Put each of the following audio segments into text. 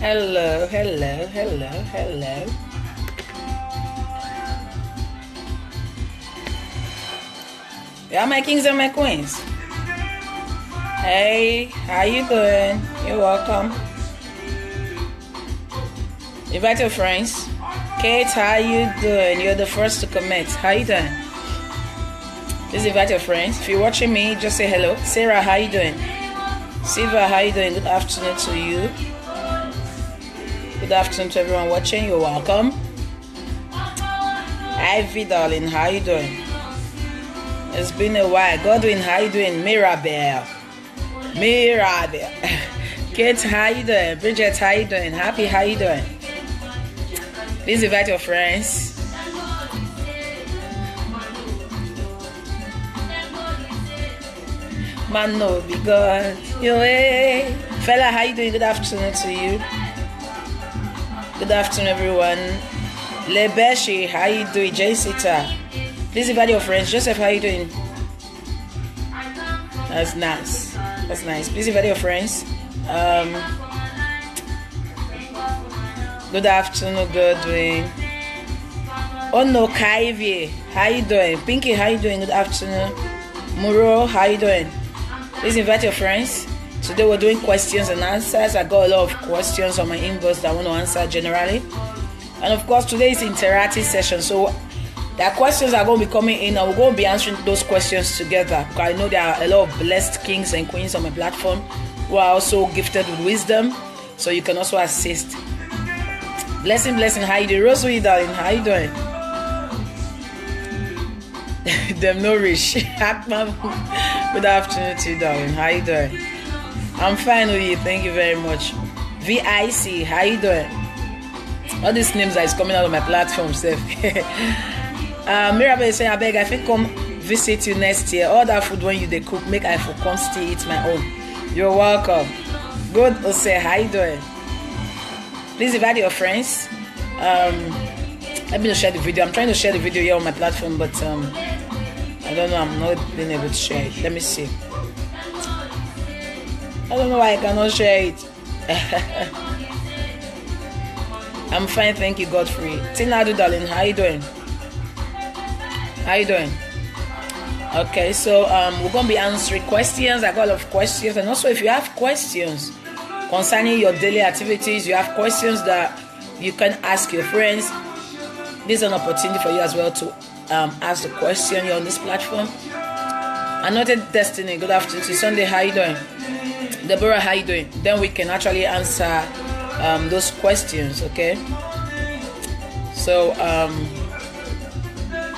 Hello, hello, hello, hello. Yeah, my kings and my queens. Hey, how you doing? You're welcome. Invite your friends. Kate, how you doing? You're the first to comment. How you doing? Please invite your friends. If you're watching me, just say hello. Sarah, how you doing? Silva, how you doing? Good afternoon to you. Good afternoon to everyone watching. You're welcome. Ivy, darling, how you doing? It's been a while. Godwin, how you doing? Mirabelle. Kate, how you doing? Bridget, how you doing? Happy, how you doing? Please invite your friends. Man, no, because you fella, how you doing? Good afternoon to you. Good afternoon, everyone. Lebeshi, how you doing? Jessica, please invite your friends. Joseph, how you doing? That's nice. That's nice. Please invite your friends. Good afternoon, Godwin. Oh no, Kaivie, how you doing? Pinky, how you doing? Good afternoon. Muro, how you doing? Please invite your friends. Today we're doing questions and answers. I got a lot of questions on my inbox that I want to answer generally. And of course, today is interactive session. So there are questions that are going to be coming in and we're going to be answering those questions together. Because I know there are a lot of blessed kings and queens on my platform who are also gifted with wisdom. So you can also assist. Blessing, how you doing? Rosemary, darling, how you doing? Them no rich. Good afternoon to you, darling. How you doing? I'm fine with you. Thank you very much. VIC, how you doing? All these names that is coming out of my platform, Steph. Mirabelle is saying, I beg, I think come visit you next year. All that food when you they cook, make I for come stay eat my own. You're welcome. Good, Ose, how you doing? Please invite your friends. Let me share the video. I'm trying to share the video here on my platform, but I don't know. I'm not being able to share it. Let me see. I don't know why I cannot share it. I'm fine, thank you, Godfrey. Tinadu, darling, how you doing? How you doing? Okay, so we're gonna be answering questions. I got a lot of questions, and also if you have questions concerning your daily activities, you have questions that you can ask your friends. This is an opportunity for you as well to ask the question here on this platform. Anointed Destiny, good afternoon to you. Sunday, how you doing? Deborah, how you doing? Then we can actually answer those questions, okay? So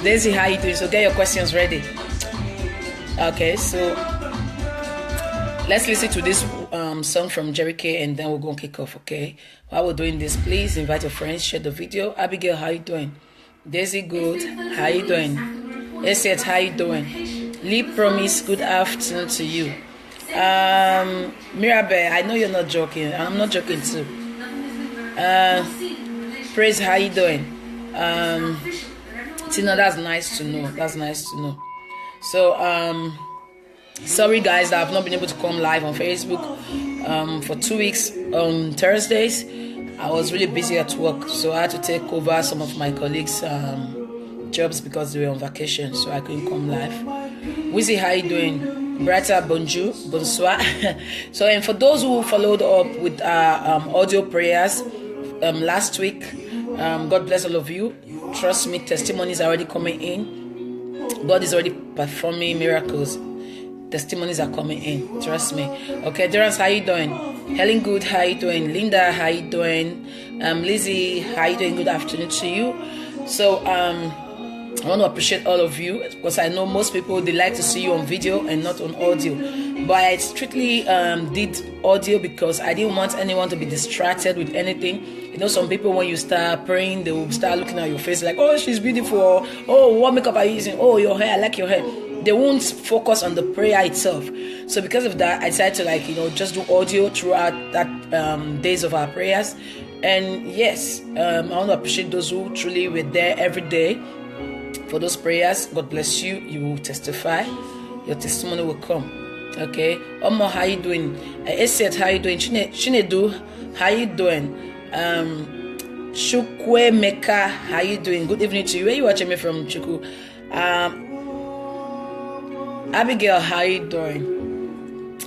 Daisy, how you doing? So get your questions ready. Okay, so let's listen to this song from Jerry K and then we're gonna kick off, okay? While we're doing this, please invite your friends, share the video. Abigail, how you doing? Daisy, good. How you doing? Esiet, how you doing? Lee Promise, good afternoon to you. Mirabelle, I know you're not joking. I'm not joking too. Praise, how you doing? Tina, that's nice to know. That's nice to know. So, sorry guys that I've not been able to come live on Facebook for 2 weeks on Thursdays. I was really busy at work, so I had to take over some of my colleagues' jobs because they were on vacation, so I couldn't come live. Wizzy, how you doing? Brata, bonjour, bonsoir. So, and for those who followed up with audio prayers last week, God bless all of you. Trust me, testimonies are already coming in. God is already performing miracles. Testimonies are coming in. Trust me. Okay, Durance, how you doing? Helen, good. How you doing? Linda, how you doing? Lizzie, how you doing? Good afternoon to you. So, I want to appreciate all of you because I know most people, they like to see you on video and not on audio. But I strictly did audio because I didn't want anyone to be distracted with anything. You know, some people, when you start praying, they will start looking at your face like, oh, she's beautiful. Oh, what makeup are you using? Oh, your hair, I like your hair. They won't focus on the prayer itself. So because of that, I decided to just do audio throughout that days of our prayers. And yes, I want to appreciate those who truly were there every day for those prayers. God bless you. You will testify. Your testimony will come. Okay. Omo, how you doing? Eset, how you doing? Chinedu, how you doing? Chukwe Meka, how you doing? Good evening to you. Where you watching me from, Chuku? Abigail, how you doing?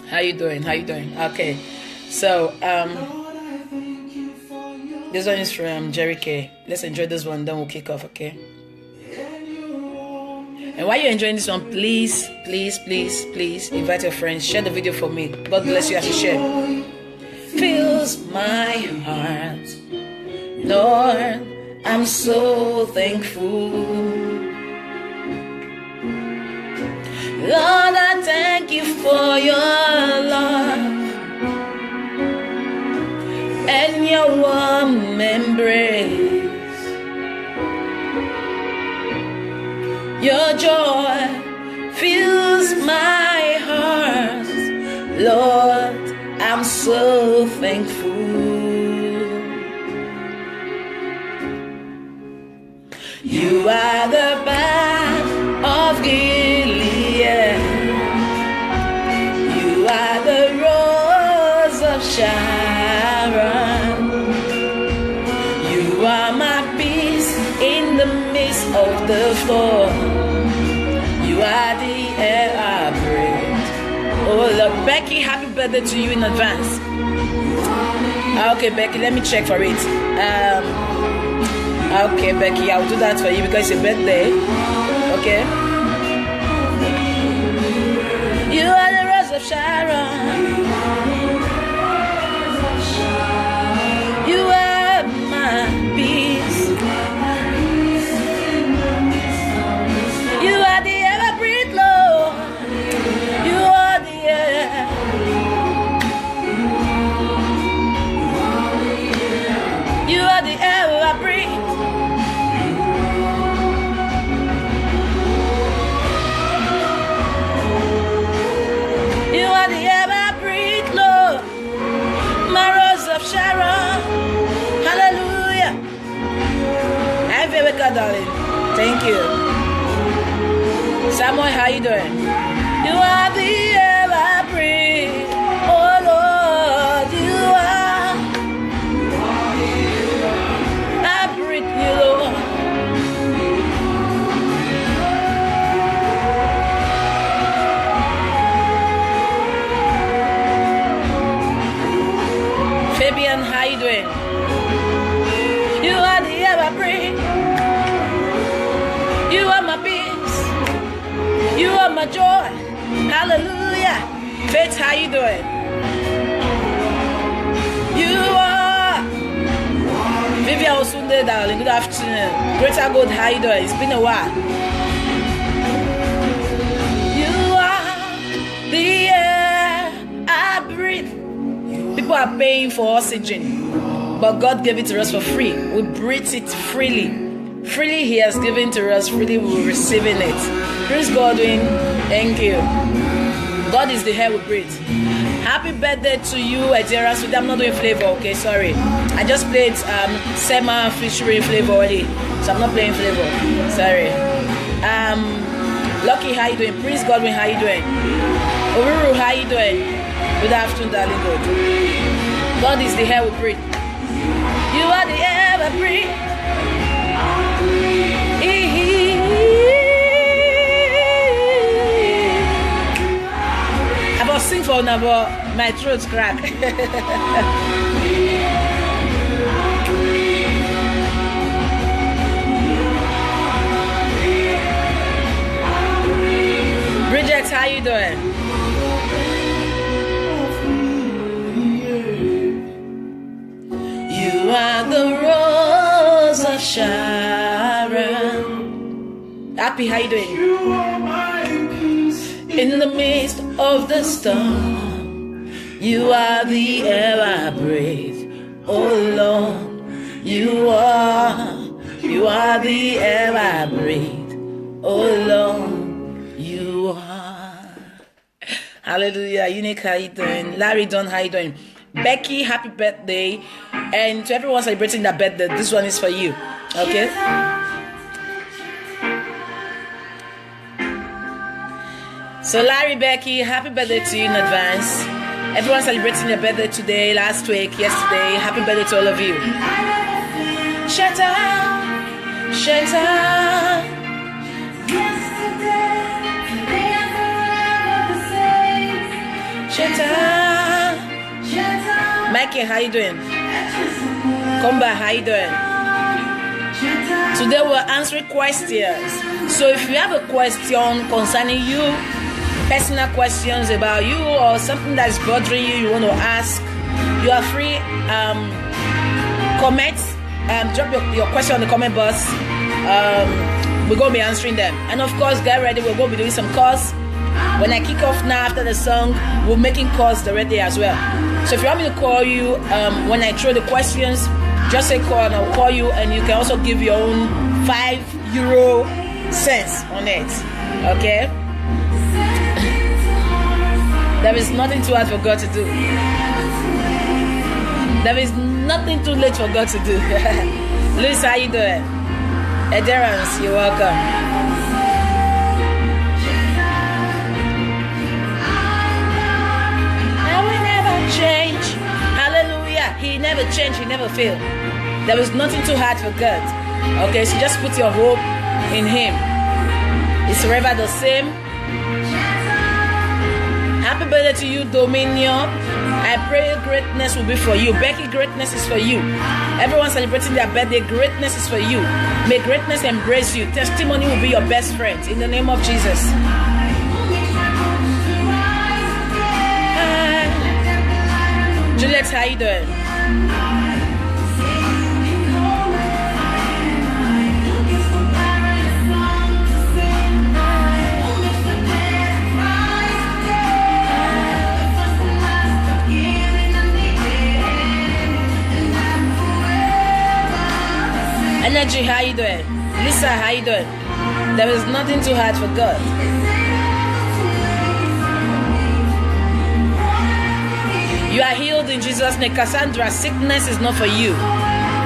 How you doing? Okay. So, this one is from Jerry K. Let's enjoy this one, then we'll kick off, okay? And while you're enjoying this one, please invite your friends. Share the video for me. God bless you as you share. Fills my heart, Lord, I'm so thankful. Lord, I thank you for your love and your warm embrace. Your joy fills my heart, Lord, I'm so thankful. You are the balm of Gilead. You are the rose of Sharon. You are my peace in the midst of the storm. You are the air I breathe. Oh Lord, Becky, happy birthday to you in advance. Okay, Becky, let me check for it. Okay, Becky, I'll do that for you because it's a birthday. Okay. You are the rose of Sharon. You are my peace. You are the air I breathe, Lord. You are the air. You are the air I breathe. You are the air I breathe, Lord. My rose of Sharon. Hallelujah. Have you ever, darling? Thank you. Samuel, how you doing? You are the air I breathe. Oh Lord, you are. I breathe you, Lord. Fabian, how you doing? You are the air I breathe. You are my peace. You are my joy. Hallelujah. Faith, how you doing? You are. Vivian Osunde, darling. Good afternoon. Greater God, how you doing? It's been a while. You are the air I breathe. People are paying for oxygen, but God gave it to us for free. We breathe it freely. Freely He has given to us, freely we're receiving it. Praise Godwin, thank you. God is the air we breathe. Happy birthday to you, Nigeria. So I'm not doing flavor, okay? Sorry. I just played Sema featuring flavor already, so I'm not playing flavor. Sorry. Lucky, how you doing? Praise Godwin, how you doing? Oruru, how you doing? Good afternoon, darling God. God is the air we breathe. You are the air I breathe. I was sing for now, but my throat's cracked. Bridget, how you doing? You are the rose of Sharon. Happy, how you doing? You are my peace. In the midst of the storm, you are the air I breathe. Oh Lord, you are the air I breathe. Oh Lord, you are. Hallelujah. Unique, how you doing? Larry Don, how you doing? Becky, happy birthday. And to everyone celebrating their birthday, this one is for you. Okay? So Larry, Becky, happy birthday to you in advance. Everyone celebrating their birthday today, last week, yesterday. Happy birthday to all of you. Shatter, shatter. Shatter. Mikey, how you doing? Come back, how you doing? Today we're answering questions. So if you have a question concerning you, personal questions about you, or something that's bothering you, you want to ask, you are free. Comment, drop your question on the comment box. We're going to be answering them. And of course, get ready, we're going to be doing some calls. When I kick off now after the song, we're making calls directly as well. So if you want me to call you, when I throw the questions, just say call and I'll call you, and you can also give your own €5 cents on it. Okay? There is nothing too hard for God to do. There is nothing too late for God to do. Luis, how you doing? Adherence, you're welcome. I will never change. Hallelujah. He never changed, he never failed. There is nothing too hard for God. Okay, so just put your hope in him. It's forever the same. Happy birthday to you, Dominion. I pray greatness will be for you. Becky, greatness is for you. Everyone celebrating their birthday, greatness is for you. May greatness embrace you. Testimony will be your best friend. In the name of Jesus. Hi. Juliet, how you doing? Energy, how you doing? Lisa, how you doing? There is nothing too hard for God. You are healed in Jesus' name. Cassandra, sickness is not for you.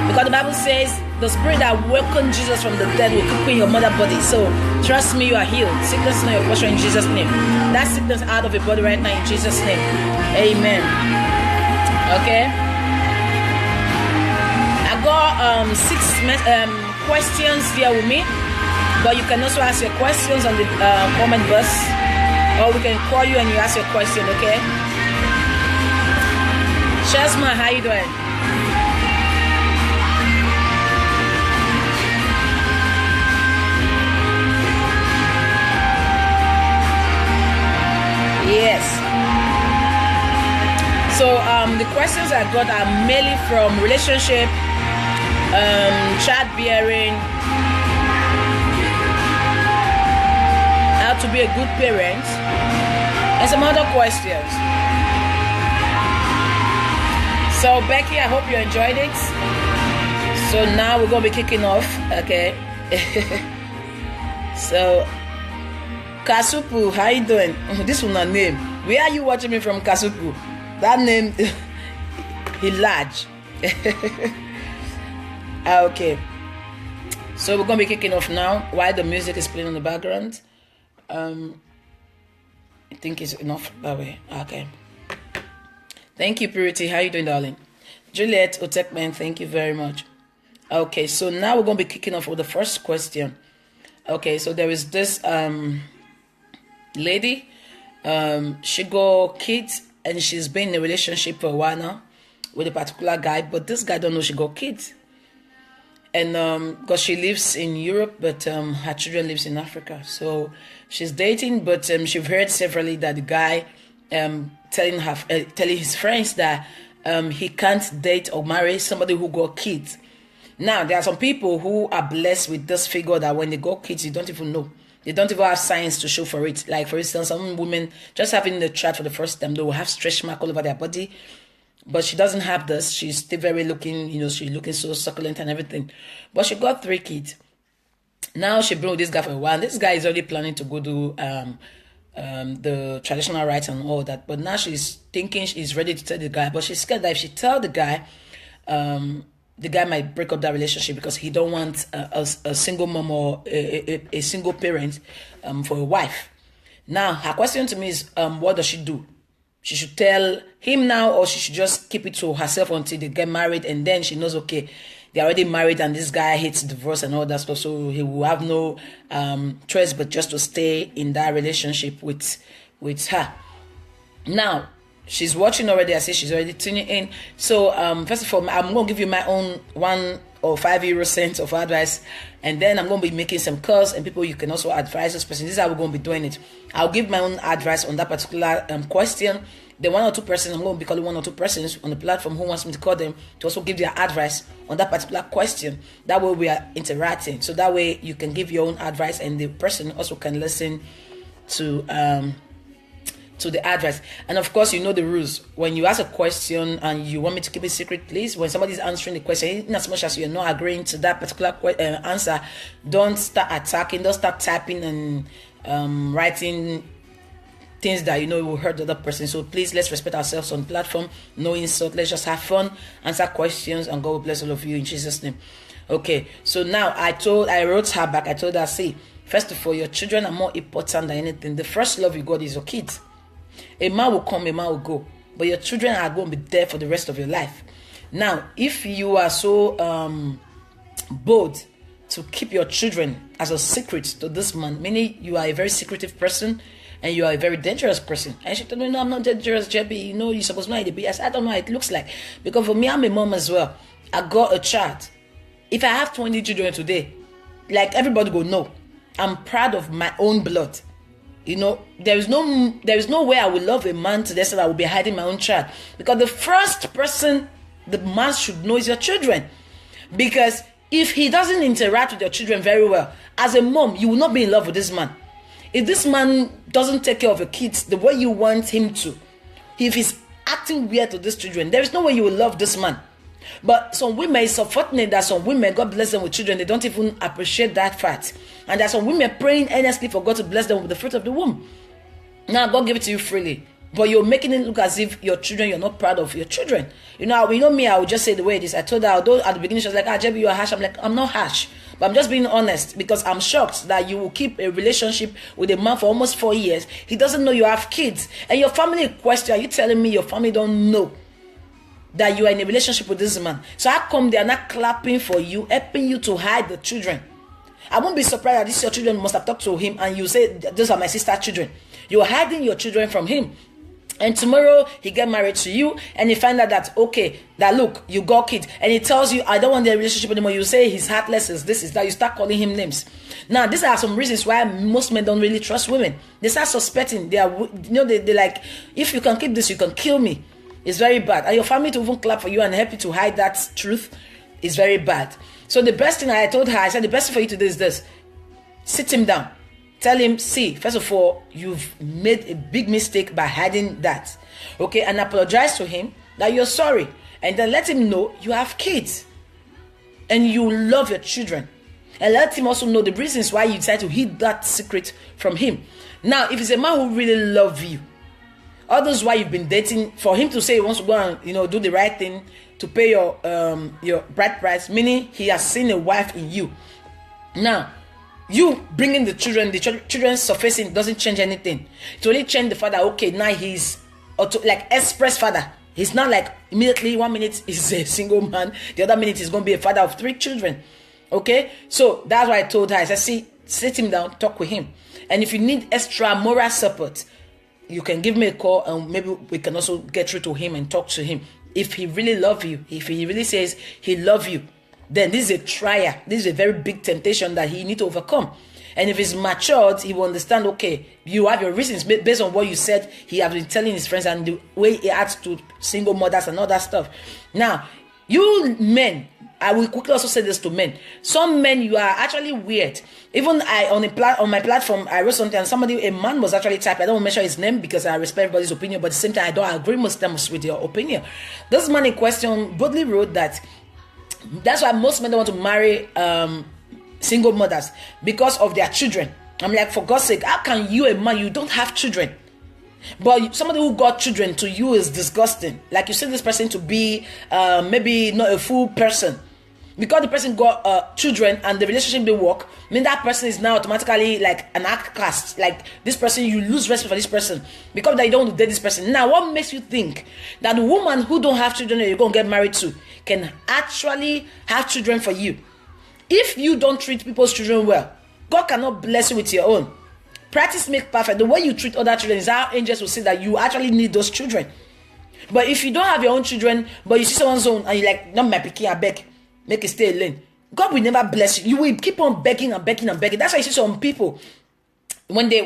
Because the Bible says the spirit that welcomed Jesus from the dead will quicken your mother body. So trust me, you are healed. Sickness is not your portion in Jesus' name. That sickness out of your body right now in Jesus' name. Amen. Okay? Got 6 questions here with me, but you can also ask your questions on the comment box, or we can call you and you ask your question. Okay? Shasma, how you doing? Yes. So the questions I got are mainly from relationship, childbearing, how to be a good parent, and some other questions. So Becky, I hope you enjoyed it. So now we're going to be kicking off, okay? So Kasupu, how you doing? This one a name. Where are you watching me from, Kasupu? That name he large. Okay, so we're gonna be kicking off now while the music is playing in the background. I think it's enough that way. Okay, thank you, Purity. How you doing, darling? Juliet Otekman, thank you very much. Okay, so now we're gonna be kicking off with the first question. Okay, so there is this lady, she got kids and she's been in a relationship for a while now with a particular guy, but this guy don't know she got kids. And because she lives in Europe, but her children lives in Africa. So she's dating, but she's heard severally that the guy telling his friends that he can't date or marry somebody who got kids. Now, there are some people who are blessed with this figure that when they got kids, you don't even know. They don't even have signs to show for it. Like, for instance, some women just having the child for the first time, they will have stretch mark all over their body. But she doesn't have this. She's still very looking, she's looking so succulent and everything. But she got 3 kids. Now she been with this guy for a while. This guy is already planning to go do the traditional rites and all that. But now she's thinking she's ready to tell the guy. But she's scared that if she tell the guy might break up that relationship because he don't want a single mom or a single parent for a wife. Now, her question to me is, what does she do? She should tell him now, or she should just keep it to herself until they get married, and then she knows, okay, they're already married and this guy hates divorce and all that stuff, so he will have no choice but just to stay in that relationship with her. Now, she's watching already. I say she's already tuning in. So, first of all, I'm going to give you my own 1 or 5 euro cents of advice, and then I'm going to be making some calls, and people, you can also advise this person. This is how we're going to be doing it. I'll give my own advice on that particular question. The 1 or 2 persons, I'm going to be calling 1 or 2 persons on the platform who wants me to call them to also give their advice on that particular question. That way we are interacting. So that way you can give your own advice, and the person also can listen to the advice. And of course, you know the rules. When you ask a question and you want me to keep it secret, please, when somebody's answering the question, in as much as you're not agreeing to that particular answer, don't start attacking, don't start typing and writing things that you know will hurt the other person. So please, let's respect ourselves on the platform. No insult. Let's just have fun, answer questions, and God will bless all of you in Jesus' name. Okay, so now I wrote her back. I told her, see, first of all, your children are more important than anything. The first love you got is your kids. A man will come, a man will go, but your children are going to be there for the rest of your life. Now, if you are so bold to keep your children as a secret to this man, meaning you are a very secretive person and you are a very dangerous person. And she told me, no, I'm not dangerous, JB. You know, you're supposed to know it. I said, I don't know how it looks like. Because for me, I'm a mom as well. I got a child. If I have 20 children today, like everybody will know, I'm proud of my own blood. You know, there is no way I will love a man to the extent I will be hiding my own child. Because the first person the man should know is your children. Because if he doesn't interact with your children very well, as a mom, you will not be in love with this man. If this man doesn't take care of your kids the way you want him to, if he's acting weird to these children, there is no way you will love this man. But some women, it's so fortunate that some women, God bless them with children, they don't even appreciate that fact. And there are some women praying earnestly for God to bless them with the fruit of the womb. Now, God gave it to you freely, but you're making it look as if your children, you're not proud of your children. You know me, I would just say the way it is. I told her, although at the beginning she was like, Jebi, you're harsh. I'm like, I'm not harsh, but I'm just being honest, because I'm shocked that you will keep a relationship with a man for almost 4 years. He doesn't know you have kids, and your family question, are you telling me your family don't know that you are in a relationship with this man? So how come they are not clapping for you, helping you to hide the children? I won't be surprised that these your children must have talked to him and you say, those are my sister's children. You're hiding your children from him. And tomorrow he get married to you and you find out that, okay, that look, you got kids. And he tells you, I don't want the relationship anymore. You say he's heartless, is this, is that. You start calling him names. Now, these are some reasons why most men don't really trust women. They start suspecting. They are, you know, they like, if you can keep this, you can kill me. It's very bad. And your family to even clap for you and help you to hide that truth is very bad. So the best thing I told her, I said, the best thing for you to do is this. Sit him down. Tell him, see, first of all, you've made a big mistake by hiding that. Okay, and apologize to him that you're sorry. And then let him know you have kids. And you love your children. And let him also know the reasons why you decide to hide that secret from him. Now, if it's a man who really loves you, all those why you've been dating, for him to say he wants to go and, you know, do the right thing to pay your bride price, meaning he has seen a wife in you. Now, you bringing the children surfacing doesn't change anything. It only change the father. Okay, now he's like express father. He's not like immediately 1 minute he's a single man, the other minute he's going to be a father of 3 children. Okay, so that's why I told her. I said, see, sit him down, talk with him, and if you need extra moral support, you can give me a call and maybe we can also get through to him and talk to him. If he really loves you, if he really says he loves you, then this is a trial. This is a very big temptation that he needs to overcome. And if he's matured, he will understand, okay, you have your reasons based on what you said. He has been telling his friends and the way he acts to single mothers and all that stuff. Now, you men, I will quickly also say this to men. Some men, you are actually weird. Even on my platform, I wrote something and a man was actually typing. I don't want to mention his name because I respect everybody's opinion, but at the same time, I don't agree most times with your opinion. This man in question boldly wrote that that's why most men don't want to marry single mothers, because of their children. I'm like, for God's sake, how can you, a man, you don't have children, but somebody who got children to you is disgusting. Like, you see this person to be maybe not a full person. because the person got children and the relationship didn't work, mean that person is now automatically like an outcast. Like this person, you lose respect for this person because that you don't want to date this person. Now, what makes you think that the woman who don't have children that you're going to get married to can actually have children for you? If you don't treat people's children well, God cannot bless you with your own. Practice make perfect. The way you treat other children is how angels will say that you actually need those children. But if you don't have your own children, but you see someone's own and you're like, not my pikin, I beg, make it stay alone, God will never bless you. You will keep on begging and begging and begging. That's why you see some people, when they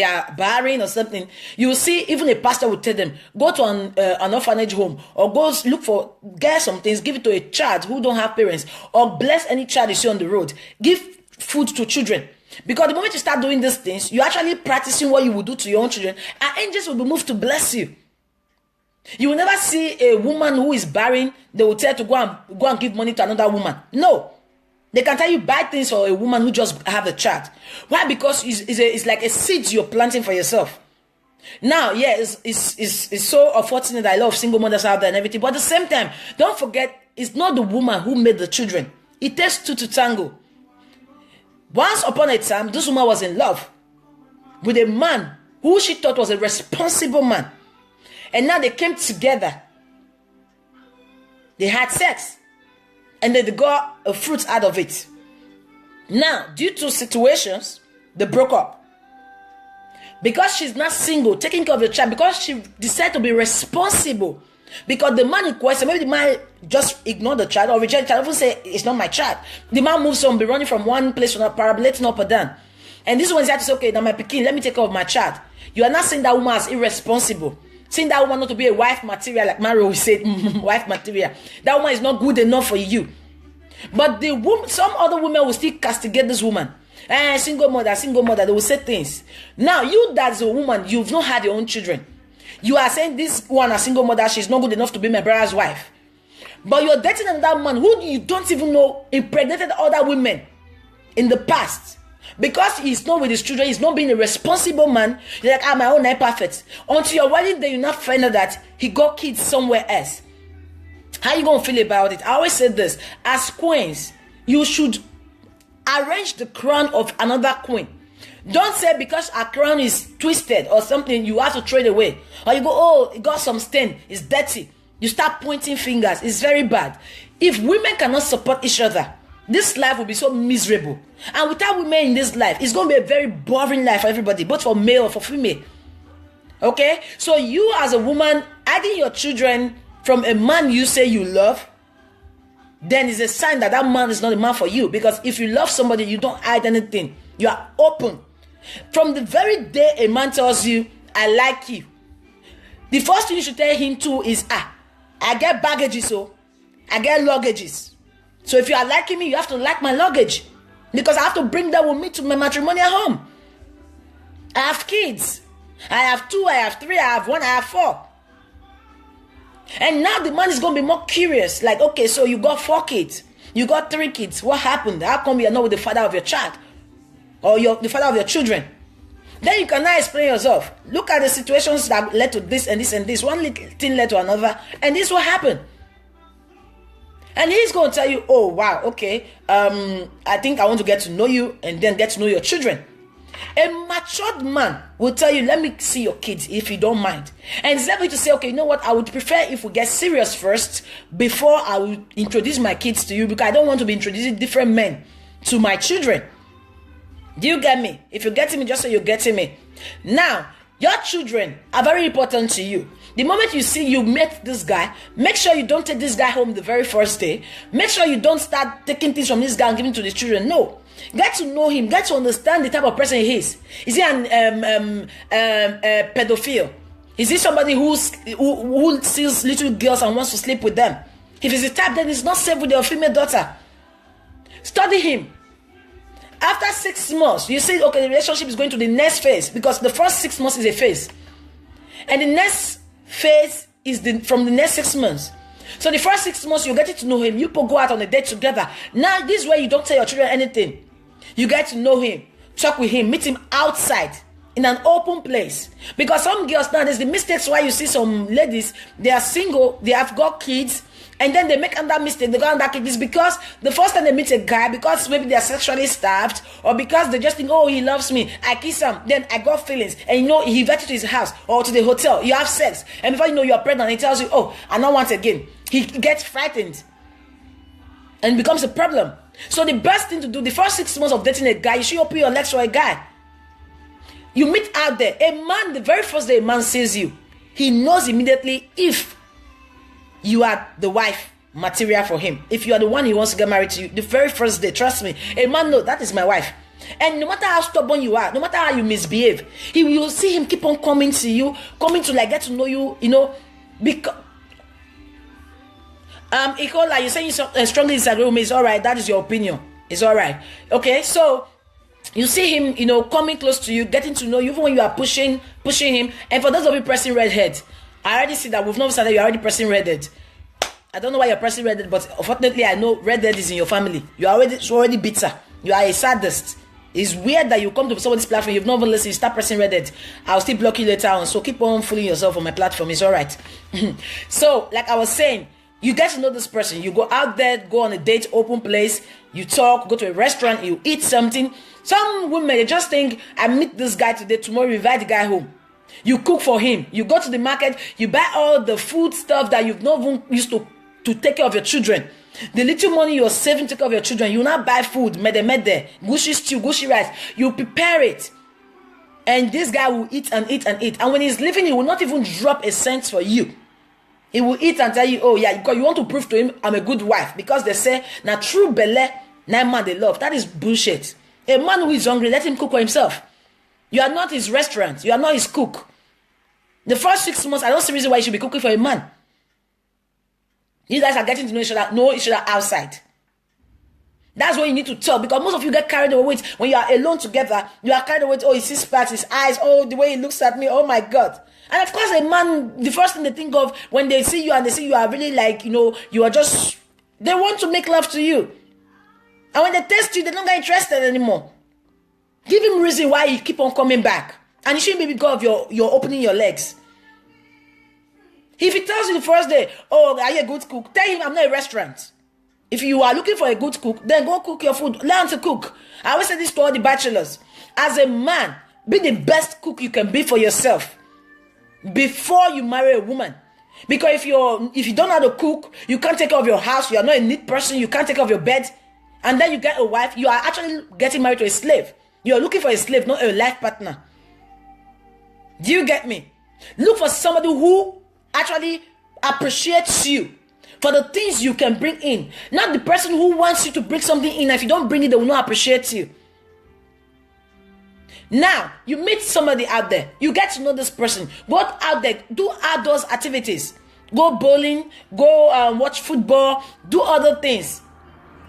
are barren or something, you will see even a pastor will tell them, go to an orphanage home, or go get some things, give it to a child who don't have parents, or bless any child you see on the road. Give food to children. Because the moment you start doing these things, you're actually practicing what you will do to your own children, and angels will be moved to bless you. You will never see a woman who is barren, they will tell to go and give money to another woman. No. They can tell you buy things for a woman who just have a child. Why? Because it's like a seed you're planting for yourself. Now, yeah, it's so unfortunate that a lot of single mothers out there and everything. But at the same time, don't forget, it's not the woman who made the children. It takes two to tango. Once upon a time, this woman was in love with a man who she thought was a responsible man. And now they came together. They had sex. And then they got a fruit out of it. Now, due to situations, they broke up. Because she's not single, taking care of the child, because she decided to be responsible. Because the man in question, maybe the man just ignore the child or reject the child, even say, it's not my child. The man moves on, be running from one place to another, parabolating up or down. And this one is to say, okay, now my pikin, let me take care of my child. You are not saying that woman as irresponsible. Saying that woman not to be a wife material, like Mario will say, wife material. That woman is not good enough for you. But the woman, some other women will still castigate this woman. Single mother, they will say things. Now, you that's a woman, you've not had your own children. You are saying this one, a single mother, she's not good enough to be my brother's wife. But you're dating another man who you don't even know impregnated other women in the past. Because he's not with his children, he's not being a responsible man. You're like, my own ain't perfect. Until your wedding day, you not find out that he got kids somewhere else. How you gonna feel about it? I always say this, as queens, you should arrange the crown of another queen. Don't say because a crown is twisted or something, you have to throw it away. Or you go, oh, it got some stain, it's dirty. You start pointing fingers, it's very bad. If women cannot support each other, this life will be so miserable. And without women in this life, it's going to be a very boring life for everybody, both for male or for female. Okay? So you as a woman, hiding your children from a man you say you love, then it's a sign that that man is not a man for you. Because if you love somebody, you don't hide anything. You are open. From the very day a man tells you, I like you, the first thing you should tell him too is, I get baggages, so I get luggages. So if you are liking me, you have to like my luggage. Because I have to bring that with me to my matrimonial home. I have kids. I have 2, I have 3, I have 1, I have 4. And now the man is going to be more curious. Like, okay, so you got 4 kids. You got 3 kids. What happened? How come you're not with the father of your child? Or the father of your children? Then you can now explain yourself. Look at the situations that led to this and this and this. One little thing led to another. And this is what happened. And he's going to tell you, oh, wow, okay, I think I want to get to know you and then get to know your children. A matured man will tell you, let me see your kids if you don't mind. And he's able to say, okay, you know what, I would prefer if we get serious first before I will introduce my kids to you, because I don't want to be introducing different men to my children. Do you get me? If you're getting me, just say you're getting me. Now, your children are very important to you. The moment you see you met this guy, make sure you don't take this guy home the very first day. Make sure you don't start taking things from this guy and giving to the children. No. Get to know him. Get to understand the type of person he is. Is he an pedophile? Is he somebody who sees little girls and wants to sleep with them? If he's the type, then he's not safe with your female daughter. Study him. After 6 months, you see, okay, the relationship is going to the next phase, because the first 6 months is a phase. And the next phase is from the next 6 months. So the first 6 months, you're getting to know him. You go out on a date together. Now, this is where you don't tell your children anything. You get to know him, talk with him, meet him outside in an open place. Because some girls now, there's the mistakes why you see some ladies, they are single, they have got kids, And then they make another mistake, they go on that kick. It's because the first time they meet a guy, because maybe they're sexually starved, or because they just think, oh, he loves me, I kiss him, then I got feelings, and he invites you to his house or to the hotel, you have sex, and before you know you're pregnant, he tells you, oh, I don't want again. He gets frightened and becomes a problem. So the best thing to do, the first 6 months of dating a guy, you should open your legs for a guy. You meet out there, a man, the very first day a man sees you, he knows immediately if you are the wife material for him. If you are the one he wants to get married to you, the very first day, trust me, a man knows that is my wife. And no matter how stubborn you are, no matter how you misbehave, he will see him keep on coming to you, coming to like get to know you, because like you're saying you strongly disagree with me, it's all right, that is your opinion, it's all right. Okay, so you see him, coming close to you, getting to know you, even when you are pushing him. And for those of you pressing redhead, I already see that we've not started, you're already pressing redhead. I don't know why you're pressing redhead, but unfortunately I know redhead is in your family. You're already bitter. You are a sadist. It's weird that you come to somebody's platform, you've not even listened, you start pressing redhead. I'll still block you later on, so keep on fooling yourself on my platform, it's alright. So, like I was saying, you get to know this person. You go out there, go on a date, open place, you talk, go to a restaurant, you eat something. Some women, they just think, I meet this guy today, tomorrow you invite the guy home. You cook for him. You go to the market, you buy all the food stuff that you've not even used to take care of your children. The little money you're saving to take care of your children, you now buy food, mede, gushi stew, gushi rice. You prepare it. And this guy will eat and eat and eat. And when he's leaving, he will not even drop a cent for you. He will eat and tell you, oh yeah, because you want to prove to him, I'm a good wife. Because they say, now true belle, na man they love. That is bullshit. A man who is hungry, let him cook for himself. You are not his restaurant. You are not his cook. The first 6 months, I don't see reason why you should be cooking for a man. You guys are getting to know each other outside. That's what you need to tell, because most of you get carried away with, when you are alone together, you are carried away with, oh, his six packs, his eyes, oh, the way he looks at me, oh my God. And of course, a man, the first thing they think of when they see you and they see you are really like, you are just, they want to make love to you. And when they test you, they don't get interested anymore. Give him reason why you keep on coming back. And it shouldn't be because of your opening your legs. If he tells you the first day, oh, are you a good cook? Tell him I'm not a restaurant. If you are looking for a good cook, then go cook your food. Learn to cook. I always say this to all the bachelors. As a man, be the best cook you can be for yourself before you marry a woman. Because if you don't know how to cook, you can't take care of your house, you are not a neat person, you can't take care of your bed, and then you get a wife, you are actually getting married to a slave. You are looking for a slave, not a life partner. Do you get me? Look for somebody who actually appreciates you for the things you can bring in. Not the person who wants you to bring something in. If you don't bring it, they will not appreciate you. Now, you meet somebody out there. You get to know this person. Go out there. Do outdoors activities. Go bowling. Go watch football. Do other things.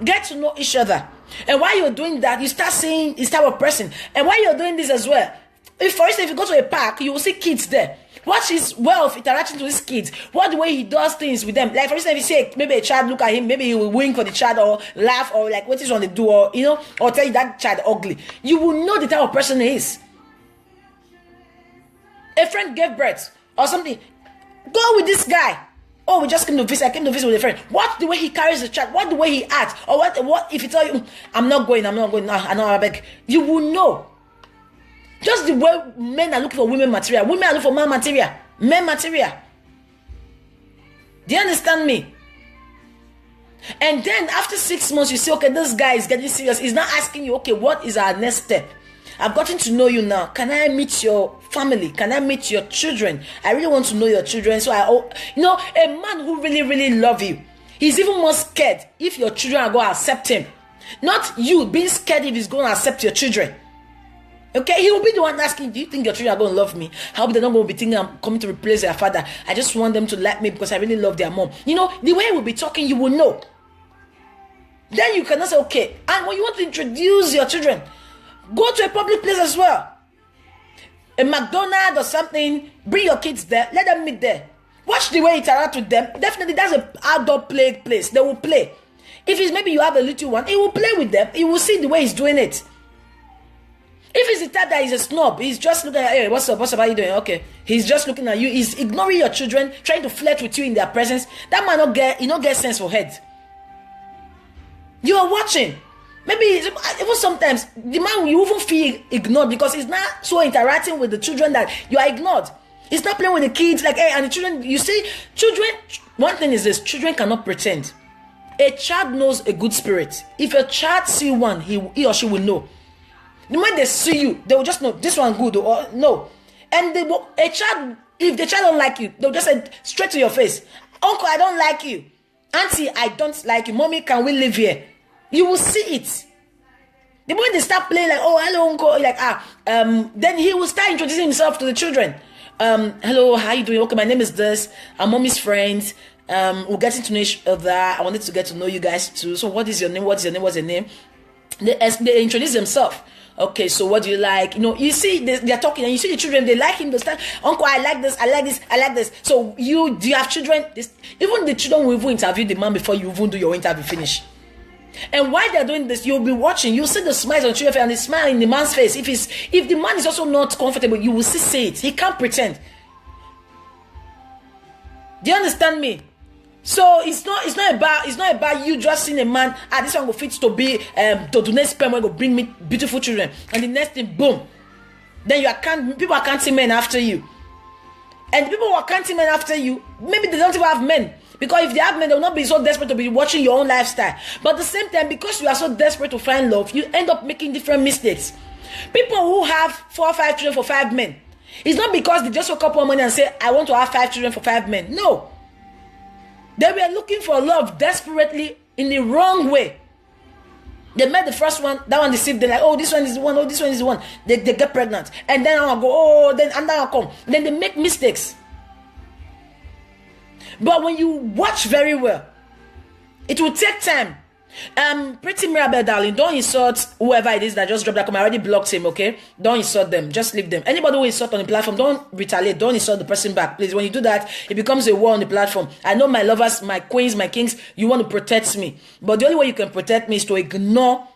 Get to know each other. And while you're doing that, you start seeing this type of person. And while you're doing this as well, for instance, if you go to a park, you will see kids there. Watch his way of interacting to his kids. What the way he does things with them. Like for instance, if you see maybe a child look at him, maybe he will wink for the child or laugh or like what is on the door, or tell you that child ugly. You will know the type of person he is. A friend gave birth or something. Go with this guy. Oh, we just came to visit. I came to visit with a friend. What the way he carries the child? What the way he acts? Or what if he tell you, I'm not going. I know I beg. You will know. Just the way men are looking for women material. Women are looking for man material. Men material. Do you understand me? And then after 6 months, you say, okay, this guy is getting serious. He's not asking you, okay, what is our next step? I've gotten to know you now. Can I meet your family? Can I meet your children? I really want to know your children. So a man who really, really loves you, he's even more scared if your children are going to accept him. Not you being scared if he's going to accept your children. Okay, he will be the one asking, do you think your children are going to love me? How they're not going to be thinking I'm coming to replace their father? I just want them to like me because I really love their mom. The way we'll be talking, you will know. Then you cannot say, okay. And when you want to introduce your children, go to a public place as well. A McDonald's or something, bring your kids there, let them meet there. Watch the way you interact with them. Definitely, that's an outdoor play place. They will play. If it's maybe you have a little one, he will play with them. He will see the way he's doing it. If he's the type that is a snob, he's just looking at, hey, what's up, how you doing? Okay. He's just looking at you, he's ignoring your children, trying to flirt with you in their presence. That man not get sense for head. You are watching. Maybe even sometimes the man, you even feel ignored because he's not so interacting with the children that you are ignored. He's not playing with the kids, like, hey, and the children, you see, children, one thing is this, children cannot pretend. A child knows a good spirit. If a child see one, he or she will know. The moment they see you, they will just know this one good or no. And a child, if the child don't like you, they'll just say straight to your face, uncle, I don't like you. Auntie, I don't like you. Mommy, can we live here? You will see it. The moment they start playing like, oh, hello, uncle, like, then he will start introducing himself to the children. Hello, how you doing? Okay, my name is this. I'm mommy's friend. We're getting to know each other. I wanted to get to know you guys too. So what is your name? What's your name? What's your name? They introduce themselves. Okay, so what do you like? You know, you see they're talking, and you see the children, they like him. They start, uncle, I like this, I like this, I like this. So do you have children? Even the children will even interview the man before you even do your interview finish. And while they're doing this, you'll be watching. You'll see the smiles on children's face and the smile in the man's face. If the man is also not comfortable, you will see it. He can't pretend. Do you understand me? So it's not about you just seeing a man. This one will fit to be to donate sperm and go bring me beautiful children. And the next thing, boom. Then people are counting men after you. And the people who are counting men after you, maybe they don't even have men. Because if they have men, they will not be so desperate to be watching your own lifestyle. But at the same time, because you are so desperate to find love, you end up making different mistakes. People who have 4 or 5 children for 5 men, it's not because they just woke up one morning and say, I want to have 5 children for 5 men. No. They were looking for love desperately in the wrong way. They met the first one, that one deceived them, like, oh, this one is the one, oh, this one is the one. They get pregnant. And then I'll go, oh, then and then I'll come. Then they make mistakes. But when you watch very well, it will take time. Pretty Mirabelle, darling, don't insult whoever it is that just dropped that comment. I already blocked him, okay? Don't insult them. Just leave them. Anybody who insult on the platform, don't retaliate. Don't insult the person back, please. When you do that, it becomes a war on the platform. I know my lovers, my queens, my kings, you want to protect me. But the only way you can protect me is to ignore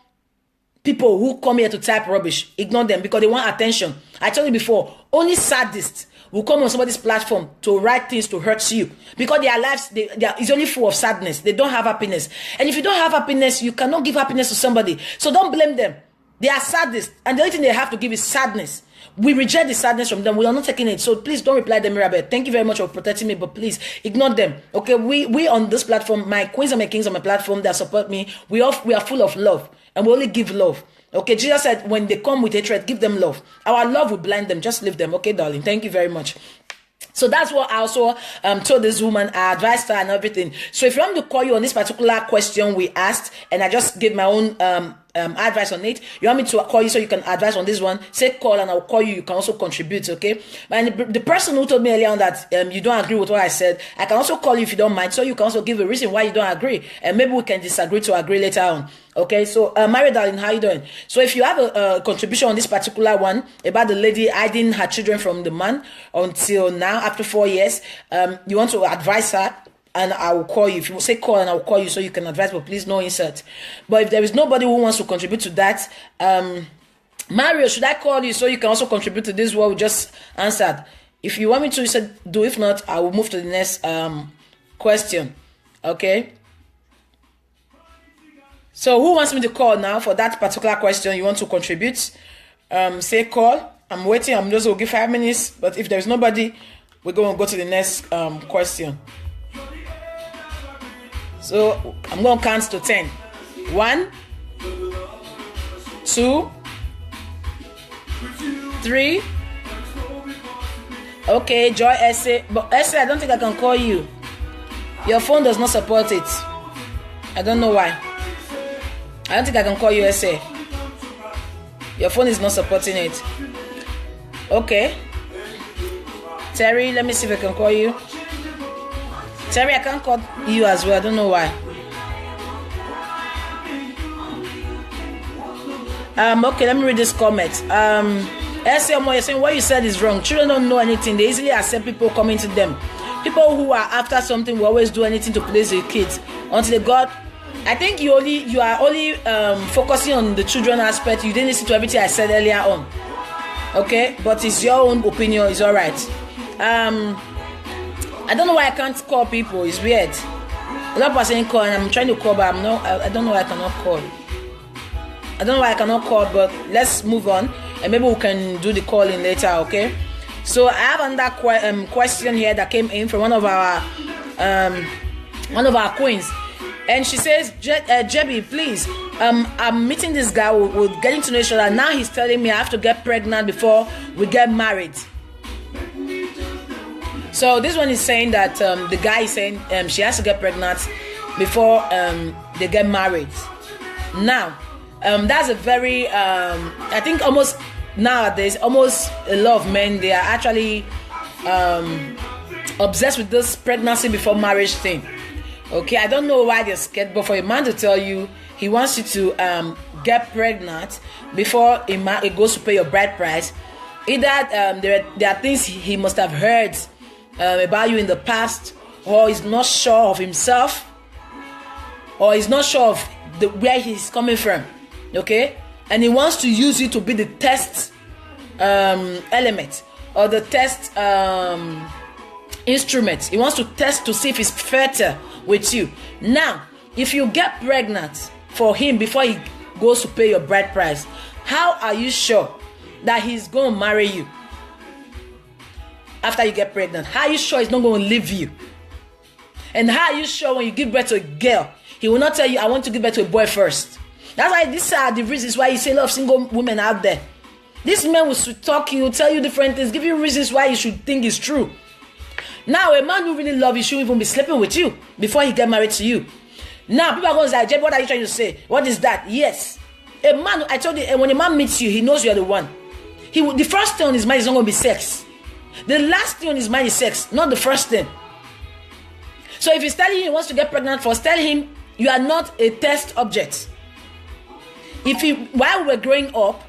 people who come here to type rubbish. Ignore them because they want attention. I told you before, only sadists will come on somebody's platform to write things to hurt you because their lives is only full of sadness. They don't have happiness. And if you don't have happiness, you cannot give happiness to somebody. So don't blame them. They are sadists, and the only thing they have to give is sadness. We reject the sadness from them. We are not taking it. So please don't reply them, Mirabelle. Thank you very much for protecting me, but please ignore them. Okay, we on this platform, my queens and my kings on my platform that support me, we are full of love, and we only give love. Okay, Jesus said, when they come with hatred, give them love. Our love will blind them. Just leave them. Okay, darling. Thank you very much. So that's what I also told this woman. I advised her and everything. So if you want me to call you on this particular question we asked, and I just gave my own advice on it, you want me to call you so you can advise on this one, say call and I'll call you. You can also contribute, okay? And the person who told me earlier on that you don't agree with what I said, I can also call you if you don't mind, so you can also give a reason why you don't agree, and maybe we can disagree to agree later on. Okay, so Mary darling, how you doing? So if you have a contribution on this particular one about the lady hiding her children from the man until now, after 4 years, you want to advise her, and I will call you. If you say call, and I will call you so you can advise, but please no insert. But if there is nobody who wants to contribute to that, Mario, should I call you so you can also contribute to this what we just answered? If you want me to, you said do. If not, I will move to the next question. Okay. So who wants me to call now for that particular question? You want to contribute? Say call. I'm waiting. I'm just going to give 5 minutes. But if there's nobody, we're going to go to the next question. So I'm going to count to 10. 1, 2, 3. Okay, Joy Essay. But Essay, I don't think I can call you. Your phone does not support it. I don't know why. I don't think I can call you, Essay. Your phone is not supporting it. Okay. Terry, let me see if I can call you. Terry, I can't call you as well. I don't know why. Okay, let me read this comment. Essay, you're saying what you said is wrong. Children don't know anything. They easily accept people coming to them. People who are after something will always do anything to please their kids until they got I think you are only focusing on the children aspect. You didn't listen to everything I said earlier on. Okay, but it's your own opinion. It's all right. I don't know why I can't call people. It's weird. A lot of people saying call, and I'm trying to call, but I don't know why I cannot call. I don't know why I cannot call, but let's move on, and maybe we can do the calling later. Okay. So I have another question here that came in from one of our queens. And she says, Jebby, please, I'm meeting this guy, we're getting to know each other. Now he's telling me I have to get pregnant before we get married. So this one is saying that the guy is saying she has to get pregnant before they get married. Now, that's a very, I think almost nowadays, almost a lot of men, they are actually obsessed with this pregnancy before marriage thing. Okay, I don't know why they're scared, but for a man to tell you he wants you to get pregnant before he goes to pay your bride price, either there are things he must have heard about you in the past, or he's not sure of himself, or he's not sure of where he's coming from. Okay, and he wants to use you to be the test element or the test instrument. He wants to test to see if he's fertile with you. Now, if you get pregnant for him before he goes to pay your bride price, how are you sure that he's going to marry you after you get pregnant? How are you sure he's not going to leave you? And how are you sure when you give birth to a girl, he will not tell you, I want to give birth to a boy first? That's why these are the reasons why you see a lot of single women out there. These men will talk you, tell you different things, give you reasons why you should think it's true. Now, a man who really loves you shouldn't even be sleeping with you before he get married to you. Now, people are going to say, Jeb, what are you trying to say? What is that? Yes. A man, I told you, when a man meets you, he knows you're the one. The first thing on his mind is not going to be sex. The last thing on his mind is sex, not the first thing. So if he's telling you he wants to get pregnant first, tell him you are not a test object. While we were growing up,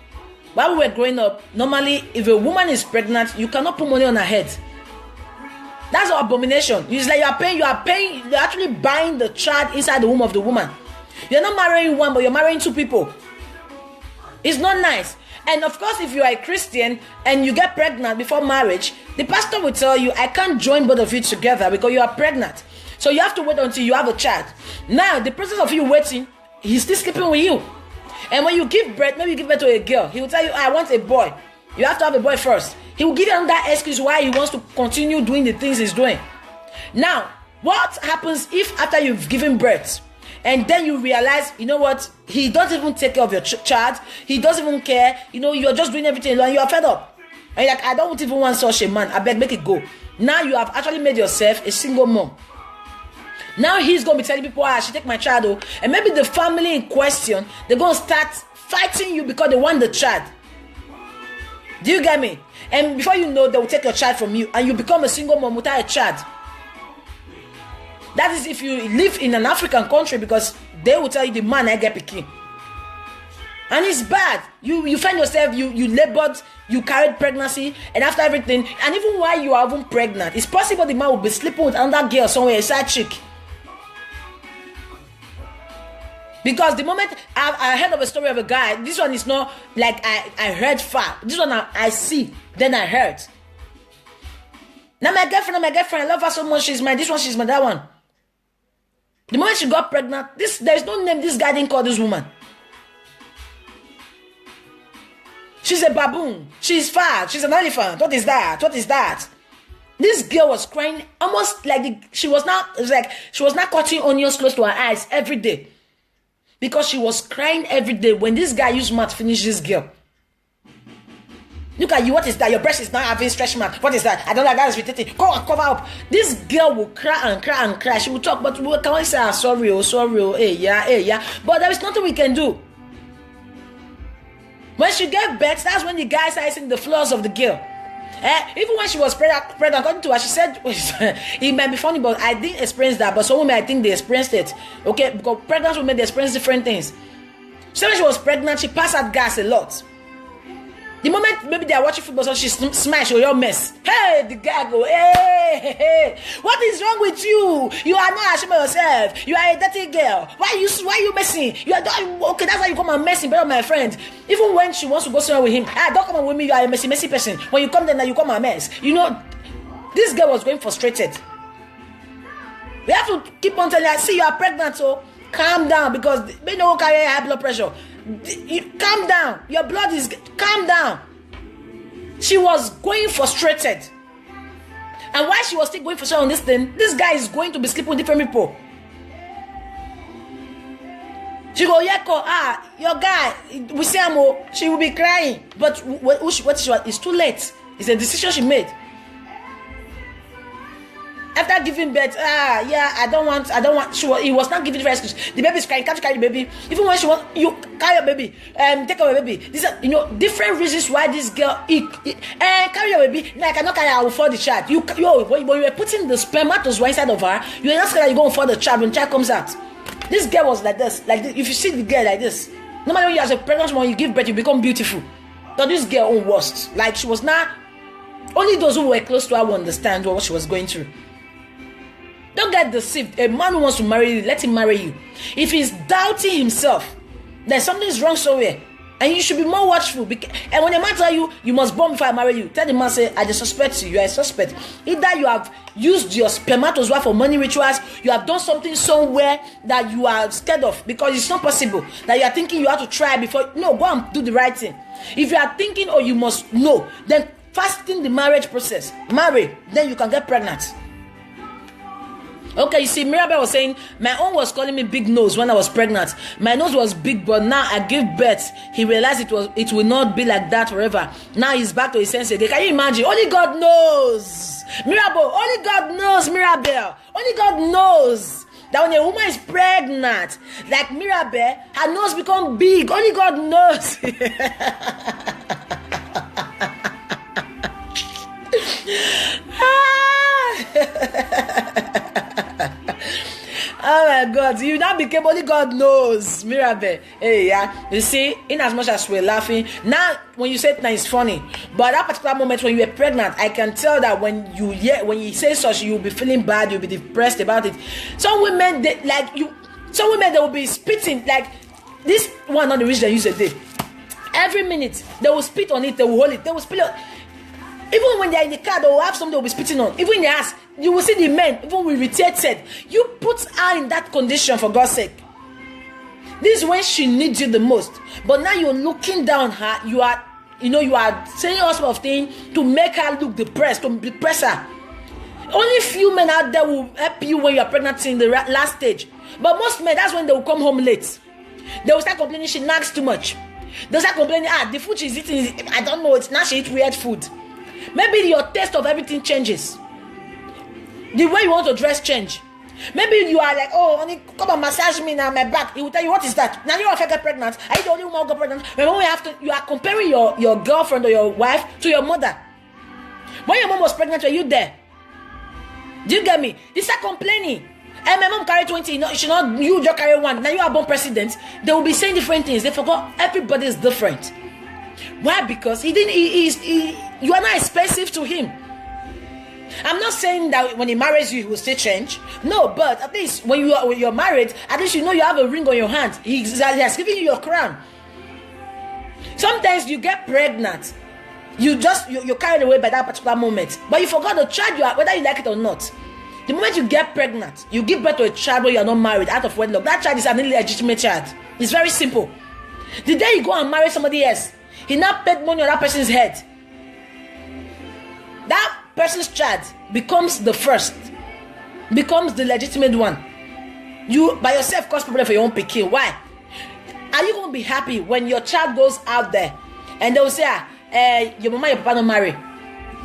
normally, if a woman is pregnant, you cannot put money on her head. That's an abomination. It's like you're actually buying the child inside the womb of the woman. You're not marrying one, but you're marrying two people. It's not nice. And of course, if you are a Christian and you get pregnant before marriage, the pastor will tell you, I can't join both of you together because you are pregnant. So you have to wait until you have a child. Now, the process of you waiting, he's still sleeping with you. And when you give birth, maybe you give birth to a girl, he will tell you, I want a boy. You have to have a boy first. He will give you that excuse why he wants to continue doing the things he's doing. Now, what happens if after you've given birth, and then you realize, you know what, he doesn't even take care of your child, he doesn't even care, you're just doing everything alone, you are fed up. And you're like, I don't even want such a man, I beg, make it go. Now you have actually made yourself a single mom. Now he's going to be telling people, I should take my child, and maybe the family in question, they're going to start fighting you because they want the child. Do you get me? And before you know, they will take your child from you, and you become a single mom without a child. That is if you live in an African country, because they will tell you the man I get picking. And it's bad. You find yourself, you labored, you carried pregnancy, and after everything, and even while you are even pregnant, it's possible the man will be sleeping with another girl somewhere, a side chick. Because the moment I heard of a story of a guy, this one is not like I heard far. This one I see, then I heard. Now my girlfriend, I love her so much. She's my this one, she's my that one. The moment she got pregnant, there is no name this guy didn't call this woman. She's a baboon. She's fat. She's an elephant. What is that? What is that? This girl was crying almost like she was not cutting onions close to her eyes every day. Because she was crying every day when this guy used mouth to finish this girl. Look at you, what is that? Your breast is not having stretch mark. What is that? I don't like that, it's irritating. Go and cover up. This girl will cry and cry and cry. She will talk, but we can only say, sorry, hey, yeah. But there is nothing we can do. When she gave birth, that's when the guy started seeing the flaws of the girl. Even when she was pregnant, according to her, she said, it might be funny, but I didn't experience that. But some women, I think they experienced it. Okay, because pregnant women, they experience different things. So when she was pregnant, she passed out gas a lot. The moment maybe they are watching football, so she smash or your mess. Hey, the guy go, hey, what is wrong with you? You are not ashamed of yourself. You are a dirty girl. Why you messing? You are okay. That's why you come and messing, but my friend. Even when she wants to go somewhere with him, don't come with me. You are a messy person. When you come there, now you come and mess. You know, this girl was going frustrated. We have to keep on telling her, see, you are pregnant, so calm down, because they don't carry high blood pressure. Calm down. Your blood is... Calm down. She was going frustrated. And while she was still going frustrated on this thing, this guy is going to be sleeping with different people. She go, your guy, we see him, she will be crying. But it's too late. It's a decision she made. After giving birth, I don't want. He was not giving the right excuse. The baby is crying. Can't you carry the baby? Even when she wants, you carry your baby. Take away baby. These are, different reasons why this girl carry your baby. No, I cannot carry her. I will fall the child. When you were putting the spermatozoa inside of her, you are not scared that you go and fall the child when the child comes out. This girl was like this. Like this. If you see the girl like this, no matter when you as a pregnant woman, you give birth, you become beautiful. But this girl own worst. Like she was not. Only those who were close to her will understand what she was going through. Don't get deceived. A man who wants to marry you, let him marry you. If he's doubting himself, then something's wrong somewhere. And you should be more watchful. And when a man tell you, you must born before I marry you, tell the man, say, I just suspect you. You are a suspect. Either you have used your spermatozoa for money rituals, you have done something somewhere that you are scared of, because it's not possible that you are thinking you have to try before. No, go and do the right thing. If you are thinking, oh, you must know, then fasting the marriage process. Marry, then you can get pregnant. Okay, you see, Mirabel was saying, my own was calling me big nose when I was pregnant. My nose was big, but now I gave birth. He realized it will not be like that forever. Now he's back to his senses. Can you imagine? Only God knows. Mirabel, only God knows, Mirabel. Only God knows that when a woman is pregnant, like Mirabel, her nose become big. Only God knows. Oh my God, you now became only God knows, Mirabel. Hey, yeah. You see, in as much as we're laughing, now when you say it now it's funny. But at that particular moment when you were pregnant, I can tell that when you say such, you'll be feeling bad, you'll be depressed about it. Some women they will be spitting like this one on the reach they use a day. Every minute they will spit on it, they will hold it, they will spit on. Even when they're in the car, they will have something they will be spitting on. Even in the house, you will see the men, even with irritated. You put her in that condition for God's sake. This is when she needs you the most. But now you're looking down her, you are saying all sorts of things to make her look depressed, to depress her. Only few men out there will help you when you are pregnant in the last stage. But most men, that's when they will come home late. They will start complaining she nags too much. They'll start complaining, the food she's eating, I don't know, now she eats weird food. Maybe your taste of everything changes. The way you want to dress change. Maybe you are like, oh, honey, come and massage me now, my back. He will tell you, what is that? Now you want to get pregnant. Are you the only woman who got pregnant? Remember, you are comparing your girlfriend or your wife to your mother. When your mom was pregnant, were you there? Do you get me? They start complaining. And my mom carried 20, you just carry one. Now you are born president. They will be saying different things. They forgot everybody is different. Why? Because you are not expensive to him. I'm not saying that when he marries you, he will still change. No, but at least when you're married, at least you have a ring on your hand. He has given you your crown. Sometimes you get pregnant. You're carried away by that particular moment. But you forgot the child you are, whether you like it or not. The moment you get pregnant, you give birth to a child where you are not married, out of wedlock. That child is an illegitimate child. It's very simple. The day you go and marry somebody else, he now paid money on that person's head. That person's child becomes the first, becomes the legitimate one. You by yourself cause problem for your own pikin. Why? Are you going to be happy when your child goes out there and they will say, your mama, your papa don't marry,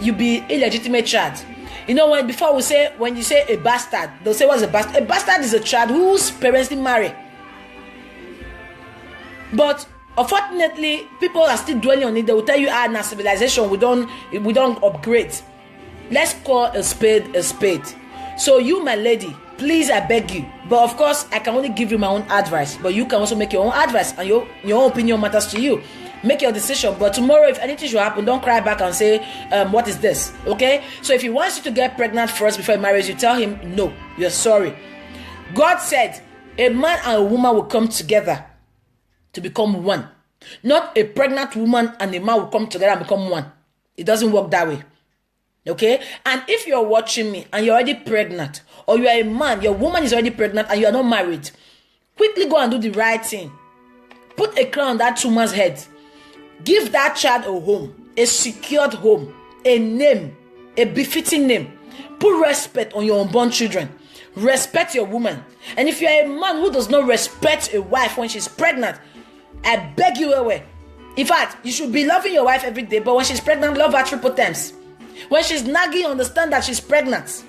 you be illegitimate child? When you say a bastard, they'll say, what's a bastard? A bastard is a child whose parents didn't marry. But unfortunately, people are still dwelling on it. They will tell you, now civilization, we don't upgrade. Let's call a spade a spade. So you, my lady, please, I beg you. But of course, I can only give you my own advice. But you can also make your own advice, and your own opinion matters to you. Make your decision. But tomorrow, if anything should happen, don't cry back and say, what is this? Okay? So if he wants you to get pregnant first before he marries you, tell him, no, you're sorry. God said, a man and a woman will come together to become one. Not a pregnant woman and a man will come together and become one. It doesn't work that way. Okay? And if you're watching me and you're already pregnant, or you are a man, your woman is already pregnant and you are not married, quickly go and do the right thing. Put a crown on that woman's head. Give that child a home, a secured home, a name, a befitting name. Put respect on your unborn children. Respect your woman. And if you are a man who does not respect a wife when she's pregnant, I beg you away. In fact, you should be loving your wife every day, but when she's pregnant, love her triple times. When she's nagging, understand that she's pregnant.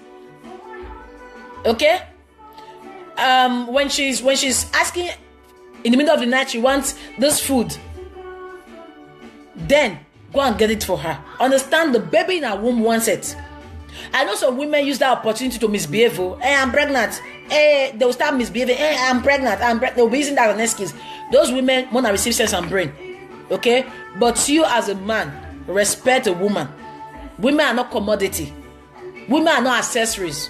Okay? When she's asking in the middle of the night, she wants this food, then go and get it for her. Understand the baby in her womb wants it. I know some women use that opportunity to misbehave. Hey, I'm pregnant. Hey, they'll start misbehaving. Hey, I'm pregnant. They'll be using that as an excuse. Those women want to receive sense and brain. Okay? But you as a man, respect a woman. Women are not commodity. Women are not accessories.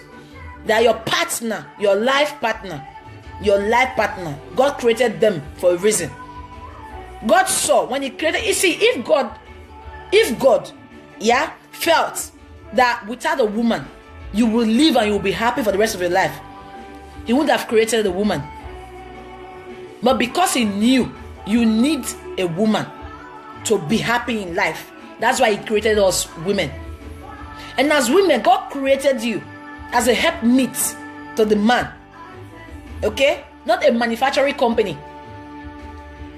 They are your partner, your life partner. Your life partner. God created them for a reason. God saw when he created, you see, if God, felt that without a woman, you will live and you will be happy for the rest of your life, he wouldn't have created a woman. But because he knew you need a woman to be happy in life, that's why he created us women. And as women, God created you as a helpmeet to the man. Okay? Not a manufacturing company.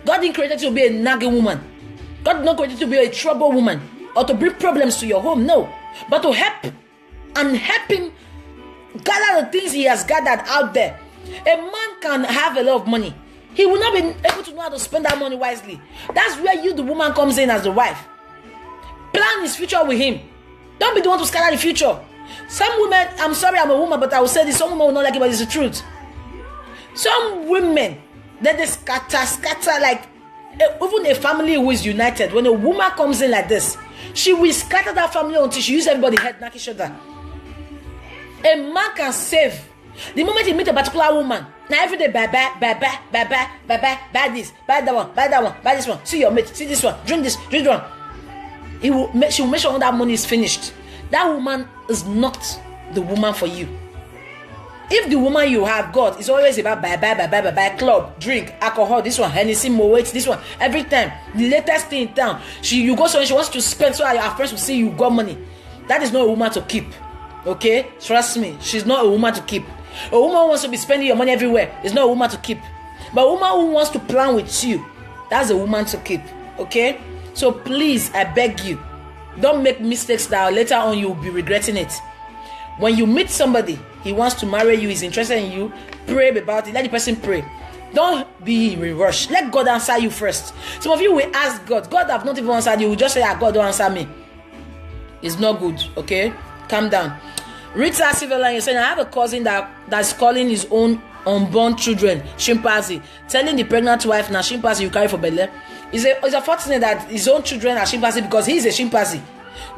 God didn't create you to be a nagging woman. God did not create you to be a trouble woman or to bring problems to your home. No. But to help and help him gather the things he has gathered out there. A man can have a lot of money. He will not be able to know how to spend that money wisely. That's where you, the woman, comes in as the wife. Plan his future with him. Don't be the one to scatter the future. Some women, I'm sorry I'm a woman, but I will say this, some women will not like it, but it's the truth. Some women, then they scatter like even a family who is united. When a woman comes in like this, she will scatter that family until she uses everybody's head, knock each other. A man can save. The moment he meets a particular woman, now every day, buy this, buy that one, buy this one, see your mate, see this one, drink this one. She will make sure all that money is finished. That woman is not the woman for you. If the woman you have got is always about buy, club, drink, alcohol, this one, Hennessy, Moet, this one, every time, the latest thing in town, you go somewhere, she wants to spend so your friends will see you got money. That is not a woman to keep. Okay? Trust me, she's not a woman to keep. A woman who wants to be spending your money everywhere is not a woman to keep. But a woman who wants to plan with you, that's a woman to keep. Okay? So please, I beg you, don't make mistakes that later on you will be regretting it. When you meet somebody, he wants to marry you, he's interested in you, pray about it, let the person pray. Don't be in a rush. Let God answer you first. Some of you will ask God. God have not even answered you. You will just say, God don't answer me. It's not good. Okay? Calm down. Rita Silverline, you're saying, I have a cousin that's calling his own unborn children chimpanzee, telling the pregnant wife, now chimpanzee you carry for belly. It's unfortunate that his own children are chimpanzee because he is a chimpanzee.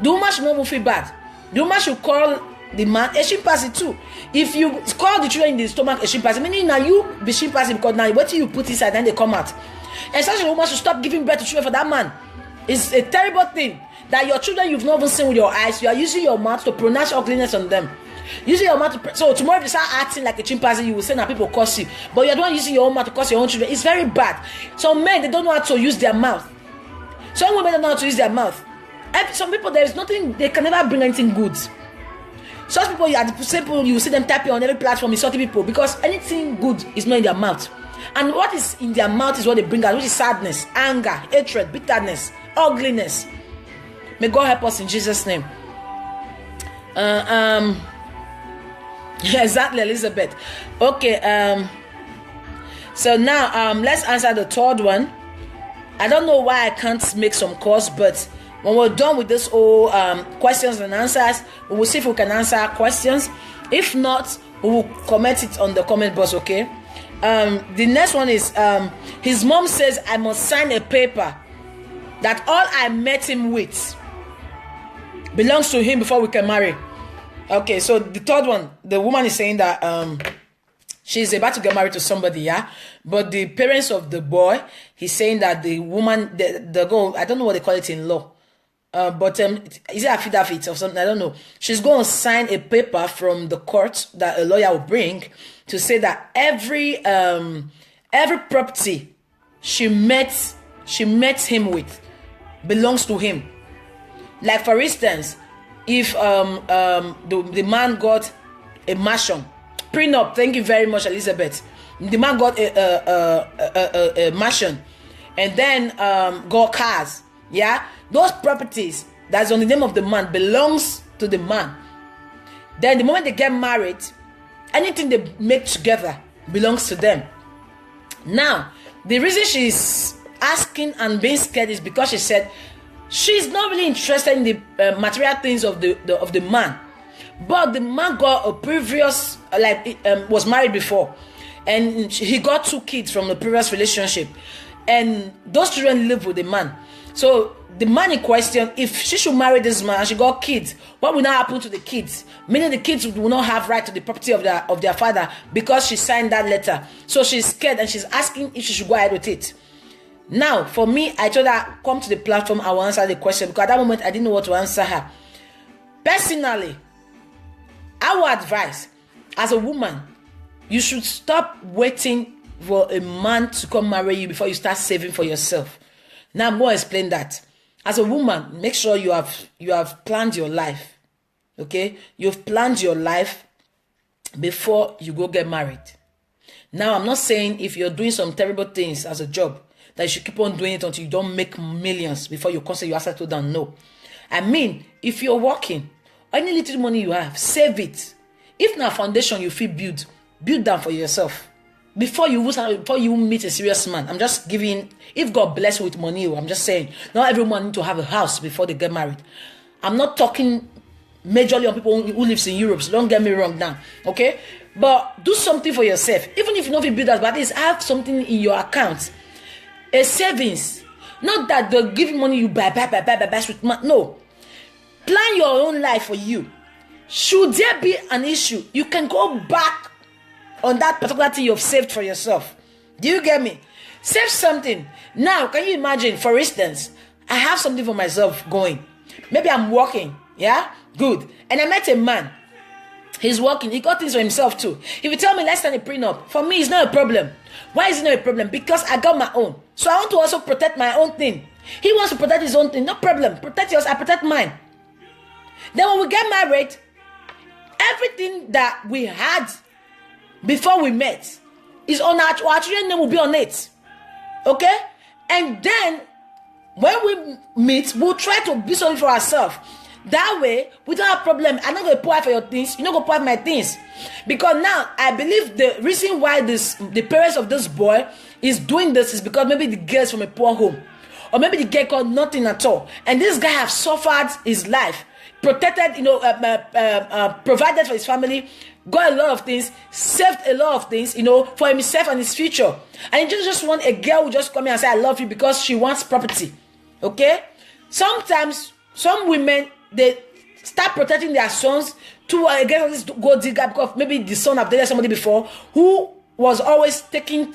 The woman should not feel bad. The woman should call the man a chimpanzee too. If you call the children in the stomach a chimpanzee, meaning now you be chimpanzee because now what you put inside then they come out. And such a woman should stop giving birth to children for that man. It's a terrible thing that your children you've not even seen with your eyes, you are using your mouth to pronounce ugliness on them. Using your mouth to so tomorrow if you start acting like a chimpanzee, you will say that people curse you. But you're not using your own mouth to curse your own children. It's very bad. Some men, they don't know how to use their mouth. Some women don't know how to use their mouth. Some people, there is nothing, they can never bring anything good. Such people, you see them tapping on every platform, insulting people because anything good is not in their mouth. And what is in their mouth is what they bring out, which is sadness, anger, hatred, bitterness, ugliness. May God help us in Jesus' name. Exactly, Elizabeth. Okay, so now let's answer the third one. I don't know why I can't make some calls, but when we're done with this whole questions and answers, we will see if we can answer questions. If not, we will comment it on the comment box. Okay. The next one is his mom says I must sign a paper that all I met him with belongs to him before we can marry. Okay, so the third one, the woman is saying that she's about to get married to somebody, yeah? But the parents of the boy, he's saying that the woman, the girl, I don't know what they call it in law, but is it affidavit or something? I don't know. She's going to sign a paper from the court that a lawyer will bring to say that every property she met him with belongs to him. Like for instance, if the man got a mansion, prenup, thank you very much, Elizabeth. The man got a mansion and then got cars. Yeah, those properties that's on the name of the man belongs to the man. Then the moment they get married, anything they make together belongs to them. Now, the reason she's asking and being scared is because she said she's not really interested in the material things of the man, but the man got a previous was married before, and he got 2 kids from the previous relationship, and those children live with the man. So the man in question, if she should marry this man and she got kids, what will now happen to the kids? Meaning the kids will not have right to the property of their father because she signed that letter. So she's scared and she's asking if she should go ahead with it. Now, for me, I told her, come to the platform, I will answer the question, because at that moment, I didn't know what to answer her. Personally, I would advise, as a woman, you should stop waiting for a man to come marry you before you start saving for yourself. Now, I'm going to explain that. As a woman, make sure you have planned your life, okay? You've planned your life before you go get married. Now, I'm not saying if you're doing some terrible things as a job, that you should keep on doing it until you don't make millions before you consider you settle down. No. I mean, if you're working, any little money you have, save it. If not a foundation you feel build down for yourself. Before you meet a serious man. I'm just giving, if God bless you with money, I'm just saying, not everyone needs to have a house before they get married. I'm not talking majorly on people who lives in Europe, so don't get me wrong now, okay? But do something for yourself. Even if you don't feel build that, but at least have something in your account. A savings. Not that they're giving money you buy with money. No. Plan your own life for you. Should there be an issue, you can go back on that particular thing you've saved for yourself. Do you get me? Save something. Now, can you imagine, for instance, I have something for myself going. Maybe I'm working. Yeah? Good. And I met a man. He's working. He got things for himself too. If you tell me let's sign a prenup, for me it's not a problem. Why is it not a problem? Because I got my own. So I want to also protect my own thing. He wants to protect his own thing. No problem. Protect yours. I protect mine. Then when we get married, everything that we had before we met is on our children's name will be on it. Okay? And then when we meet, we'll try to be something for ourselves. That way, we don't have problem. I'm not going to pour out for your things. You're not going to pour out my things. Because now, I believe the reason why the parents of this boy is doing this is because maybe the girl is from a poor home. Or maybe the girl got nothing at all. And this guy have suffered his life. Protected, provided for his family. Got a lot of things. Saved a lot of things, for himself and his future. And he just want a girl who just come in and say, I love you because she wants property. Okay? Sometimes, some women, they start protecting their sons to against this gold digger because maybe the son have dated somebody before who was always taking.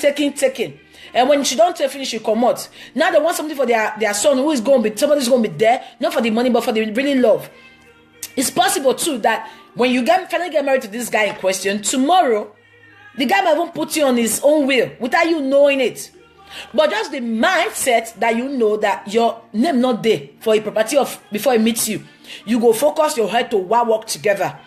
And when she don't take finish, she come out. Now they want something for their son who is going to be, somebody's going to be there, not for the money, but for the really love. It's possible too that when you finally get married to this guy in question, tomorrow, the guy might even put you on his own will without you knowing it. But just the mindset that you know that your name not there for a property of before he meets you. You go focus your head to work together.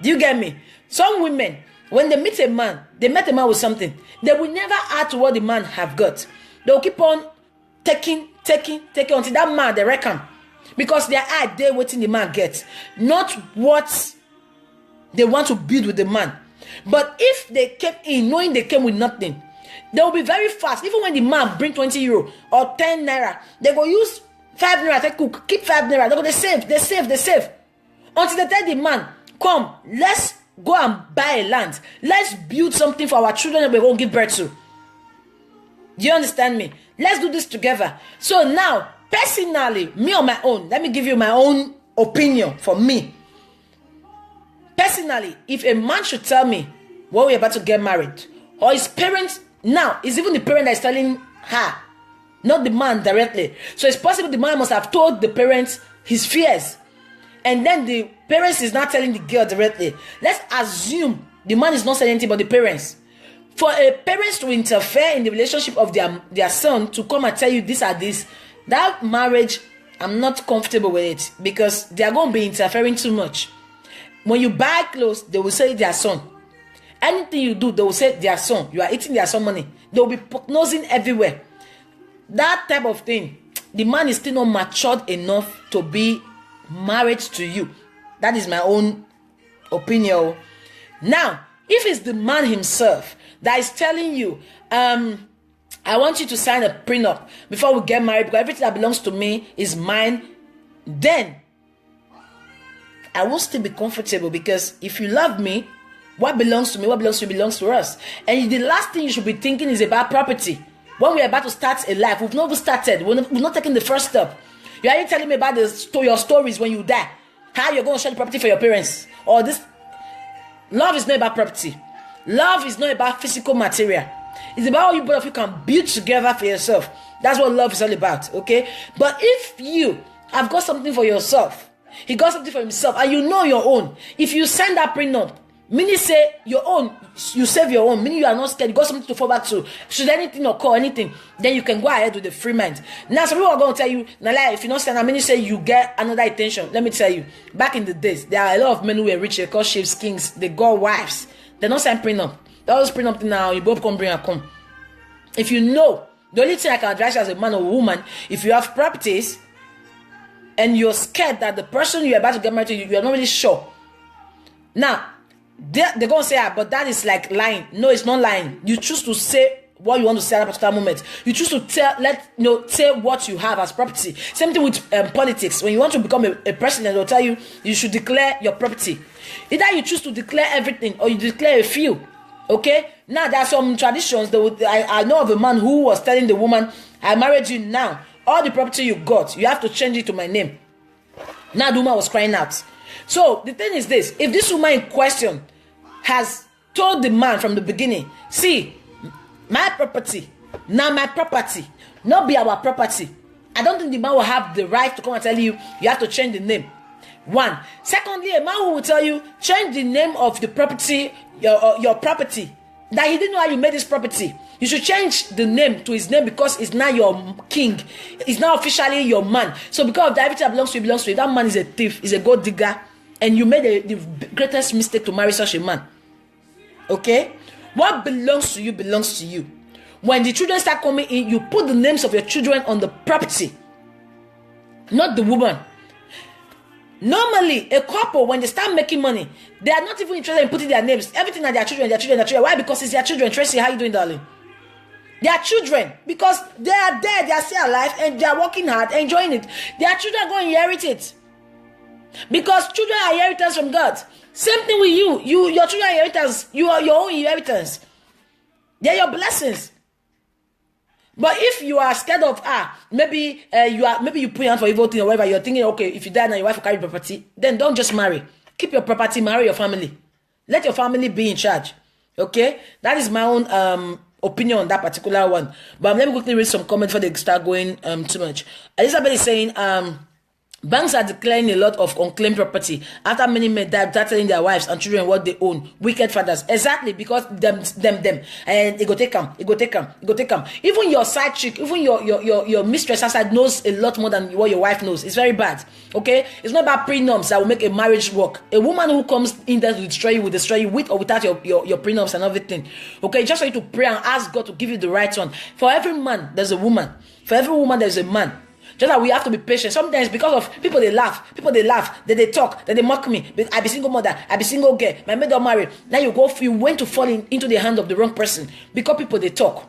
Do you get me? Some women, when they meet a man, they met a man with something. They will never add to what the man have got. They'll keep on taking until that man they reckon. Because their eye they waiting the man gets. Not what they want to build with the man. But if they came in knowing they came with nothing, they will be very fast. Even when the man bring 20 euro or 10 naira, they go use 5 naira, they cook, keep 5 naira. They save. Until they tell the man, come, let's go and buy a land. Let's build something for our children that we won't give birth to. Do you understand me? Let's do this together. So now, Personally, me on my own, let me give you my own opinion for me. Personally, if a man should tell me when we're about to get married, or his parents, now, it's even the parent that is telling her, not the man directly. So it's possible the man must have told the parents his fears. And then the parents is not telling the girl directly. Let's assume the man is not saying anything but the parents. For a parents to interfere in the relationship of their son to come and tell you this or this, that marriage, I'm not comfortable with it, because they are going to be interfering too much. When you buy clothes, they will say their son. Anything you do, they will say their son. You are eating their son money. They will be prognosing everywhere. That type of thing, the man is still not matured enough to be married to you. That is my own opinion. Now, if it's the man himself that is telling you, I want you to sign a prenup before we get married because everything that belongs to me is mine, then I will still be comfortable, because if you love me, what belongs to me, what belongs to you belongs to us. And the last thing you should be thinking is about property. When we're about to start a life, we've not even started, we've not taken the first step. You're already telling me about your stories when you die, how you're going to share the property for your parents, or this. Love is not about property. Love is not about physical material. It's about how you both of you can build together for yourself. That's what love is all about, okay? But if you have got something for yourself, he got something for himself, and you know your own, if you sign that prenup, meaning say your own, you save your own, meaning you are not scared, you got something to fall back to, should anything occur, anything, then you can go ahead with the free mind. Now some people are going to tell you, now like, if you not stand, I mean, you say you get another attention. Let me tell you, back in the days, there are a lot of men who were rich, they call chiefs, kings, they got wives, they not sign prenup. They always prenup now, you both come bring and come. If you know, the only thing I can advise you as a man or woman, if you have properties and you're scared that the person you're about to get married to, you're not really sure. Now, they're going to say, but that is like lying. No, it's not lying. You choose to say what you want to say at a particular moment. You choose to say what you have as property. Same thing with politics. When you want to become a president, they'll tell you, you should declare your property. Either you choose to declare everything or you declare a few. Okay? Now, there are some traditions. I know of a man who was telling the woman, I married you now. All the property you got, you have to change it to my name. Now, the woman was crying out. So, the thing is this. If this woman in question has told the man from the beginning, see, my property, now my property, not be our property, I don't think the man will have the right to come and tell you, you have to change the name. One. Secondly, a man who will tell you, change the name of the property, your property, that he didn't know how you made this property. You should change the name to his name because it's now your king. It's now officially your man. So because of that, everything that belongs to you belongs to you. That man is a thief, is a gold digger, and you made the greatest mistake to marry such a man. Okay? What belongs to you belongs to you. When the children start coming in, you put the names of your children on the property, not the woman. Normally, a couple, when they start making money, they are not even interested in putting their names. Everything are their children, their children, their children. Why? Because it's their children. Tracy, how you doing, darling? Their children. Because they are there, they are still alive, and they are working hard, enjoying it. Their children are going to inherit it. Because children are inheritance from God. Same thing with you. Your children are inheritance. You are your own inheritance. They are your blessings. But if you are scared of maybe you put your hand for evil thing or whatever, you're thinking, okay, if you die now your wife will carry property, then don't just marry. Keep your property, marry your family. Let your family be in charge. Okay? That is my own opinion on that particular one. But let me quickly read some comments before they start going too much. Elizabeth is saying, banks are declaring a lot of unclaimed property after many men die without telling their wives and children what they own. Wicked fathers. Exactly, because them. And it go take them. Even your side chick, even your mistress outside knows a lot more than what your wife knows. It's very bad. Okay? It's not about prenups that will make a marriage work. A woman who comes in there to destroy you will destroy you with or without your prenups and everything. Okay? Just for you to pray and ask God to give you the right one. For every man, there's a woman. For every woman, there's a man. Just that we have to be patient. Sometimes because of people they laugh, then they talk, then they mock me. I be single mother, I be single girl, my maid don't marry. Now you went to fall into the hand of the wrong person because people they talk.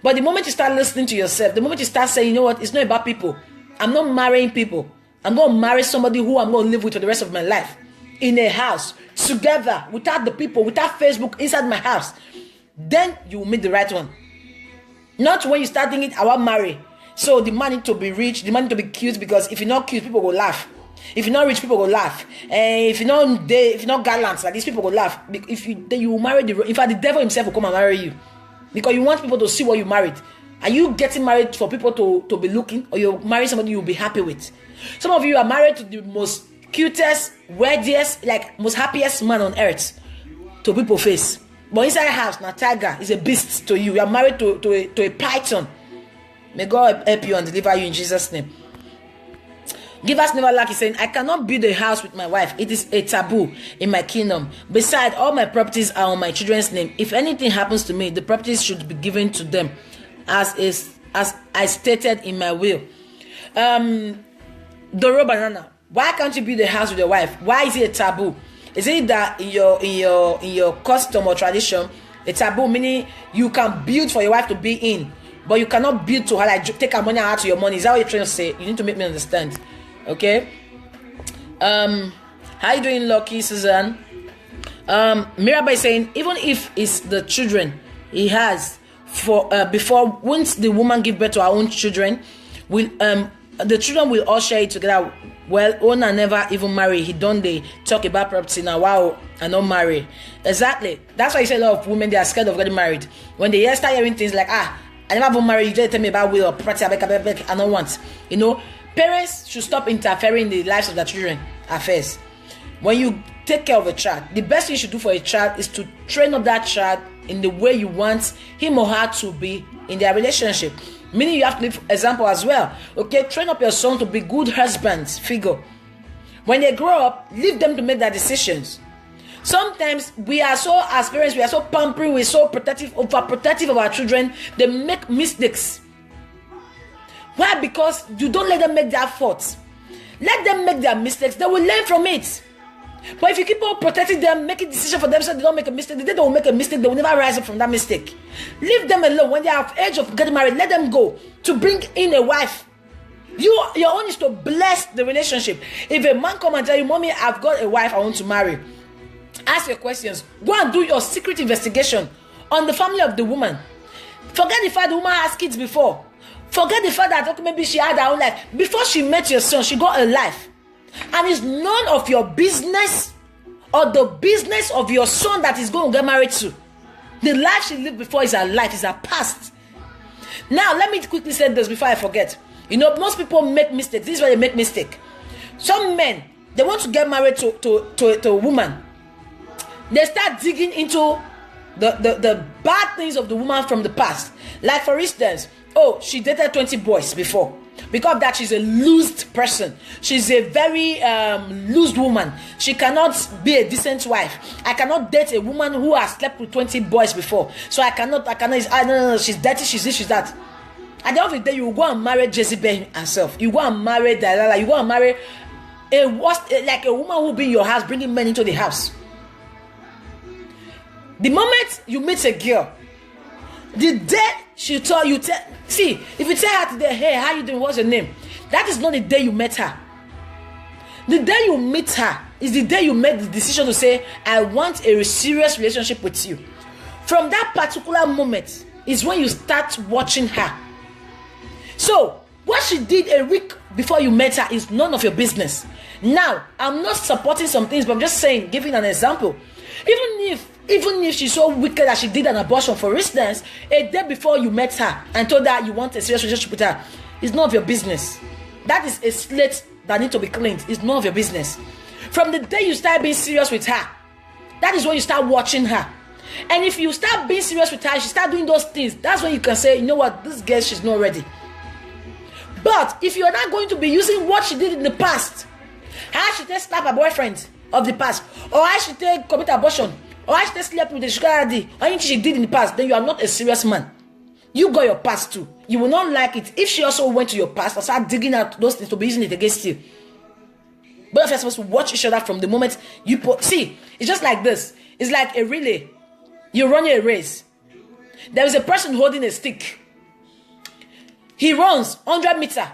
But the moment you start listening to yourself, the moment you start saying, you know what, it's not about people. I'm not marrying people. I'm going to marry somebody who I'm going to live with for the rest of my life. In a house, together, without the people, without Facebook, inside my house. Then you will meet the right one. Not when you start thinking, I want to marry. So the man need to be rich, the man need to be cute, because if you're not cute, people will laugh. If you're not rich, people will laugh. And if you're not gallant, like these people will laugh. If you will marry in fact, the devil himself will come and marry you, because you want people to see what you married. Are you getting married for people to be looking, or you're marrying somebody you'll be happy with? Some of you are married to the most cutest, weirdest, like most happiest man on earth to people face. But inside the house, now tiger is a beast to you. You are married to a python. May God help you and deliver you in Jesus' name. Give us never lack is saying, I cannot build a house with my wife. It is a taboo in my kingdom. Besides, all my properties are on my children's name. If anything happens to me, the properties should be given to them, as I stated in my will. Doro Banana, why can't you build a house with your wife? Why is it a taboo? Is it that in your custom or tradition, a taboo meaning you can build for your wife to be in, but you cannot build to her, like take her money out of your money? Is that what you're trying to say? You need to make me understand. Okay. How you doing, Lucky Susan? Mirabel is saying, even if it's the children he has for before, once the woman give birth to her own children, will the children will all share it together. Well, owner never even marry. He don't they talk about property now? Wow, and not marry. Exactly. That's why you say a lot of women, they are scared of getting married. When they start hearing things like, I never even marry, you just tell me about will or property, I don't want. You know, parents should stop interfering in the lives of their children affairs. When you take care of a child, the best thing you should do for a child is to train up that child in the way you want him or her to be in their relationship. Meaning you have to live example as well. Okay, train up your son to be good husbands figure. When they grow up, leave them to make their decisions. Sometimes we are so, as parents, we are so pampering, we're so protective, overprotective of our children. They make mistakes. Why? Because you don't let them make their faults. Let them make their mistakes. They will learn from it. But if you keep on protecting them, making decisions for them so they don't make a mistake, the day they will make a mistake, they will never rise up from that mistake. Leave them alone. When they are of age of getting married, let them go to bring in a wife. Your own is to bless the relationship. If a man come and tell you, Mommy, I've got a wife I want to marry, ask your questions. Go and do your secret investigation on the family of the woman. Forget the fact the woman has kids before. Forget the fact that maybe she had her own life. Before she met your son, she got a life. And it's none of your business or the business of your son that is going to get married to. The life she lived before is her life, is her past. Now, let me quickly say this before I forget. You know, most people make mistakes. This is where they make mistake. Some men, they want to get married to a woman. They start digging into the bad things of the woman from the past. Like, for instance, she dated 20 boys before. Because of that, she's a loosed person. She's a very loosed woman. She cannot be a decent wife. I cannot date a woman who has slept with 20 boys before. So I cannot, no, she's dirty, she's this, she's that. At the end of the day, you go and marry Jezebel herself. You go and marry Delilah. You go and marry a woman who will be in your house, bringing men into the house. The moment you meet a girl, the day she tell you, see, if you tell her today, hey, how you doing? What's your name? That is not the day you met her. The day you meet her is the day you make the decision to say, I want a serious relationship with you. From that particular moment is when you start watching her. So, what she did a week before you met her is none of your business. Now, I'm not supporting some things, but I'm just saying, giving an example. Even if she's so wicked that she did an abortion, for instance, a day before you met her and told her you want a serious relationship with her, it's none of your business. That is a slate that needs to be cleaned. It's none of your business. From the day you start being serious with her, that is when you start watching her. And if you start being serious with her, she start doing those things, that's when you can say, you know what, this girl, she's not ready. But if you're not going to be using what she did in the past, how she take slap her boyfriend of the past, or how she take commit abortion, or how she take slept with the sugar daddy, or anything she did in the past, then you are not a serious man. You got your past too. You will not like it if she also went to your past and start digging out those things to be using it against you. Both of you are supposed to watch each other from the moment you see. It's just like this. It's like a relay. You're running a race. There is a person holding a stick. He runs 100 meters.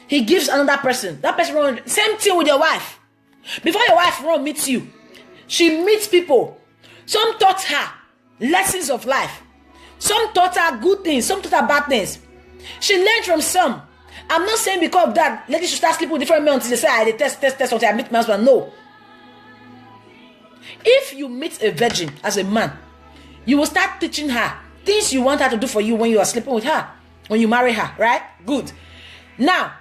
He gives another person. That person runs. Same thing with your wife. Before your wife meets you, she meets people. Some taught her lessons of life. Some taught her good things. Some taught her bad things. She learned from some. I'm not saying because of that, ladies should start sleeping with different men until they say, I test until I meet my husband. No. If you meet a virgin as a man, you will start teaching her things you want her to do for you when you are sleeping with her, when you marry her, right? Good. Now,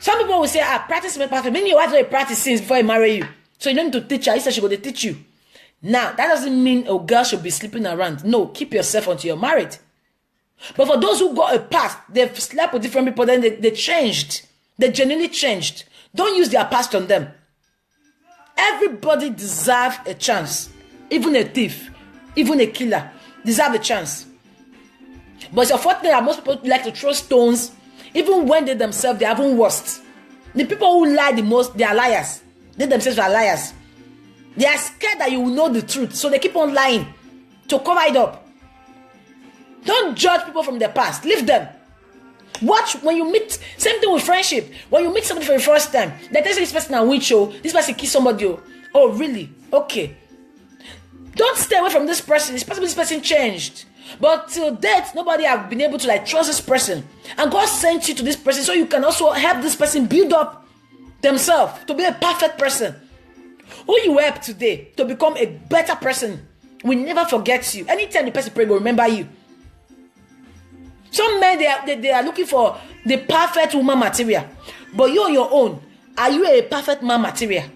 some people will say, practice makes perfect. Meaning your wife already practice since before he marry you. So you don't need to teach her. He said she going to teach you. Now, that doesn't mean a girl should be sleeping around. No, keep yourself until you're married. But for those who got a past, they've slept with different people, then they changed. They genuinely changed. Don't use their past on them. Everybody deserves a chance. Even a thief, even a killer, deserve a chance. But it's unfortunate that most people like to throw stones, even when they themselves, they are even worst. The people who lie the most, they are liars. They themselves are liars. They are scared that you will know the truth, so they keep on lying to cover it up. Don't judge people from their past. Leave them. Watch when you meet. Same thing with friendship. When you meet somebody for the first time, they tell you this person a witch. This person kiss somebody. Oh, really? Okay. Don't stay away from this person. It's possible this person changed. But till date, nobody have been able to trust this person. And God sent you to this person so you can also help this person build up themselves to be a perfect person. Who you help today to become a better person will never forget you. Anytime the person pray, will remember you. Some men, they are looking for the perfect woman material. But you on your own, are you a perfect man material?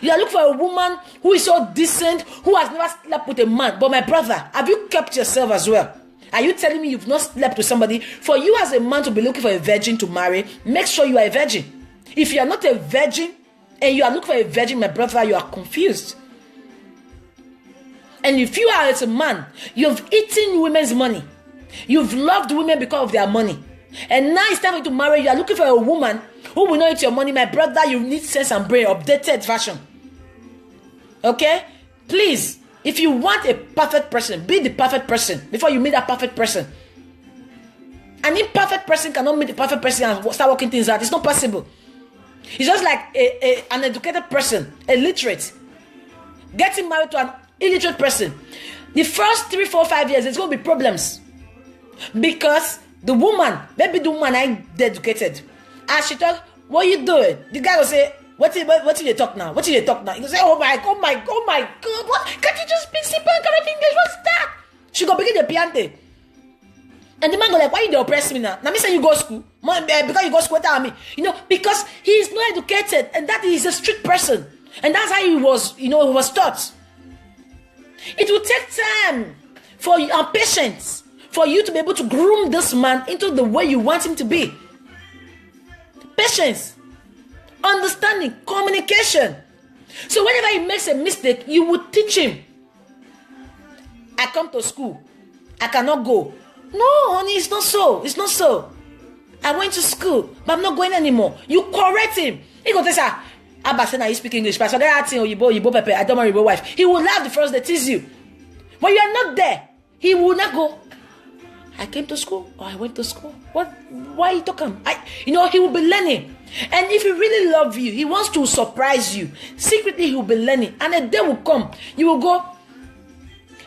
You are looking for a woman who is so decent, who has never slept with a man. But my brother, have you kept yourself as well? Are you telling me you've not slept with somebody? For you as a man to be looking for a virgin to marry, make sure you are a virgin. If you are not a virgin, and you are looking for a virgin, my brother, you are confused. And if you are as a man, you've eaten women's money. You've loved women because of their money. And now it's time for you to marry. You are looking for a woman who will not eat your money. My brother, you need sense and brain, updated version. Okay? Please, if you want a perfect person, be the perfect person before you meet that perfect person. An imperfect person cannot meet the perfect person and start working things out. It's not possible. It's just like an educated person, a literate, getting married to an illiterate person. The first 3, 4, 5 years, there's going to be problems. Because the woman, maybe the woman ain't educated. As she talk, what you doing? The guy will say, what did you talk now? What did you talk now? He will say, oh my God, what? Can't you just speak simple correct English? What's that? She go begin the piante. And the man go like, why you oppress me now? Now me say you go school. Because you go school, tell me. Because he is not educated. And that is a strict person. And that's how he was, he was taught. It will take time for you and patience for you to be able to groom this man into the way you want him to be. Patience, understanding, communication. So whenever he makes a mistake, you will teach him. I come to school, I cannot go. No, honey, it's not so. It's not so. I went to school, but I'm not going anymore. You correct him. He go to say, Abba said, now you speak English. But so they're asking, Yibo, Pepe, I don't marry your wife. He will laugh the first day, tease you. When you are not there, he will not go. I came to school, or I went to school. What? Why you talking? He will be learning. And if he really loves you, he wants to surprise you. Secretly, he will be learning. And a day will come. You will go,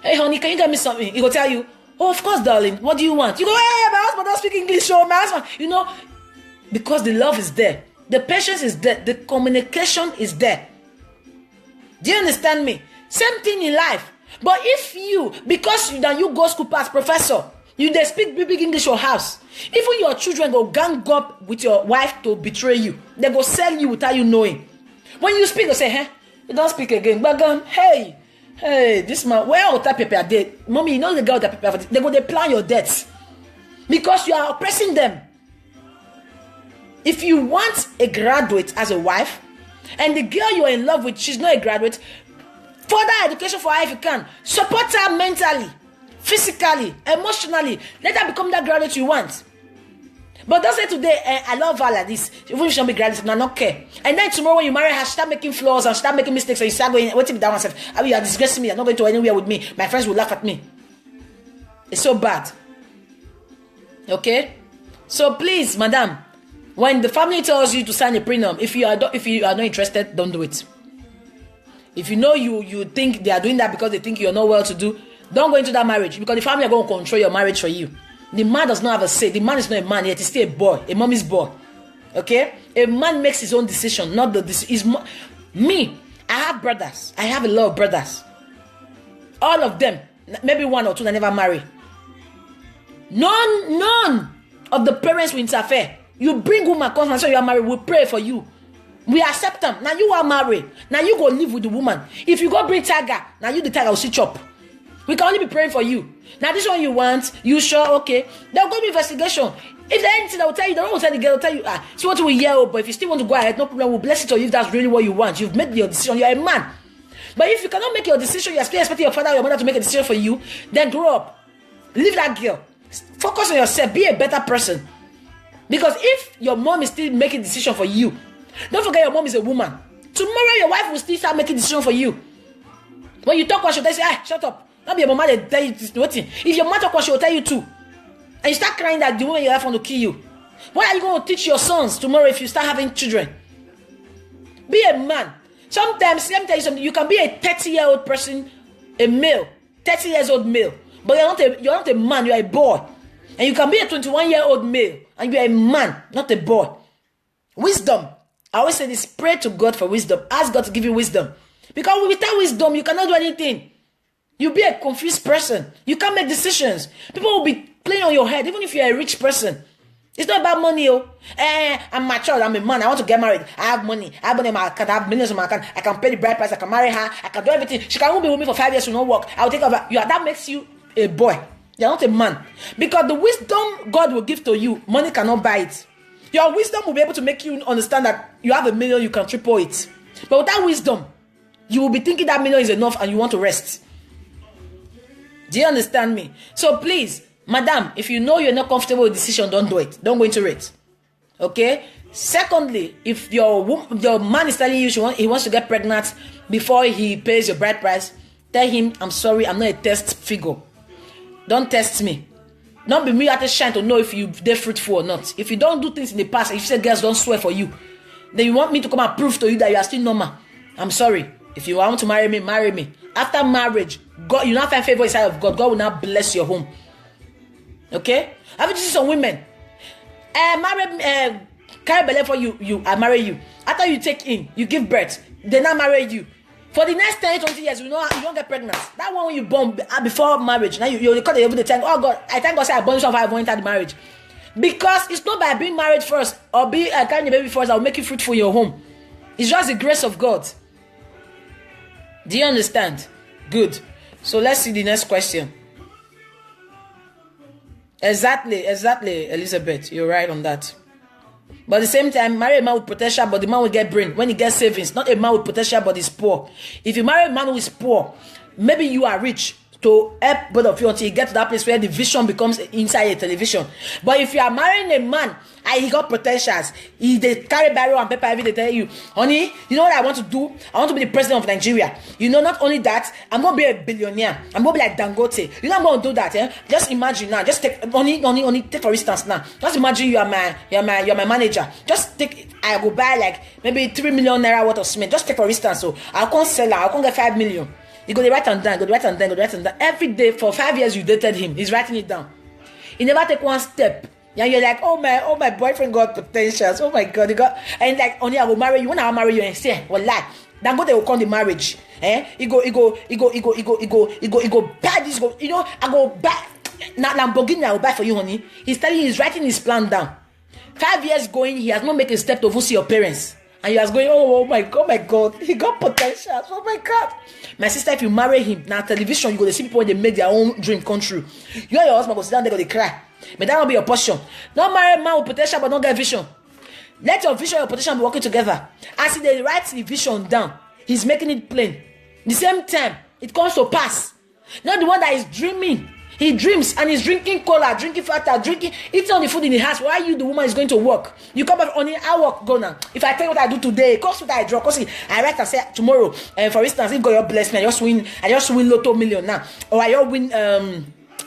hey, honey, can you get me something? He will tell you, oh, of course, darling. What do you want? You go, hey, my husband don't speak English. Oh, my husband. Because the love is there. The patience is there. The communication is there. Do you understand me? Same thing in life. But if because you go school past professor, they speak big English your house. Even your children go gang up with your wife to betray you. They go sell you without you knowing. When you speak, they say, hey, you don't speak again. But hey, this man, where all that paper there? Mommy, the girl that paper. They plan your debts. Because you are oppressing them. If you want a graduate as a wife, and the girl you are in love with, she's not a graduate, further education for her if you can. Support her mentally, physically, emotionally. Let her become that graduate you want. But don't say today, I love her like this. Even if she don't be graduate, I don't care. And then tomorrow when you marry her, she start making flaws and start making mistakes, and you start going, what if that one said, you are disgracing me, you're not going to anywhere with me. My friends will laugh at me. It's so bad. Okay? So please, madam, when the family tells you to sign a prenup, if you are not interested, don't do it. If you know you think they are doing that because they think you're not well to do, don't go into that marriage, because the family are going to control your marriage for you. The man does not have a say. The man is not a man yet. He's still a boy, a mommy's boy. Okay? A man makes his own decision, not the decision. Me, I have brothers. I have a lot of brothers. All of them, maybe one or two that never marry. None of the parents will interfere. You bring woman, come and say you are married, we pray for you. We accept them. Now you are married. Now you go live with the woman. If you go bring tiger, now you the tiger will see chop. We can only be praying for you. Now this one you want, you sure? Okay. They'll go to investigation. If there's anything that will tell you, they don't tell the girl, tell you, see what we hear, but if you still want to go ahead, no problem, we'll bless it to you if that's really what you want. You've made your decision, you're a man. But if you cannot make your decision, you're still expecting your father or your mother to make a decision for you, then grow up. Leave that girl. Focus on yourself. Be a better person. Because if your mom is still making decision for you, don't forget your mom is a woman. Tomorrow your wife will still start making decision for you. When you talk, she will say, shut up. Not be your mama that tell you nothing. If your mother talk, she will tell you too. And you start crying that the woman you have want to kill you. What are you going to teach your sons tomorrow if you start having children? Be a man. Sometimes, let me tell you something, you can be a 30-year-old person, a male, 30 years old male, but you're not a man, you're a boy. And you can be a 21-year-old male, and you're a man, not a boy. Wisdom. I always say this, pray to God for wisdom. Ask God to give you wisdom. Because without wisdom, you cannot do anything. You'll be a confused person. You can't make decisions. People will be playing on your head, even if you're a rich person. It's not about money, oh. I'm mature, I'm a man, I want to get married. I have money in my account, I have millions in my account. I can pay the bride price, I can marry her, I can do everything. She can only be with me for 5 years to not work. I'll take over. That makes you a boy. You're not a man. Because the wisdom God will give to you, money cannot buy it. Your wisdom will be able to make you understand that you have $1 million, you can triple it. But without wisdom, you will be thinking that $1 million is enough and you want to rest. Do you understand me? So please, madam, if you know you're not comfortable with the decision, don't do it. Don't go into it. Okay? Secondly, if your man is telling you he wants to get pregnant before he pays your bride price, tell him, I'm sorry, I'm not a test figure. Don't test me. Don't be me at a shine to know if they're fruitful or not. If you don't do things in the past, if you say girls don't swear for you, then you want me to come and prove to you that you are still normal. I'm sorry. If you want to marry me, marry me. After marriage, God, you not find favor inside of God. God will not bless your home. Okay? Have you seen some women? Carry belly for you, I marry you. After you take in, you give birth, they not marry you. For the next 10, 20 years, you don't get pregnant. That one when you born before marriage, now you cut the every time. Oh God, I thank God say I born this one before I enter the marriage. Because it's not by being married first or carrying the baby first that will make you fruitful in your home. It's just the grace of God. Do you understand? Good. So let's see the next question. Exactly, Elizabeth. You're right on that. But at the same time, marry a man with potential, but the man will get brain when he gets savings. Not a man with potential, but he's poor. If you marry a man who is poor, maybe you are rich to help both of you until you get to that place where the vision becomes inside a television. But if you are marrying a man and he got potentials, they carry barrel and paper every day, tell you, honey, you know what I want to do? I want to be the president of Nigeria. You know, not only that, I'm going to be a billionaire. I'm going to be like Dangote. You know I'm going to do that, eh? Just imagine now. Just take, only take for instance now. Just imagine you're my manager. Just take, I go buy like maybe 3 million naira worth of cement. Just take for instance, so I'll come sell her, I'll come get 5 million. You go to write and down, go to write and down, go to write and down. Every day for 5 years you dated him. He's writing it down. He never take one step. Yeah, you're like, oh my boyfriend got potentials. Oh my God, he got, and like, only I will marry you. When I will marry you and say, well, like, then go they will call the marriage. He go buy this. Go, you know, I go buy now Lamborghini. I will buy for you, honey. He's telling you, he's writing his plan down. 5 years going, he has not made a step to see your parents. And you are going, oh my God, he got potential. Oh my God. My sister, if you marry him, now television, you go to see people when they make their own dream come true. You and your husband go sit down there, go they cry. But that will be your portion. Don't marry a man with potential but don't get vision. Let your vision and your potential be working together. As they write the vision down, he's making it plain. The same time, it comes to pass. Not the one that is dreaming. He dreams and he's drinking cola, drinking fanta, eating on the food in the house. Why you, the woman, is going to work? You come back, only I work, go now. If I tell you what I do today, cause what I draw, cause I write and say tomorrow. For instance, if God bless me, I just win lotto million now, or I just win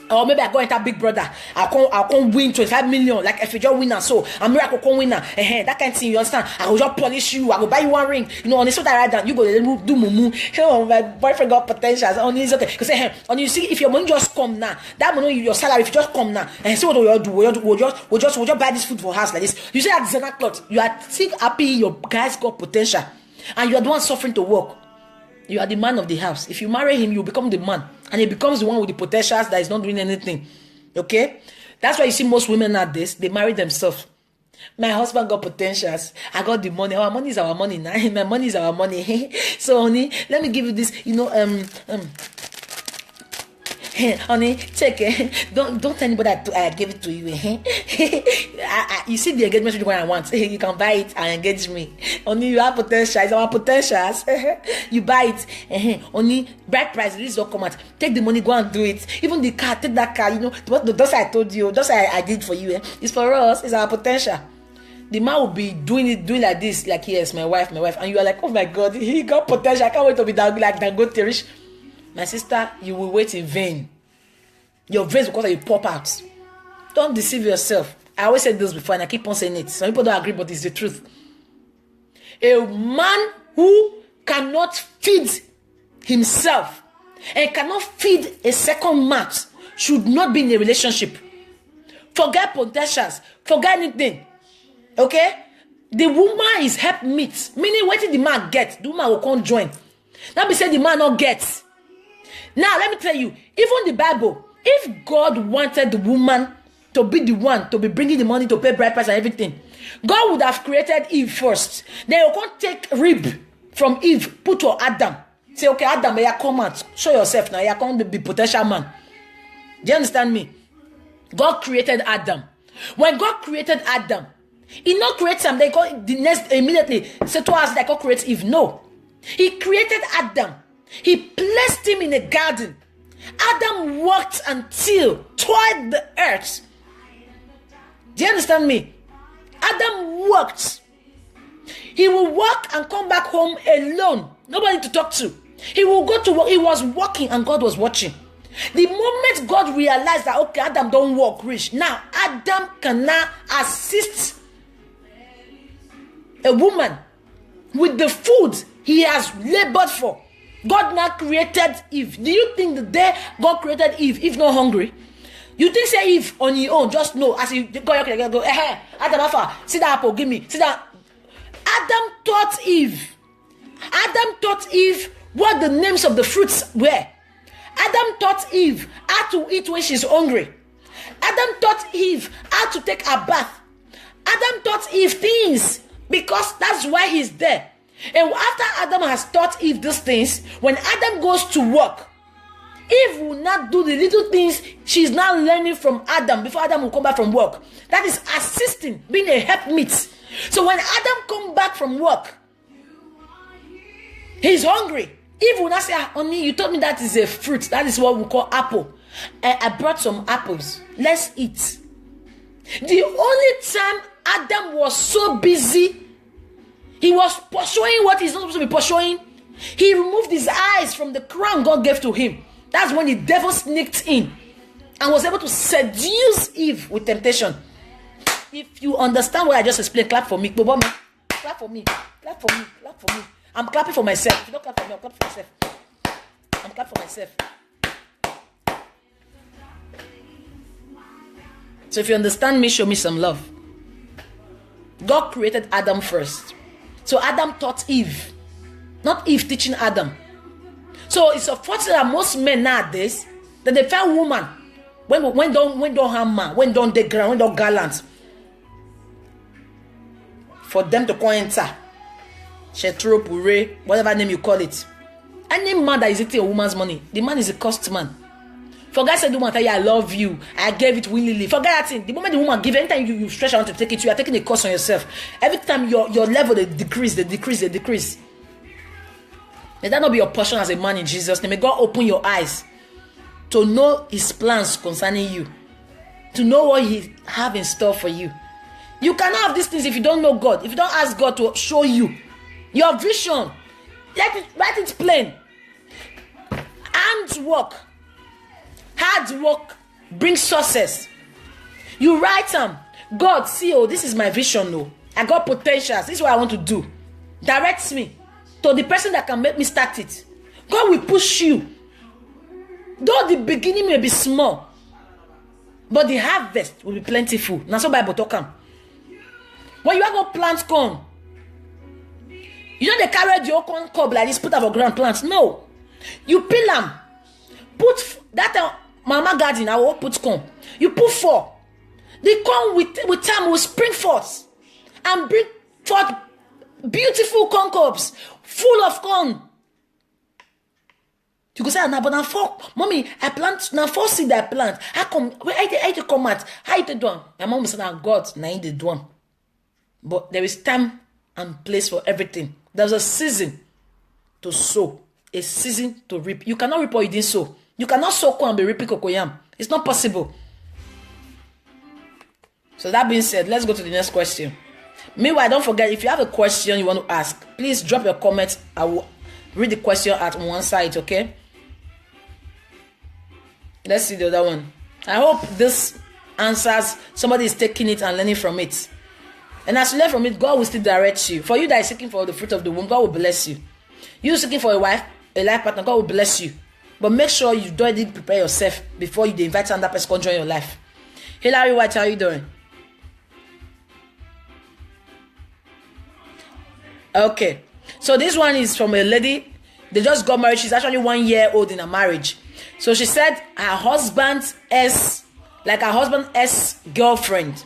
Or maybe I go enter Big Brother. I'll come win 25 million. Like if you just winner, so I'm miracle come winner. That kind of thing, you understand? I will just punish you. I will buy you one ring. You know, on this what I write down. You go do mumu. Oh, my boyfriend got potential. On this okay. Because on you see if your money just come now, that money your salary if you just come now, and see what we do. We'll just buy this food for house like this. You say that designer clothes. You are still happy. Your guys got potential, and you are the one suffering to work. You are the man of the house. If you marry him, you become the man. And he becomes the one with the potentials that is not doing anything. Okay? That's why you see most women nowadays, they marry themselves. My husband got potentials. I got the money. Our money is our money now. My money is our money. So, honey, let me give you this, honey, take it. Don't tell anybody I gave it to you. You see the engagement ring I want. You can buy it and engage me. Only you have potential. It's our potentials. You buy it. Only bride price. This will come out. Take the money, go and do it. Even the car, take that car. Just I told you. Just I did for you. It's for us. It's our potential. The man will be doing like this, like yes, my wife, and you are like, oh my God, he got potential. I can't wait to be that like that go rich. My sister, you will wait in vain. Your veins will cause you pop out. Don't deceive yourself. I always said this before and I keep on saying it. Some people don't agree, but it's the truth. A man who cannot feed himself and cannot feed a second man should not be in a relationship. Forget potentials. Forget anything. Okay? The woman is helpmeet. Meaning what did the man get? The woman will come join. Now be say the man not get. Now let me tell you, even the Bible, if God wanted the woman to be the one to be bringing the money to pay bride price and everything, God would have created Eve first. Then you can't take rib from Eve, put to Adam. Say, okay, Adam, you come out. Show yourself now. You can't be potential man. Do you understand me? God created Adam. When God created Adam, he not create him. They call the next immediately. Say to us, they call create Eve. No. He created Adam. He placed him in a garden. Adam walked until toward the earth. Do you understand me? Adam walked. He will walk and come back home alone. Nobody to talk to. He will go to work. He was walking and God was watching. The moment God realized that, okay, Adam don't walk rich. Now, Adam can now assist a woman with the food he has labored for. God now created Eve. Do you think the day God created Eve, Eve not hungry? You think say Eve on your own, just know as you go, Adam, Alpha, see that apple, give me, see that. Adam taught Eve. Adam taught Eve what the names of the fruits were. Adam taught Eve how to eat when she's hungry. Adam taught Eve how to take a bath. Adam taught Eve things because that's why he's there. And after Adam has taught Eve these things, when Adam goes to work, Eve will not do the little things she's now learning from Adam before Adam will come back from work. That is assisting, being a helpmeet. So when Adam come back from work, he's hungry. Eve will not say, honey, you told me that is a fruit. That is what we call apple. I brought some apples. Let's eat. The only time Adam was so busy, he was pursuing what he's not supposed to be pursuing. He removed his eyes from the crown God gave to him. That's when the devil sneaked in and was able to seduce Eve with temptation. If you understand what I just explained, clap for me. Clap for me. Clap for me. Clap for me. I'm clapping for myself. If you don't clap for me, I'm clapping for myself. I'm clapping for myself. So if you understand me, show me some love. God created Adam first. So Adam taught Eve. Not Eve teaching Adam. So it's unfortunate that most men nowadays, that they find woman, when don't harm man, when don't degrade, when don't gallant, for them to come enter. Shetro, pure, whatever name you call it. Any man that is eating a woman's money, the man is a cursed man. For God said the woman tell you, I love you, I gave it willingly. Forget that thing. The moment the woman give, anytime you stretch out to take it, you are taking a curse on yourself. Every time your level they decrease. May that not be your portion as a man in Jesus' name. May God open your eyes to know his plans concerning you, to know what he have in store for you. You cannot have these things if you don't know God, if you don't ask God to show you your vision. Write it plain. Hard work bring success. You write them. God, see, oh, this is my vision. No, I got potentials. This is what I want to do. Direct me to the person that can make me start it. God will push you. Though the beginning may be small, but the harvest will be plentiful. Now, so Bible talk am. When you have a plant corn, you know they carry the corn cob like this, put up a ground plant. No, you peel them. Put that mama garden. I will put corn. You put 4. The corn with time will spring forth and bring forth beautiful corn cobs full of corn. You go say, nah, but now 4, mommy, I plant now 4 seed I plant. How come? Where I to come out? How you do? My mom said, "Now God, now you do one." But there is time and place for everything. There's a season to sow, a season to reap. You cannot reap what you didn't sow. You cannot sow corn and be reaping cocoyam. It's not possible. So that being said, let's go to the next question. Meanwhile, don't forget, if you have a question you want to ask, please drop your comment. I will read the question at one side, okay? Let's see the other one. I hope this answers, somebody is taking it and learning from it. And as you learn from it, God will still direct you. For you that is seeking for the fruit of the womb, God will bless you. You seeking for a wife, a life partner, God will bless you. But make sure you don't prepare yourself before you invite another person to join your life. Hillary White, how are you doing? Okay. So this one is from a lady. They just got married. She's actually 1 year old in a marriage. So she said her husband's girlfriend.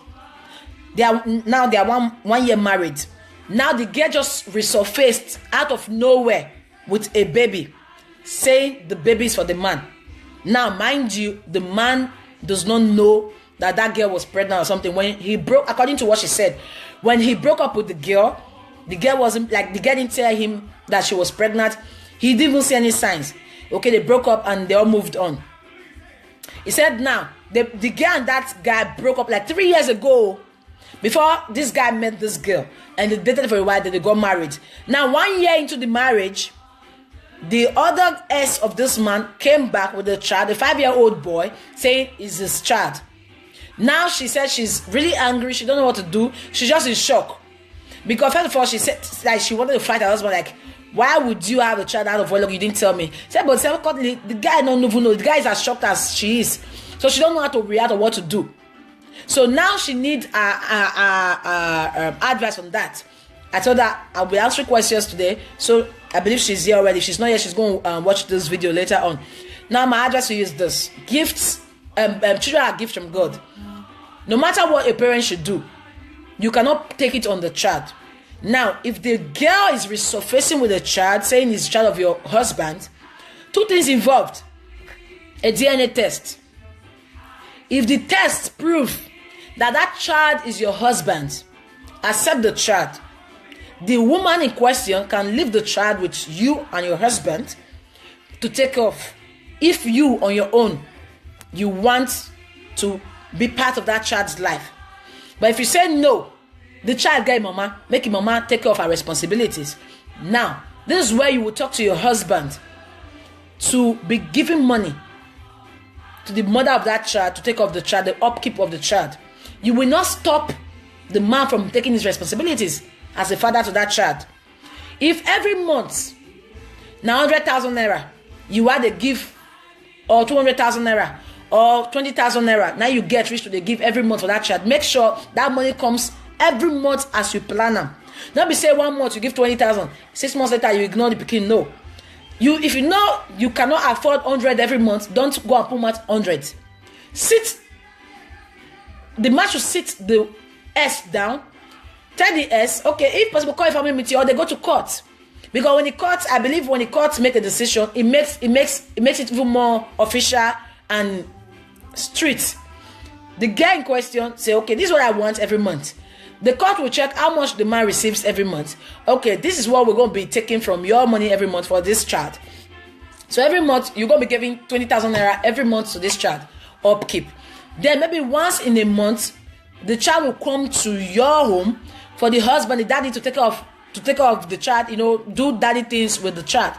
They are 1 year married. Now the girl just resurfaced out of nowhere with a baby, saying the baby is for the man. Now, mind you, the man does not know that girl was pregnant or something. When he broke, according to what she said, when he broke up with the girl wasn't like, the girl didn't tell him that she was pregnant. He didn't even see any signs. Okay, they broke up and they all moved on. He said now, the girl and that guy broke up like 3 years ago, before this guy met this girl, and they dated for a while, then they got married. Now, 1 year into the marriage, the other ex of this man came back with a child, a 5-year-old boy, saying it's his child. Now she said she's really angry. She don't know what to do. She's just in shock. Because first of all, she said like she wanted to fight her husband, like, why would you have a child out of wedlock? You didn't tell me. She said, but the guy don't even know. The guy is as shocked as she is. So she don't know how to react or what to do. So now she needs advice on that. I told her I'll be answering questions today. So I believe she's here already. If she's not here, she's going to watch this video later on. Now my advice to you is this. Gifts, children are gifts from God. No matter what a parent should do, you cannot take it on the child. Now, if the girl is resurfacing with a child, saying it's a child of your husband, 2 things involved. A DNA test. If the test proves that child is your husband, accept the child. The woman in question can leave the child with you and your husband to take off. If you, on your own, you want to be part of that child's life. But if you say no, the child get mama, make your mama take care of her responsibilities. Now, this is where you will talk to your husband to be giving money to the mother of that child to take care of the child, the upkeep of the child. You will not stop the man from taking his responsibilities as a father to that child. If every month, now 100,000 naira, you had a gift, or 200,000 naira, or 20,000 naira, now you get rich to the give every month for that child. Make sure that money comes every month as you plan them. Don't be say 1 month you give 20,000, 6 months later you ignore the pikin. No. If you know you cannot afford 100 every month, don't go and put out 100. The man should sit the S down. Tell the S, okay, if possible, call a family meeting or they go to court. Because when the court, I believe when the court make a decision, it makes it even more official and strict. The guy in question say, okay, this is what I want every month. The court will check how much the man receives every month. Okay, this is what we're going to be taking from your money every month for this child. So every month, you're going to be giving 20,000 naira every month to this child, upkeep. Then maybe once in a month, the child will come to your home for the husband, the daddy to take care of the child, do daddy things with the child.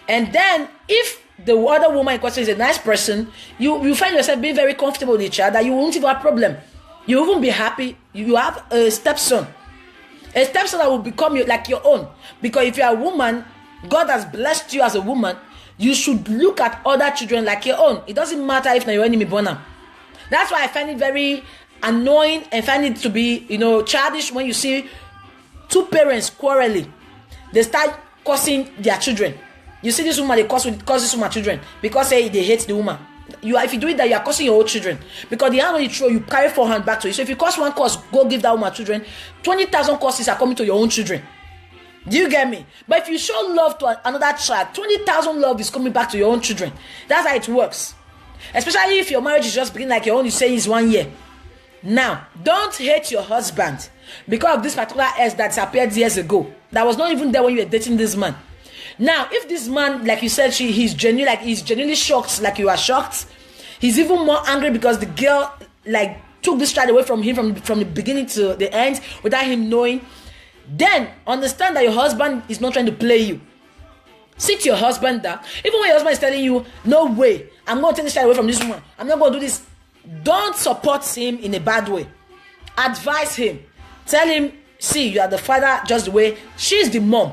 And then if the other woman in question is a nice person, you find yourself being very comfortable with each other, you won't even have a problem. You won't be happy. You have a stepson. A stepson that will become like your own. Because if you're a woman, God has blessed you as a woman, you should look at other children like your own. It doesn't matter if you're your enemy born them. That's why I find it very annoying and find it to be, childish when you see two parents quarreling. They start cursing their children. You see this woman, they curse this woman children because they hate the woman. If you do it, that you are cursing your own children, because the hand when you throw, you carry 4 hands back to you. So if you curse one curse, go give that woman children. 20,000 curses are coming to your own children. Do you get me? But if you show love to another child, 20,000 love is coming back to your own children. That's how it works. Especially if your marriage is just beginning like your own, you say is 1 year. Now, don't hate your husband because of this particular ex that appeared years ago. That was not even there when you were dating this man. Now, if this man, like you said, he's genuinely shocked, like you are shocked. He's even more angry because the girl took this child away from him from the beginning to the end without him knowing. Then understand that your husband is not trying to play you. Sit your husband down. Even when your husband is telling you, no way, I'm going to take this child away from this woman, I'm not going to do this. Don't support him in a bad way. Advise him. Tell him, see, you are the father just the way. She's the mom.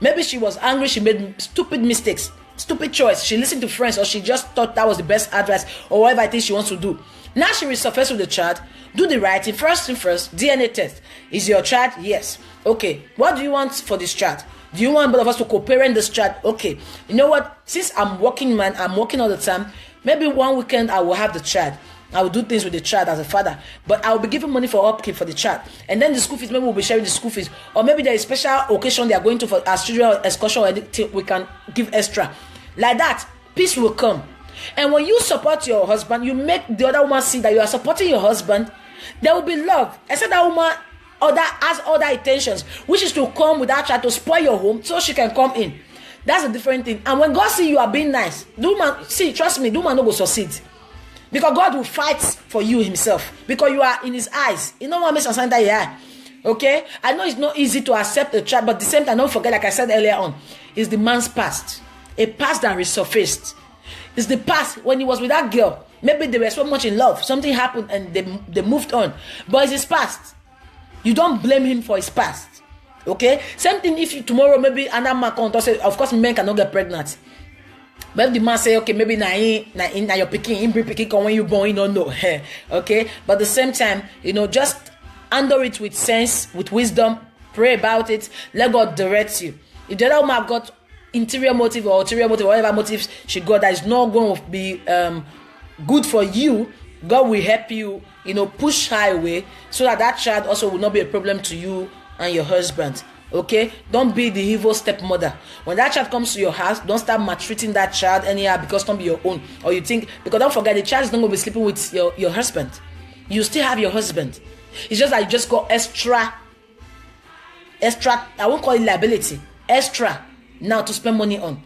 Maybe she was angry, she made stupid mistakes, stupid choice. She listened to friends, or she just thought that was the best advice, or whatever I think she wants to do. Now she resurfaces with the child. Do the right thing. First thing first, DNA test. Is your child? Yes. Okay. What do you want for this child? Do you want both of us to co-parent this child? Okay. You know what? Since I'm working, man, I'm working all the time. Maybe one weekend I will have the child. I will do things with the child as a father, but I will be giving money for upkeep for the child, and then the school fees, maybe we'll be sharing the school fees, or maybe there is special occasion they are going to for as children excursion, or anything, we can give extra. Like that, peace will come. And when you support your husband, you make the other woman see that you are supporting your husband. There will be love. Except that woman has other intentions, which is to come with that child to spoil your home so she can come in. That's a different thing. And when God see you are being nice, the woman, see, trust me, the woman no go succeed. Because God will fight for you himself. Because you are in his eyes. You know what makes understand that you are. Okay? I know it's not easy to accept a child, but at the same time, don't forget, like I said earlier on, it's the man's past. A past that resurfaced. It's the past when he was with that girl. Maybe they were so much in love. Something happened and they moved on. But it's his past. You don't blame him for his past. Okay? Same thing if tomorrow maybe another man comes and say, of course men cannot get pregnant. But if the man say, okay, maybe na your picking, bring picking when you born, you don't know. Okay? But at the same time, just handle it with sense, with wisdom, pray about it, let God direct you. If the other woman have got interior motive or ulterior motive, whatever motives she got that is not going to be good for you, God will help you, push her away so that child also will not be a problem to you and your husband. Okay, don't be the evil stepmother. When that child comes to your house, don't start maltreating that child anyhow because don't be your own. Or you think, because don't forget, the child is not going to be sleeping with your husband. You still have your husband. It's just that you just got extra, I won't call it liability, extra now to spend money on.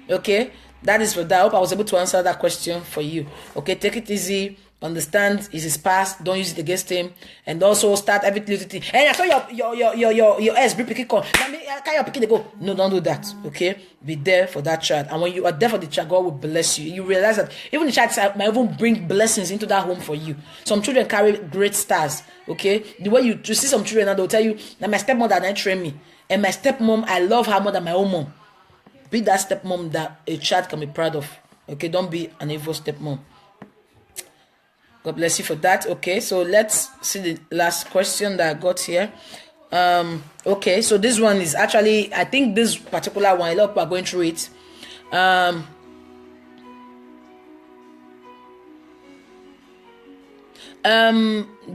Okay, that is for that. I hope I was able to answer that question for you. Okay, take it easy. Understand is his past. Don't use it against him, and also start every little thing. And I saw your ex bring picking call. Can you picking the go? No, don't do that. Okay, be there for that child, and when you are there for the child, God will bless you. You realize that even the child might even bring blessings into that home for you. Some children carry great stars. Okay, the way you see some children, and they'll tell you that my stepmother didn't train me, and my stepmom, I love her more than my own mom. Be that stepmom that a child can be proud of. Okay, don't be an evil stepmom. God bless you for that. Okay, so let's see the last question that I got here. Okay, so this one is actually, I think this particular one, a lot of people are going through it.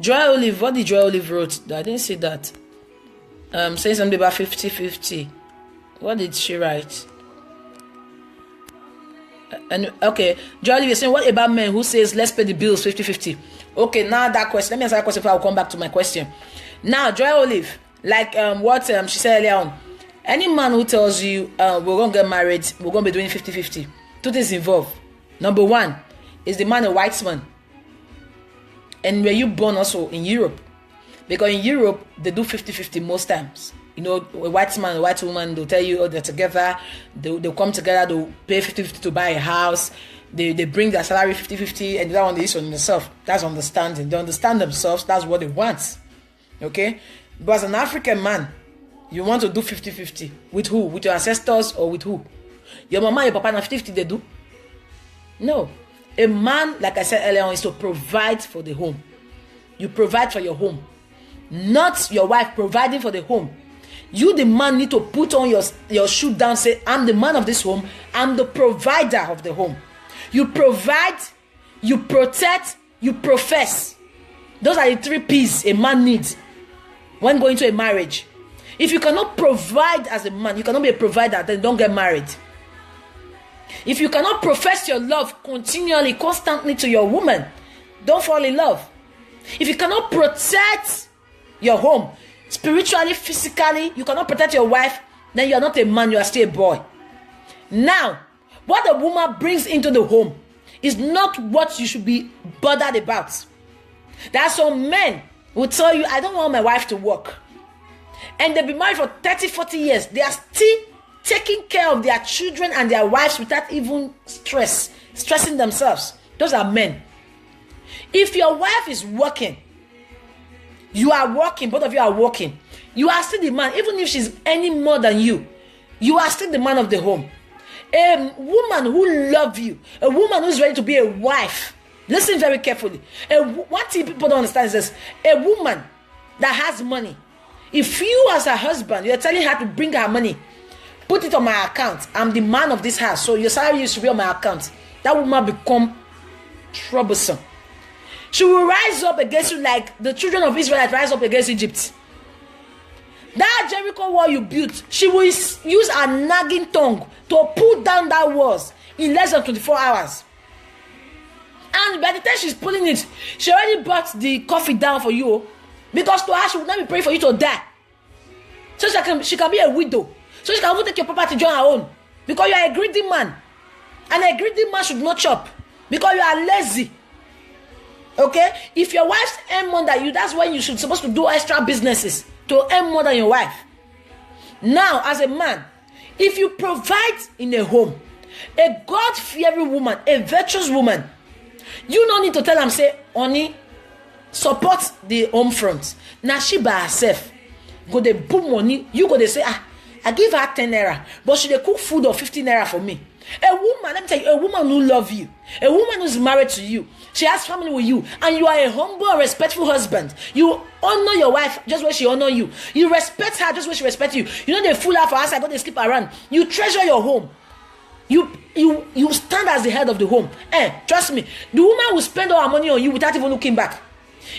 Joy Olive, what did Joy Olive wrote? I didn't see that. Saying something about 50-50. What did she write? And okay, Joy Olive is saying, what about men who says let's pay the bills 50-50? Okay, now that question, let me answer that question before I'll come back to my question. Now, Joy Olive, like what she said earlier on, any man who tells you we're gonna get married, we're gonna be doing 50-50, two things involved. Number one, is the man a white man? And were you born also in Europe? Because in Europe they do 50-50 most times. You know, a white man, a white woman, they'll tell you, oh, they're together, they'll come together, they'll pay 50-50 to buy a house, they bring their salary 50-50, and they don't want the issue on themselves. That's understanding. They understand themselves, that's what they want. Okay? But as an African man, you want to do 50-50. With who? With your ancestors or with who? Your mama, your papa, na 50 they do? No. A man, like I said earlier on, is to provide for the home. You provide for your home. Not your wife providing for the home. You, the man, need to put on your shoe down, say, I'm the man of this home. I'm the provider of the home. You provide, you protect, you profess. Those are the 3 P's a man needs when going to a marriage. If you cannot provide as a man, you cannot be a provider, then don't get married. If you cannot profess your love continually, constantly to your woman, don't fall in love. If you cannot protect your home, spiritually, physically, you cannot protect your wife, then you are not a man, you are still a boy. Now, what a woman brings into the home is not what you should be bothered about. There are some men who tell you, I don't want my wife to work. And they've been married for 30-40 years. They are still taking care of their children and their wives without even stressing themselves. Those are men. If your wife is working, you are working, both of you are working, you are still the man. Even if she's earning more than you, you are still the man of the home. A woman who loves you, a woman who's ready to be a wife, listen very carefully. One thing people don't understand is this: a woman that has money, if you as a husband, you're telling her to bring her money, put it on my account, I'm the man of this house, so your salary used to be on my account, that woman become troublesome. She will rise up against you like the children of Israel rise up against Egypt. That Jericho wall you built, she will use her nagging tongue to pull down that walls in less than 24 hours. And by the time she's pulling it, she already brought the coffee down for you, because to her she would not be praying for you to die. So she can be a widow. So she can even take your property to join her own. Because you are a greedy man. And a greedy man should not chop. Because you are lazy. Okay? If your wife's earn more than you, that's when you should supposed to do extra businesses to earn more than your wife. Now, as a man, if you provide in a home, a God-fearing woman, a virtuous woman, you don't need to tell them, say, honey, support the home front. Now she by herself go they boom money. You go they say, I give her 10 naira, but she they cook food of 15 naira for me. A woman, let me tell you, a woman who loves you, a woman who's married to you, she has family with you, and you are a humble and respectful husband. You honor your wife just where she honor you. You respect her just where she respects you. You know they fool her for us, I go they sleep around. You treasure your home. You stand as the head of the home. Trust me, the woman will spend all her money on you without even looking back.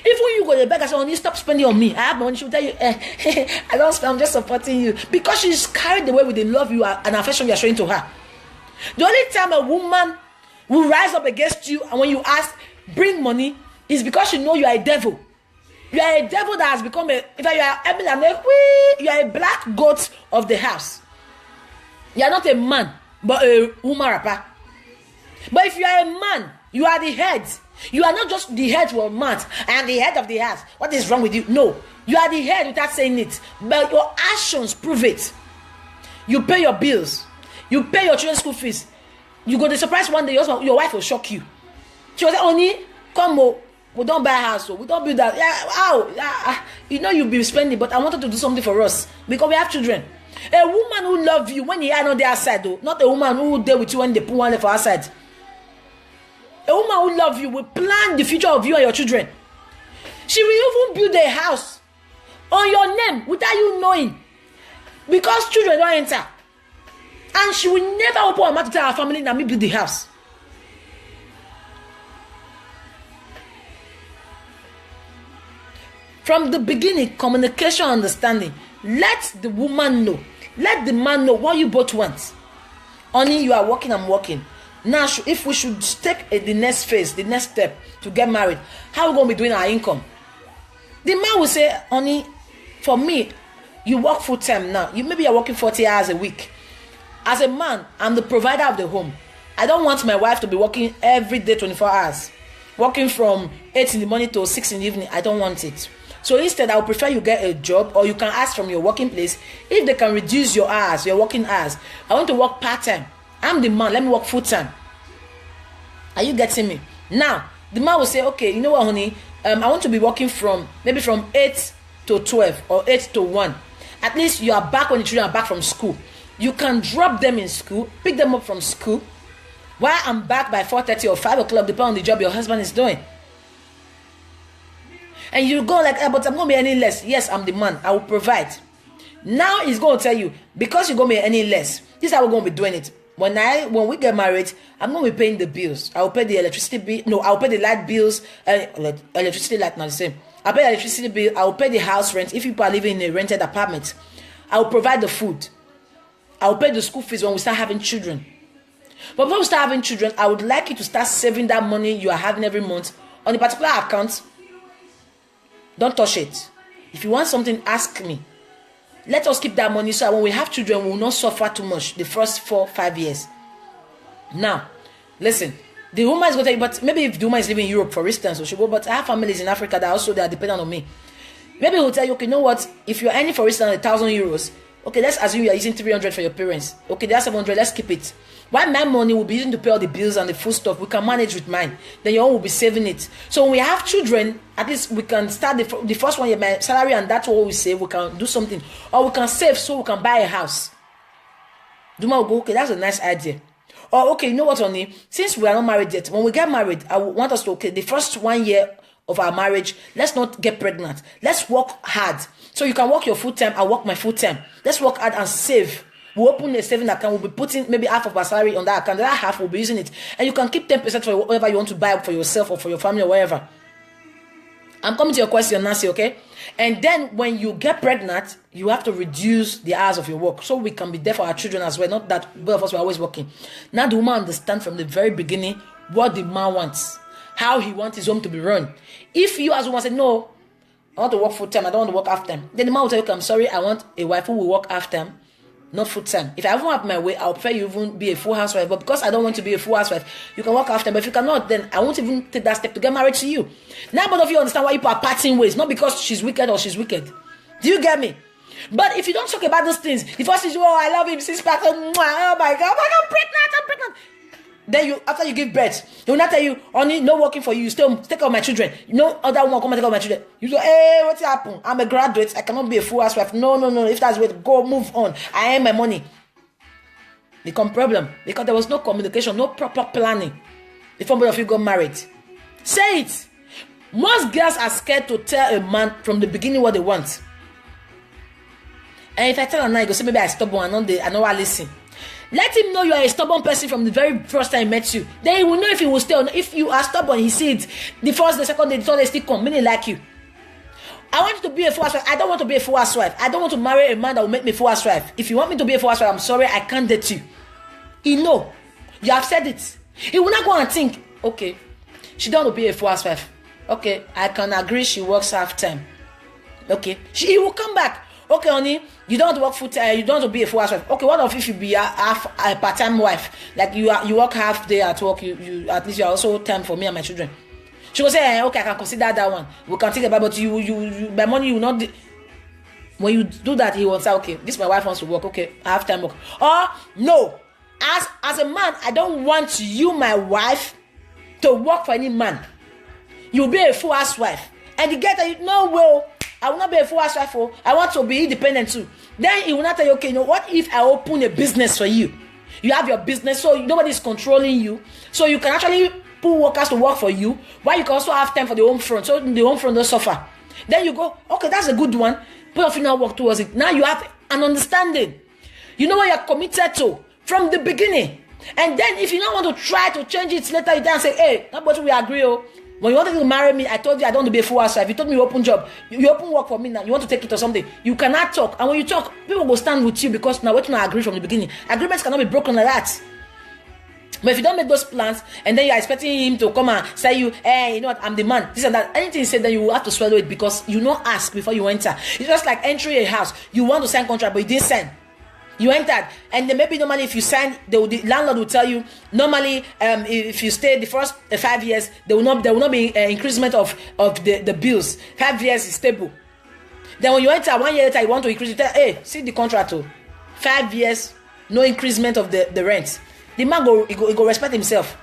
If when you go to the beg and say, honey, stop spending on me, I have money, she will tell you, I don't spend, I'm just supporting you. Because she's carried away with the love you are and affection you are showing to her. The only time a woman will rise up against you and when you ask, bring money, is because she know you are a devil. You are a devil that has become if you are you are a black goat of the house. You are not a man, but a woman rapper. But if you are a man, you are the head. You are not just the head for a man. I am the head of the house. What is wrong with you? No. You are the head without saying it. But your actions prove it. You pay your bills. You pay your children's school fees. You go to surprise one day, your wife will shock you. She will say, honey, come on. We don't buy a house. We don't build that. You know you'll be spending, but I wanted to do something for us. Because we have children. A woman who loves you when you are not there outside, though. Not a woman who will deal with you when they put one leg for outside. A woman who loves you will plan the future of you and your children. She will even build a house on your name without you knowing. Because children don't enter. And she will never open her mouth to tell her family that me build the house. From the beginning, communication, understanding. Let the woman know. Let the man know what you both want. Honey, you are working, I'm working. Now, if we should take the next phase, the next step to get married, how are we going to be doing our income? The man will say, honey, for me, you work full time now. Maybe you're working 40 hours a week. As a man, I'm the provider of the home. I don't want my wife to be working every day 24 hours. Working from 8 in the morning to 6 in the evening. I don't want it. So instead, I would prefer you get a job, or you can ask from your working place if they can reduce your hours, your working hours. I want to work part-time. I'm the man, let me work full-time. Are you getting me? Now, the man will say, okay, you know what, honey? I want to be working from 8 to 12 or 8 to 1. At least you are back when the children are back from school. You can drop them in school, pick them up from school, while I'm back by 4:30 or 5 o'clock, depending on the job your husband is doing. And you go like, but I'm going to be any less. Yes, I'm the man. I will provide. Now he's going to tell you, because you're going to be any less, this is how we're going to be doing it. When we get married, I'm going to be paying the bills. I will pay the electricity bill. No, I'll pay the light bills. Electricity, light, not the same. I'll pay the electricity bill. I will pay the house rent if people are living in a rented apartment. I will provide the food. I will pay the school fees when we start having children. But before we start having children, I would like you to start saving that money you are having every month on a particular account. Don't touch it. If you want something, ask me. Let us keep that money so that when we have children, we will not suffer too much the first 4-5 years. Now, listen. The woman is going to tell you, but maybe if the woman is living in Europe, for instance, or she go, but I have families in Africa that also they are dependent on me. Maybe he'll tell you, okay, you know what? If you're earning, for instance, 1,000 euros, okay, let's assume you are using 300 for your parents. Okay, that's 700. Let's keep it. While my money will be using to pay all the bills and the food stuff, we can manage with mine. Then your own will be saving it. So when we have children, at least we can start the first one year, my salary, and that's what we save. We can do something, or we can save so we can buy a house. Duma will go, okay, that's a nice idea. Or okay, you know what, honey? Since we are not married yet, when we get married, I want us to, okay, the first 1 year of our marriage, let's not get pregnant. Let's work hard. So you can work your full time, I'll work my full time. Let's work hard and save. We'll open a saving account. We'll be putting maybe half of our salary on that account. The other half we'll be using it. And you can keep 10% for whatever you want to buy for yourself or for your family or whatever. I'm coming to your question, Nancy, okay? And then when you get pregnant, you have to reduce the hours of your work so we can be there for our children as well. Not that both of us were always working. Now the woman understands from the very beginning what the man wants, how he wants his home to be run. If you as a woman say, no, I want to work full time, I don't want to work half time, then the man will tell you, okay, I'm sorry, I want a wife who will work half time, not full time. If I ever have my way, I'll prefer you even be a full housewife. But because I don't want to be a full housewife, you can work half time. But if you cannot, then I won't even take that step to get married to you. Now both of you understand why people are parting ways, not because she's wicked or she's wicked. Do you get me? But if you don't talk about those things, the first is, oh, I love him, 6 pack, oh my God, I'm pregnant. Then you, after you give birth, he will not tell you, honey, no working for you. You still take care of my children. No other woman come and take care of my children. You say, hey, what's happened? I'm a graduate. I cannot be a full housewife. No. If that's what, go move on. I earn my money. Become problem because there was no communication, no proper planning before both of you got married. Say it. Most girls are scared to tell a man from the beginning what they want. And if I tell her now, you go say maybe I stubborn and I know I listen. Let him know you are a stubborn person from the very first time he met you. Then he will know if he will stay or not. If you are stubborn, he sees it. The first, the second, the third, they still come. Meaning like you. I want you to be a full housewife. I don't want to be a full housewife. I don't want to marry a man that will make me full housewife. If you want me to be a full housewife, I'm sorry, I can't date you. He know. You have said it. He will not go and think, okay, she don't want to be a full housewife. Okay, I can agree she works half time. Okay, he will come back. Okay, honey, you don't want to work full time. You don't want to be a full housewife. Okay, what if you be a part-time wife? Like you work half day at work. You at least you are also time for me and my children. She will say, okay, I can consider that one. We can think about, but you by money you will not. When you do that, he will say, okay, this my wife wants to work. Okay, I have time work. Or no, as a man, I don't want you, my wife, to work for any man. You'll be a full housewife, and the girl tell you, no, well, I will not be a full housewife. I want to be independent too. Then he will not tell you, okay, you know, what if I open a business for you? You have your business, so nobody is controlling you. So you can actually put workers to work for you, while you can also have time for the home front, so the home front don't suffer. Then you go, okay, that's a good one. Both of you now work towards it. Now you have an understanding. You know what you're committed to from the beginning. And then if you don't want to try to change it later, you then say, hey, not what we agree. When you wanted to marry me, I told you I don't want to be a full housewife. You told me you open job. You open work for me now. You want to take it or something. You cannot talk. And when you talk, people will stand with you because now we're not agree from the beginning. Agreements cannot be broken like that. But if you don't make those plans and then you're expecting him to come and say you, hey, you know what, I'm the man, this and that, anything he said, then you will have to swallow it because you not ask before you enter. It's just like entering a house. You want to sign contract, but you didn't sign. You entered, and then maybe normally if you sign, the landlord will tell you normally if you stay the first 5 years, there will not be increasement of the bills. 5 years is stable. Then when you enter 1 year later, you want to increase, you tell, hey, see the contract, 5 years, no increasement of the rent. The man go respect himself.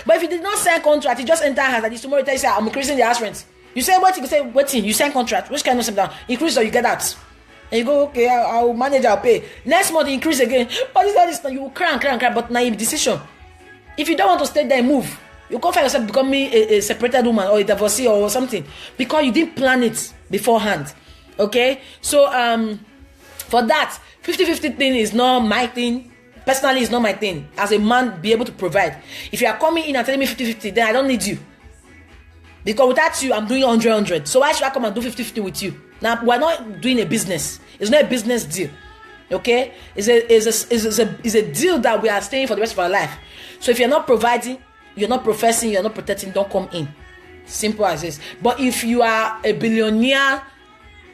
But if you did not sign contract, you just enter house, and tomorrow you tell you say, I'm increasing the house rent. You say what? You say waiting. You sign contract. Which kind of down? Increase or you get out. And you go, okay, I'll manage, I'll pay. Next month, increase again. But this, you will cry. But now you decision. If you don't want to stay there, move. You can't find yourself becoming a separated woman or a divorcee or something because you didn't plan it beforehand. Okay? So, for that, 50-50 thing is not my thing. Personally, it's not my thing. As a man, be able to provide. If you are coming in and telling me 50-50, then I don't need you. Because without you, I'm doing 100-100. So why should I come and do 50-50 with you? Now, we're not doing a business. It's not a business deal. Okay? It's a deal that we are staying for the rest of our life. So if you're not providing, you're not professing, you're not protecting, don't come in. Simple as this. But if you are a billionaire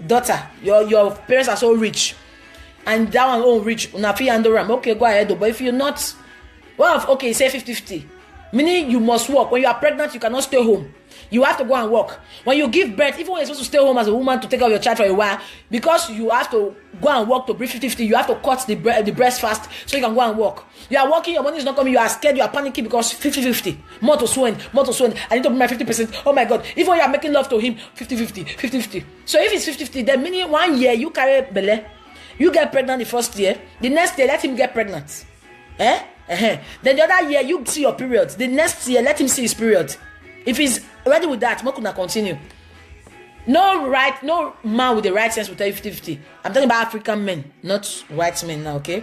daughter, your parents are so rich, and that one oh rich, okay, go ahead. But if you're not, well, okay, say 50-50. Meaning you must work. When you are pregnant, you cannot stay home. You have to go and work. When you give birth, even when you're supposed to stay home as a woman to take care of your child for a while, because you have to go and work to breed 50-50, you have to cut the breast fast so you can go and work. You are working, your money is not coming, you are scared, you are panicking because 50-50. More to swing. I need to put my 50%. Oh my God. Even when you are making love to him, 50-50. So if it's 50-50, then meaning 1 year you carry belle, you get pregnant the first year, the next year let him get pregnant. Then the other year you see your period. The next year let him see his period. If he's ready with that, Mokuna continue. No man with the right sense will tell you 50-50. I'm talking about African men, not white men now, okay?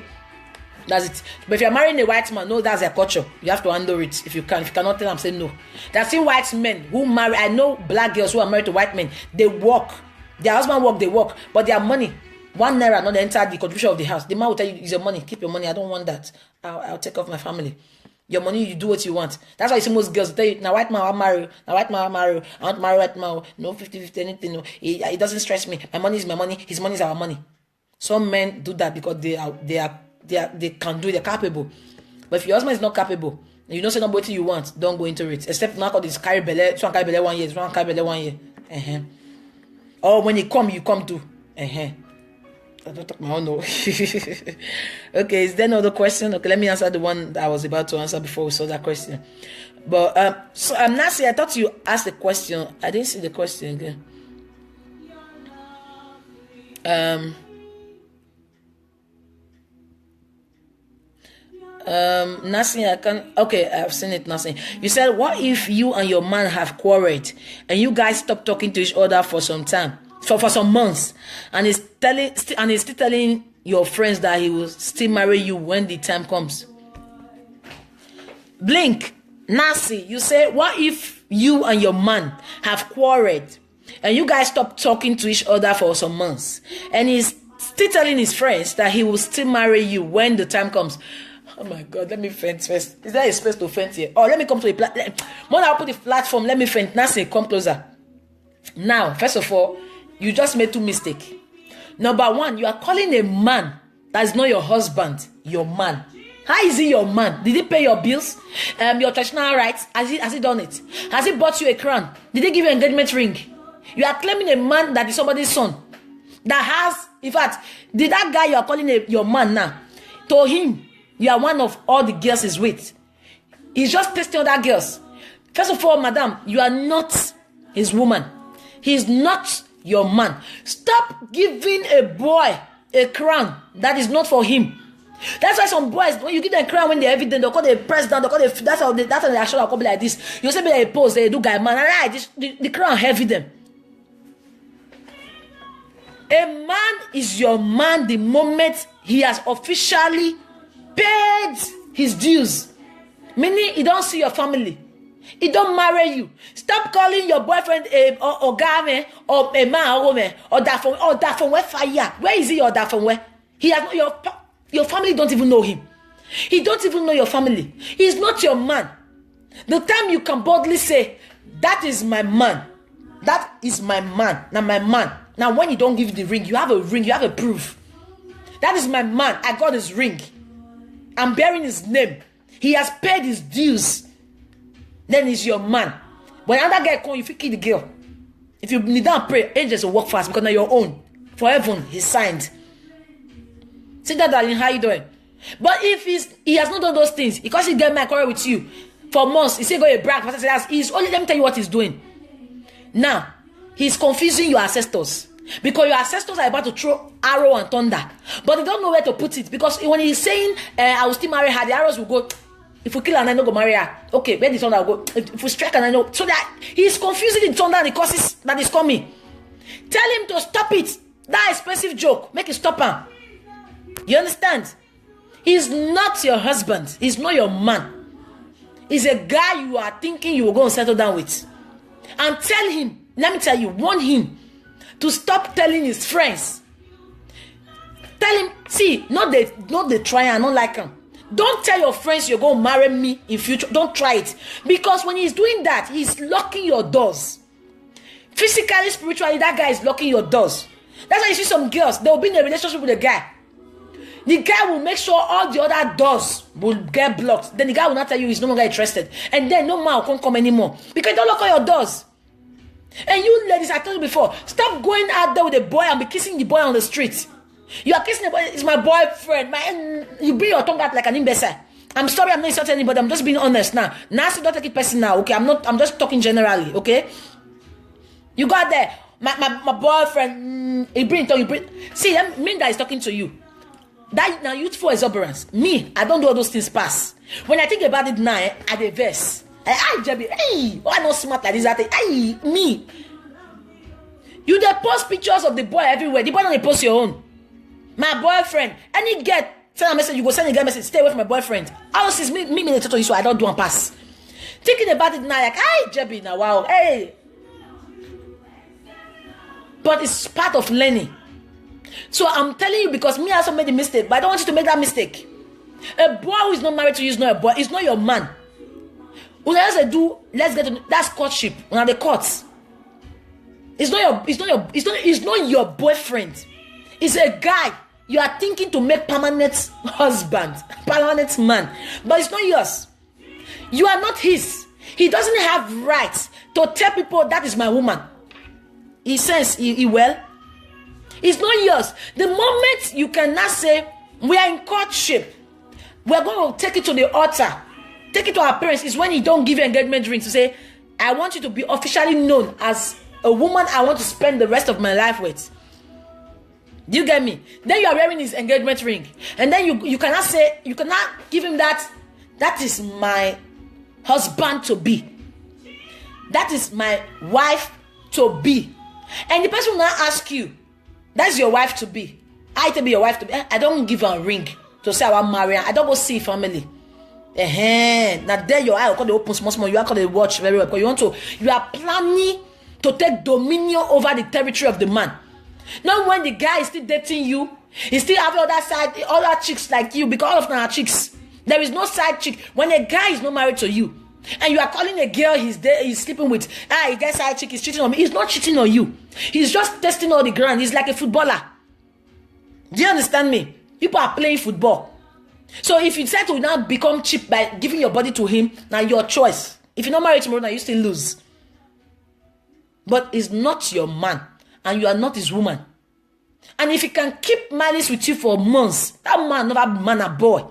That's it. But if you're marrying a white man, no, that's their culture. You have to handle it if you can. If you cannot tell them, say no. There are still white men who marry. I know black girls who are married to white men. They work. Their husband work, they work. But their money, 1 naira not enter the contribution of the house. The man will tell you, it's your money. Keep your money. I don't want that. I'll take off my family. Your money, you do what you want. That's why you see most girls tell you, now white man I'll marry. I want to marry white man. No 50-50 anything. No. It doesn't stress me. My money is my money. His money is our money. Some men do that because they can do it. They're capable. But if your husband is not capable, and you don't say not what you want, don't go into it. Except now because this carry belly, one carry belly 1 year, one carry belly 1 year. Or when you come too. I don't talk my own no. Okay, is there another question? Okay, let me answer the one that I was about to answer before we saw that question. But so I'm not saying I thought you asked the question. I didn't see the question again. Nothing I can. Okay, I've seen it. Nothing. You said, what if you and your man have quarreled and you guys stop talking to each other for some time? For some months, and he's still telling your friends that he will still marry you when the time comes. Blink, Nancy, you say, what if you and your man have quarreled and you guys stop talking to each other for some months, and he's still telling his friends that he will still marry you when the time comes? Oh my God, let me faint first. Is there a space to faint here? Oh, let me come to the platform. When I put the platform, let me faint. Nancy, come closer. Now, first of all, you just made 2 mistakes. Number 1, you are calling a man that is not your husband your man. How is he your man? Did he pay your bills? Your traditional rights? Has he done it? Has he bought you a crown? Did he give you an engagement ring? You are claiming a man that is somebody's son. That has, in fact, did that guy you are calling your man now, to him, you are one of all the girls he's with. He's just testing other girls. First of all, madam, you are not his woman. He's not your man. Stop giving a boy a crown that is not for him. That's why some boys, when you give them a crown when they're evident, they'll call the press down, that's how they actually will be like this. You say be like a pose, they do guy man. Alright, the crown heavy them. A man is your man the moment he has officially paid his dues. Meaning he don't see your family. He don't marry you. Stop calling your boyfriend or guy or a man or woman or that from where fire. Where is he or that from where? He has your family don't even know him. He don't even know your family. He's not your man. The time you can boldly say, that is my man. That is my man. Now my man. Now when you don't give the ring, you have a ring, you have a proof. That is my man. I got his ring. I'm bearing his name. He has paid his dues. Then he's your man. When another guy come, you kill the girl. If you need to pray, angels will work fast because now your own. For heaven, he's signed. See that, darling, how you doing? But if he has not done those things, because he get my quarrel with you for months, he say go a brag, he's only, let me tell you what he's doing. Now, he's confusing your ancestors. Because your ancestors are about to throw arrow and thunder. But they don't know where to put it. Because when he's saying, I will still marry her, the arrows will go, if we kill her and I don't go marry her. Okay, where the thunder will go? If we strike and I know. So that he's confusing the thunder and the curses that is coming. Tell him to stop it. That expensive joke. Make it stop him. You understand? He's not your husband. He's not your man. He's a guy you are thinking you will go and settle down with. And tell him, let me tell you, warn him to stop telling his friends. Tell him, see, not they try and not like him. Don't tell your friends you're going to marry me in future. Don't try it. Because when he's doing that, he's locking your doors. Physically, spiritually, that guy is locking your doors. That's why you see some girls, they'll be in a relationship with a guy. The guy will make sure all the other doors will get blocked. Then the guy will not tell you he's no longer interested. And then no man will come anymore. Because you don't lock all your doors. And you ladies, I told you before, stop going out there with a boy and be kissing the boy on the street. You are kissing the boy, it's my boyfriend. You bring your tongue out like an imbecile. I'm sorry, I'm not insulting anybody, I'm just being honest now. Nancy, don't take it personal, okay? I'm just talking generally, okay? You got there, my boyfriend, he bring tongue, see, that mean that he's talking to you. That now youthful exuberance. Me, I don't do all those things pass. When I think about it now, I dey verse. I Jebby, hey, why not smart like this? Hey, me. You dey post pictures of the boy everywhere. The boy don't post your own. My boyfriend, any girl send a message, you go send a girl message, stay away from my boyfriend. How is me the total issue? I don't do one pass. Thinking about it now, like, hey, Jebby, now wow, hey. But it's part of learning. So I'm telling you, because me also made a mistake, but I don't want you to make that mistake. A boy who is not married to you is not a boy, it's not your man. Let's get to that's courtship. Now the courts. It's not your boyfriend. It's a guy you are thinking to make permanent husband, permanent man, but it's not yours. You are not his. He doesn't have rights to tell people that is my woman. He says he will. It's not yours. The moment you cannot say we are in courtship, we are going to take it to the altar, take it to our parents, is when you don't give engagement ring to say, I want you to be officially known as a woman I want to spend the rest of my life with. Do you get me? Then you are wearing his engagement ring, and then you cannot say, you cannot give him that is my husband to be, that is my wife to be. And the person will not ask you, that's your wife to be. I to be your wife to be. I don't give her a ring to say I want to marry her. I don't go see family. Now there your eye will call the open small. You are called the watch very well. Because you are planning to take dominion over the territory of the man. Not when the guy is still dating you, he still have other chicks like you, because all of them are chicks. There is no side chick. When a guy is not married to you, and you are calling a girl he's sleeping with, he gets side chick, he's cheating on me. He's not cheating on you. He's just testing all the ground. He's like a footballer. Do you understand me? People are playing football. So if you decide to now become cheap by giving your body to him, now your choice. If you're not married tomorrow, now you still lose. But he's not your man, and you are not his woman. And if he can keep malice with you for months, that man never man a boy.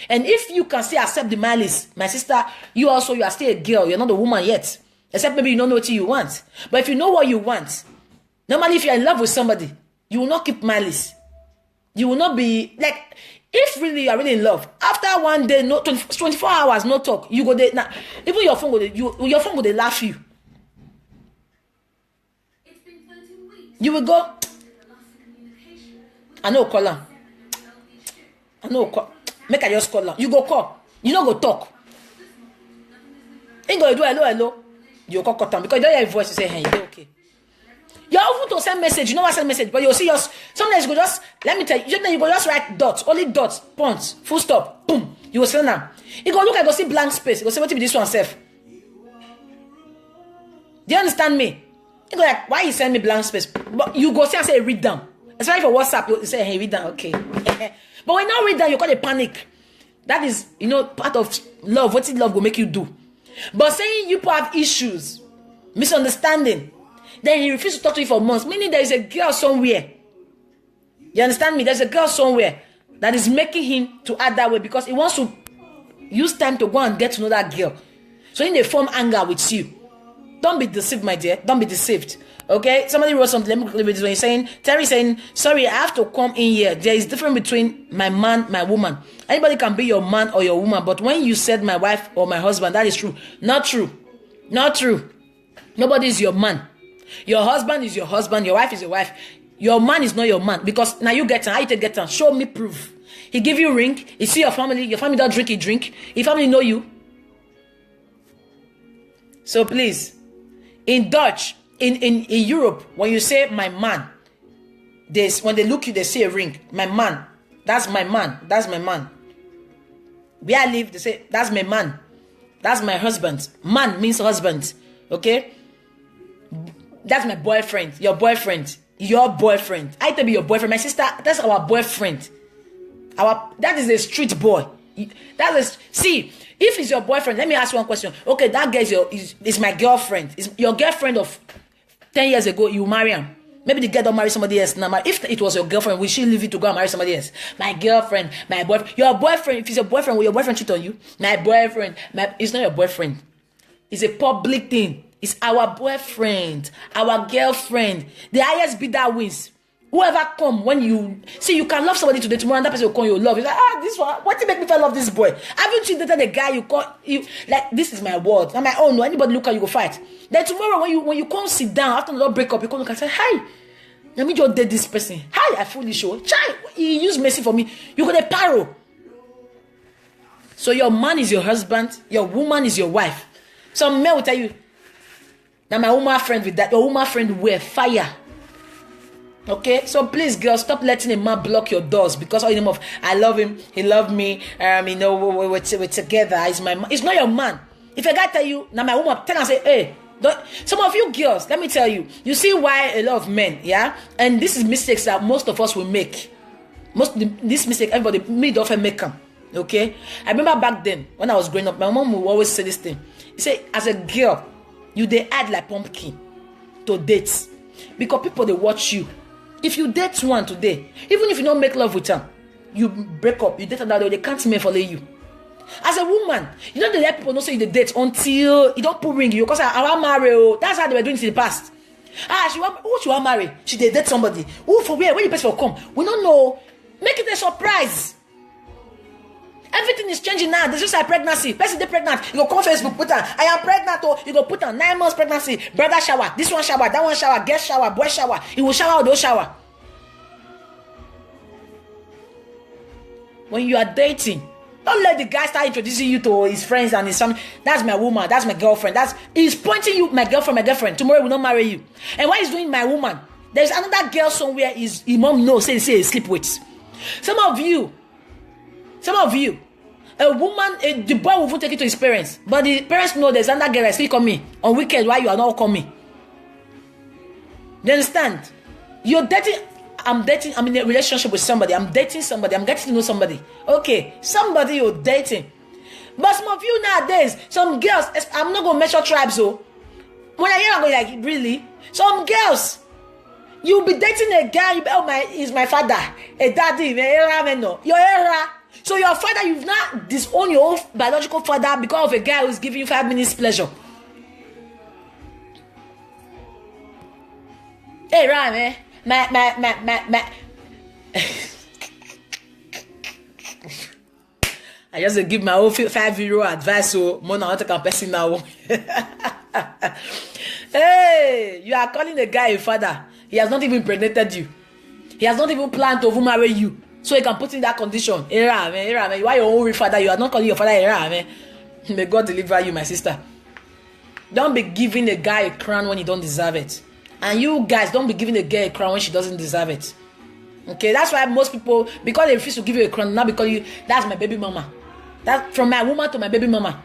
And if you can still accept the malice, my sister, you are still a girl. You're not a woman yet. Except maybe you don't know what you want. But if you know what you want, normally if you're in love with somebody, you will not keep malice. You will not be like, if really you are really in love, after one day, 24 hours, no talk, you go there. Now, even your phone will they laugh you. You will go, I know call her. I know call. Make I just call her. You go call. You don't go talk. Ain't go do hello. You call them because you don't hear a voice. You say, hey, you okay? You're often to send message. You know what send message, but you'll see yours. Sometimes you go just, let me tell you, you go just write dots, only dots, points, full stop, boom. You will send them. You go look at go see blank space. You go say, what be this one self? Do you understand me? You go like, why you send me blank space? But you go see and say read them. Especially for WhatsApp, you say, hey, read that, okay. But when you not read that, you call it panic. That is, part of love. What is love will make you do? But saying you have issues, misunderstanding, then he refuses to talk to you for months, meaning there is a girl somewhere. You understand me? There's a girl somewhere that is making him to act that way because he wants to use time to go and get to know that girl. So in they form anger with you. Don't be deceived, my dear. Don't be deceived. Okay? Somebody wrote something. Let me quickly read this one. Terry saying, sorry, I have to come in here. There is difference between my man, my woman. Anybody can be your man or your woman. But when you said my wife or my husband, that is true. Not true. Not true. Nobody is your man. Your husband is your husband. Your wife is your wife. Your man is not your man. Because now you get on. How you take get on? Show me proof. He give you ring. He see your family. Your family don't drink, he drink. Your family know you. So please, in Dutch, in Europe, when you say my man, when they look you, they see a ring. My man. That's my man. That's my man. Where I live, they say, that's my man. That's my husband. Man means husband. Okay? That's my boyfriend. Your boyfriend. Your boyfriend. I to be your boyfriend. My sister, that's our boyfriend. That is a street boy. See, if it's your boyfriend, let me ask you one question. Okay, that guy is my girlfriend. Is your girlfriend of 10 years ago, you marry him. Maybe the girl don't marry somebody else now. If it was your girlfriend, will she leave you to go and marry somebody else? My girlfriend, my boyfriend. Your boyfriend, if it's your boyfriend, will your boyfriend cheat on you? My boyfriend. It's not your boyfriend. It's a public thing. It's our boyfriend, our girlfriend. The highest bidder wins. Whoever come when you see, you can love somebody today, tomorrow another person will call you love. You're like, this one, what did make me fall love this boy? Haven't you dated a guy you call you like this is my word? I'm my own. No, anybody look at you go fight. Then tomorrow when you come sit down after the break up, you come look and say, hi, let me just date this person. Hi, I foolish show. Chai, he used mercy for me. You got a paro. So your man is your husband, your woman is your wife. Some men will tell you, now my woman friend with that, your woman friend wear fire. Okay, so please, girls, stop letting a man block your doors because all you know of I love him, he loved me. We're together. He's my man. It's not your man. If a guy tell you, now my woman tell and say, hey, don't. Some of you girls, let me tell you, you see why a lot of men, yeah, and this is mistakes that most of us will make. This mistake, everybody, me don't make them. Okay, I remember back then when I was growing up, my mom would always say this thing. He say, as a girl, you they add like pumpkin to dates because people they watch you. If you date one today, even if you don't make love with them, you break up, you date another, they can't even follow you. As a woman, you don't let people know say you date until you don't put ring you because I want marry. That's how they were doing it in the past. Who she want marry? She date somebody. Who for where? When the person will come? We don't know. Make it a surprise. Everything is changing now. There's just a pregnancy. Person they pregnant. You go come Facebook, put on. I am pregnant. Oh, you go put on 9 months pregnancy. Brother shower. This one shower. That one shower. Guest shower. Boy shower. He will shower or don't shower. When you are dating, don't let the guy start introducing you to his friends and his family. That's my woman. That's my girlfriend. He's pointing you, my girlfriend. Tomorrow he will not marry you. And why he's doing my woman? There's another girl somewhere. His mom knows. Say sleep with. Some of you, a woman, the boy will take it to his parents, but the parents know there's another girl that's still coming on weekend. Why you are not coming? You understand? You're dating. I'm in a relationship with somebody. I'm dating somebody. I'm getting to know somebody. Okay, somebody you're dating. But some of you nowadays, some girls, I'm not gonna measure tribes. So when I hear, I'm going like, really? Some girls, you'll be dating a guy. He's my father, a daddy, your era. So your father, you've not disowned your own biological father because of a guy who's giving you 5 minutes pleasure. Hey, Ram, eh? My. I just give my own 5 euro advice. So, more than what I can person now. Hey, you are calling the guy a father. He has not even impregnated you. He has not even planned to marry you. So he can put in that condition. Era, man. You are your own father. You are not calling your father era, man. May God deliver you, my sister. Don't be giving a guy a crown when you don't deserve it. And you guys, don't be giving a girl a crown when she doesn't deserve it. Okay, that's why most people, because they refuse to give you a crown, not because that's my baby mama. That's from my woman to my baby mama.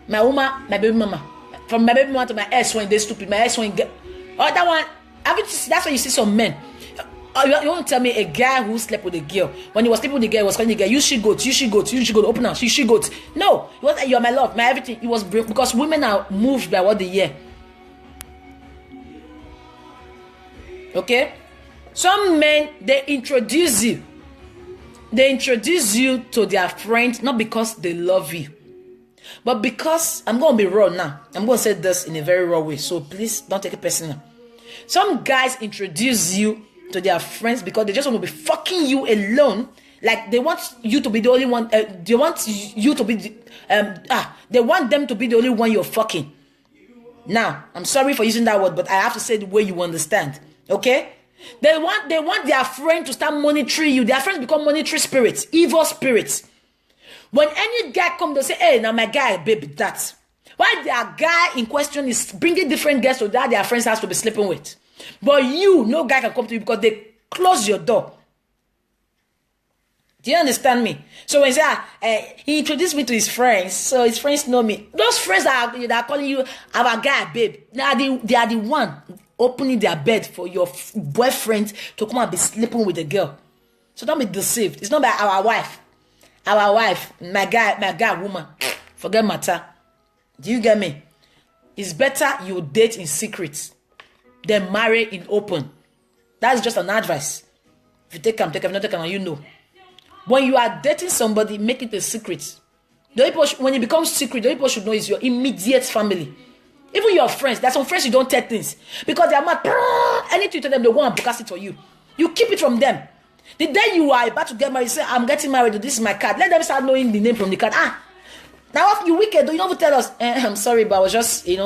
My woman, my baby mama. From my baby mama to my ex when they stupid. My ex when get. Oh, that one. That's why you see some men. You want to tell me a guy who slept with a girl, when he was sleeping with the girl, he was calling the girl, you she goat, open up, she goat. No, it was you're my love, my everything. It was because women are moved by what they hear. Okay? Some men, they introduce you to their friends not because they love you, but because, I'm going to be raw now. I'm going to say this in a very raw way, so please don't take it personal. Some guys introduce you to their friends because they just want to be fucking you alone. Like they want you to be the only one. They want you to be they want them to be the only one you're fucking. Now, I'm sorry for using that word, but I have to say the way you understand. Okay? They want their friend to start monitoring you. Their friends become monitoring spirits, evil spirits. When any guy comes, they'll say, hey, now my guy, baby, that. Why their guy in question is bringing different guests to that their friends has to be sleeping with. But you, no guy can come to you because they close your door. Do you understand me? So when he say, he introduced me to his friends, so his friends know me. Those friends that are calling you our guy, babe, they are the one opening their bed for your boyfriend to come and be sleeping with a girl. So don't be deceived. It's not by our wife. Our wife, my guy, woman. Forget matter. Do you get me? It's better you date in secret than marry in open. That's just an advice. If you take them, take them, not take them, you know. When you are dating somebody, make it a secret. When it becomes secret, the people should know is your immediate family. Even your friends. There's some friends you don't tell things. Because they are mad. Anything you tell them, they want to broadcast it for you. You keep it from them. The day you are about to get married, you say, I'm getting married, this is my card. Let them start knowing the name from the card. Now if you wicked, you don't tell us, I'm sorry, but I was just, If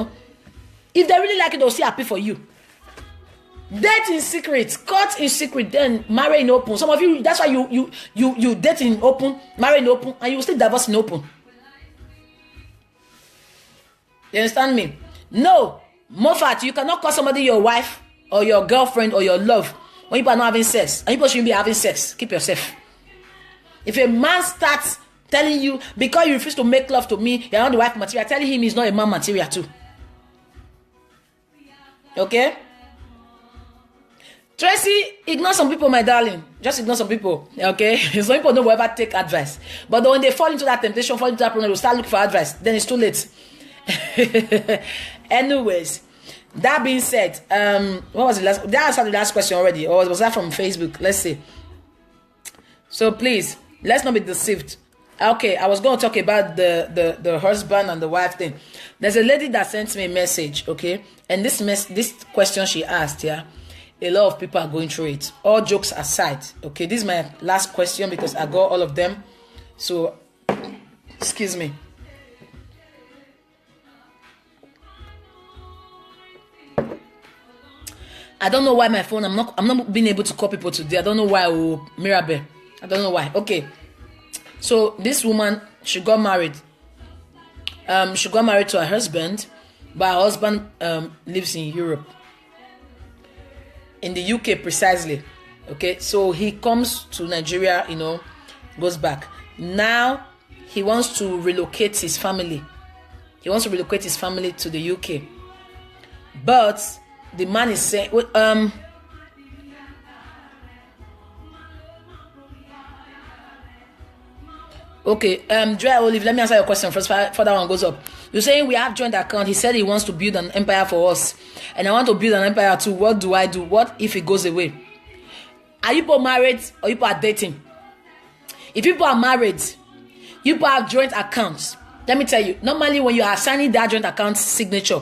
they really like it, they'll see happy for you. Date in secret, cut in secret, then marry in open. Some of you, that's why you date in open, marry in open, and you still divorce in open. You understand me? No, Moffat, you cannot call somebody your wife or your girlfriend or your love when people are not having sex. And people shouldn't be having sex. Keep yourself. If a man starts telling you, because you refuse to make love to me, you're not the wife material, telling him he's not a man material too. Okay? Tracy, ignore some people, my darling. Just ignore some people. Okay? Some people don't ever take advice. But when they fall into that temptation, fall into that problem, they'll start looking for advice. Then it's too late. Anyways, that being said, what was the last? That answered the last question already, or was that from Facebook? Let's see. So please, let's not be deceived. Okay, I was going to talk about the husband and the wife thing. There's a lady that sent me a message, okay, and this question she asked, yeah, a lot of people are going through it. All jokes aside, okay, this is my last question because I got all of them. So, excuse me. I don't know why my phone, I'm not being able to call people today. I don't know why. Mirabel, I don't know why. Okay, so this woman, she got married. She got married to her husband, but her husband lives in Europe, in the UK precisely. Okay, so he comes to Nigeria, goes back. Now he wants to relocate his family. He wants to relocate his family to the UK, but the man is saying, okay, Dry Olive, let me answer your question first before that one goes up. You're saying we have joint account. He said he wants to build an empire for us, and I want to build an empire too. What do I do? What if it goes away? Are you people married or you people are dating? If people are married, you people have joint accounts. Let me tell you, normally when you are signing that joint account signature,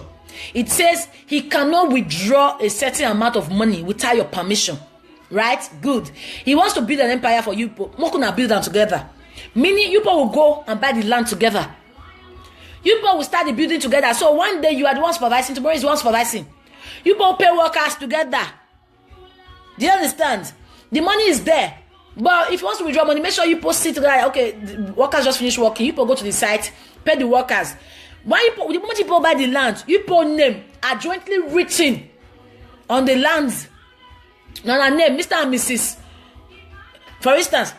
it says he cannot withdraw a certain amount of money without your permission. Right? Good. He wants to build an empire for you people. We're gonna build them together. Meaning you people will go and buy the land together. You people will start the building together. So one day you are the one supervising, tomorrow is the one supervising. You people pay workers together. Do you understand? The money is there. But if you want to withdraw money, make sure you people sit together. Okay, the workers just finish working. You people go to the site, pay the workers. Why you the moment you people buy the land, you people name are jointly written on the lands. Now name, Mr. and Mrs. For instance,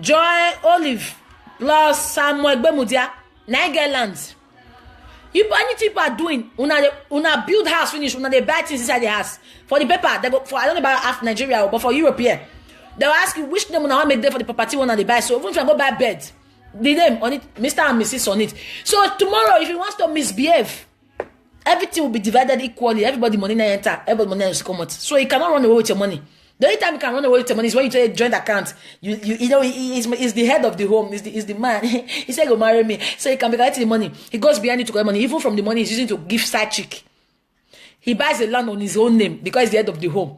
Joy Olive plus Samuel Bemudia, Niger lands. Anything people are doing, una build house finish, una they buy things inside the house. For the paper, they go for, I don't know about half Nigeria, but for European, they will ask you which name una want make there for the property one they buy. So even if I go buy bed, the name on it, Mr. and Mrs. on it. So tomorrow, if he wants to misbehave, everything will be divided equally. Everybody money na enter, everybody money is come out. So you cannot run away with your money. The only time you can run away with your money is when you tell a joint account. You know he's the head of the home. He's the man. He said go marry me, so he can be collecting the money. He goes behind it to collect money. Even from the money he's using to give side chick. He buys the land on his own name because he's the head of the home.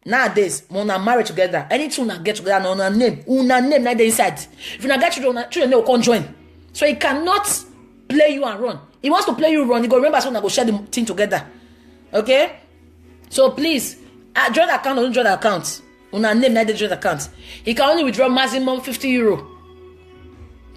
Nowadays, when I marry together, anything una get together on a name, not the inside. If you not get children will come join. So he cannot play you and run. He wants to play you run. He go remember so I go share the thing together. Okay? So please. Joint account or don't joint account. Una name not the joint account. He can only withdraw maximum 50 euro.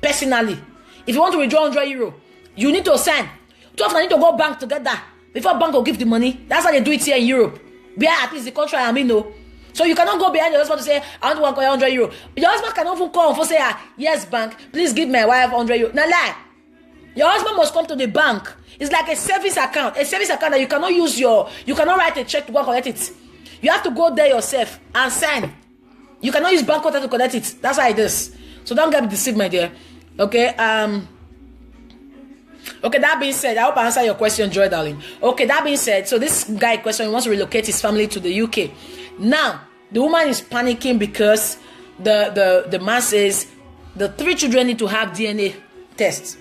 Personally. If you want to withdraw 100 euro, you need to sign. Too often I need to go bank together before bank will give the money. That's how they do it here in Europe. Where at least the country I mean no. So you cannot go behind your husband to say, I want to 100 euro. Your husband cannot even call and say, yes, bank, please give my wife 100 euro. Now lie. Your husband must come to the bank. It's like a service account. A service account that you cannot use you cannot write a check to go and collect it. You have to go there yourself and sign. You cannot use bank water to collect it. That's how it is. So don't get deceived, my dear. Okay. Okay, that being said, I hope I answered your question, Joy darling. Okay, that being said, so this guy question, he wants to relocate his family to the UK. Now, the woman is panicking because the man says the 3 children need to have DNA tests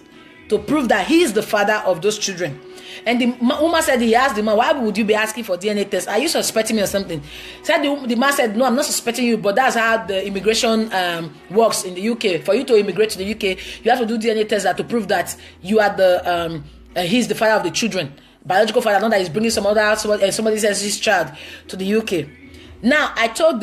to prove that he is the father of those children. And the woman said, he asked the man, why would you be asking for DNA test? Are you suspecting me or something? Said the man said, no, I'm not suspecting you, but that's how the immigration works in the UK. For you to immigrate to the UK, you have to do DNA tests to prove that you are the he's the father of the children, biological father, not that he's bringing somebody else's child to the UK. Now I told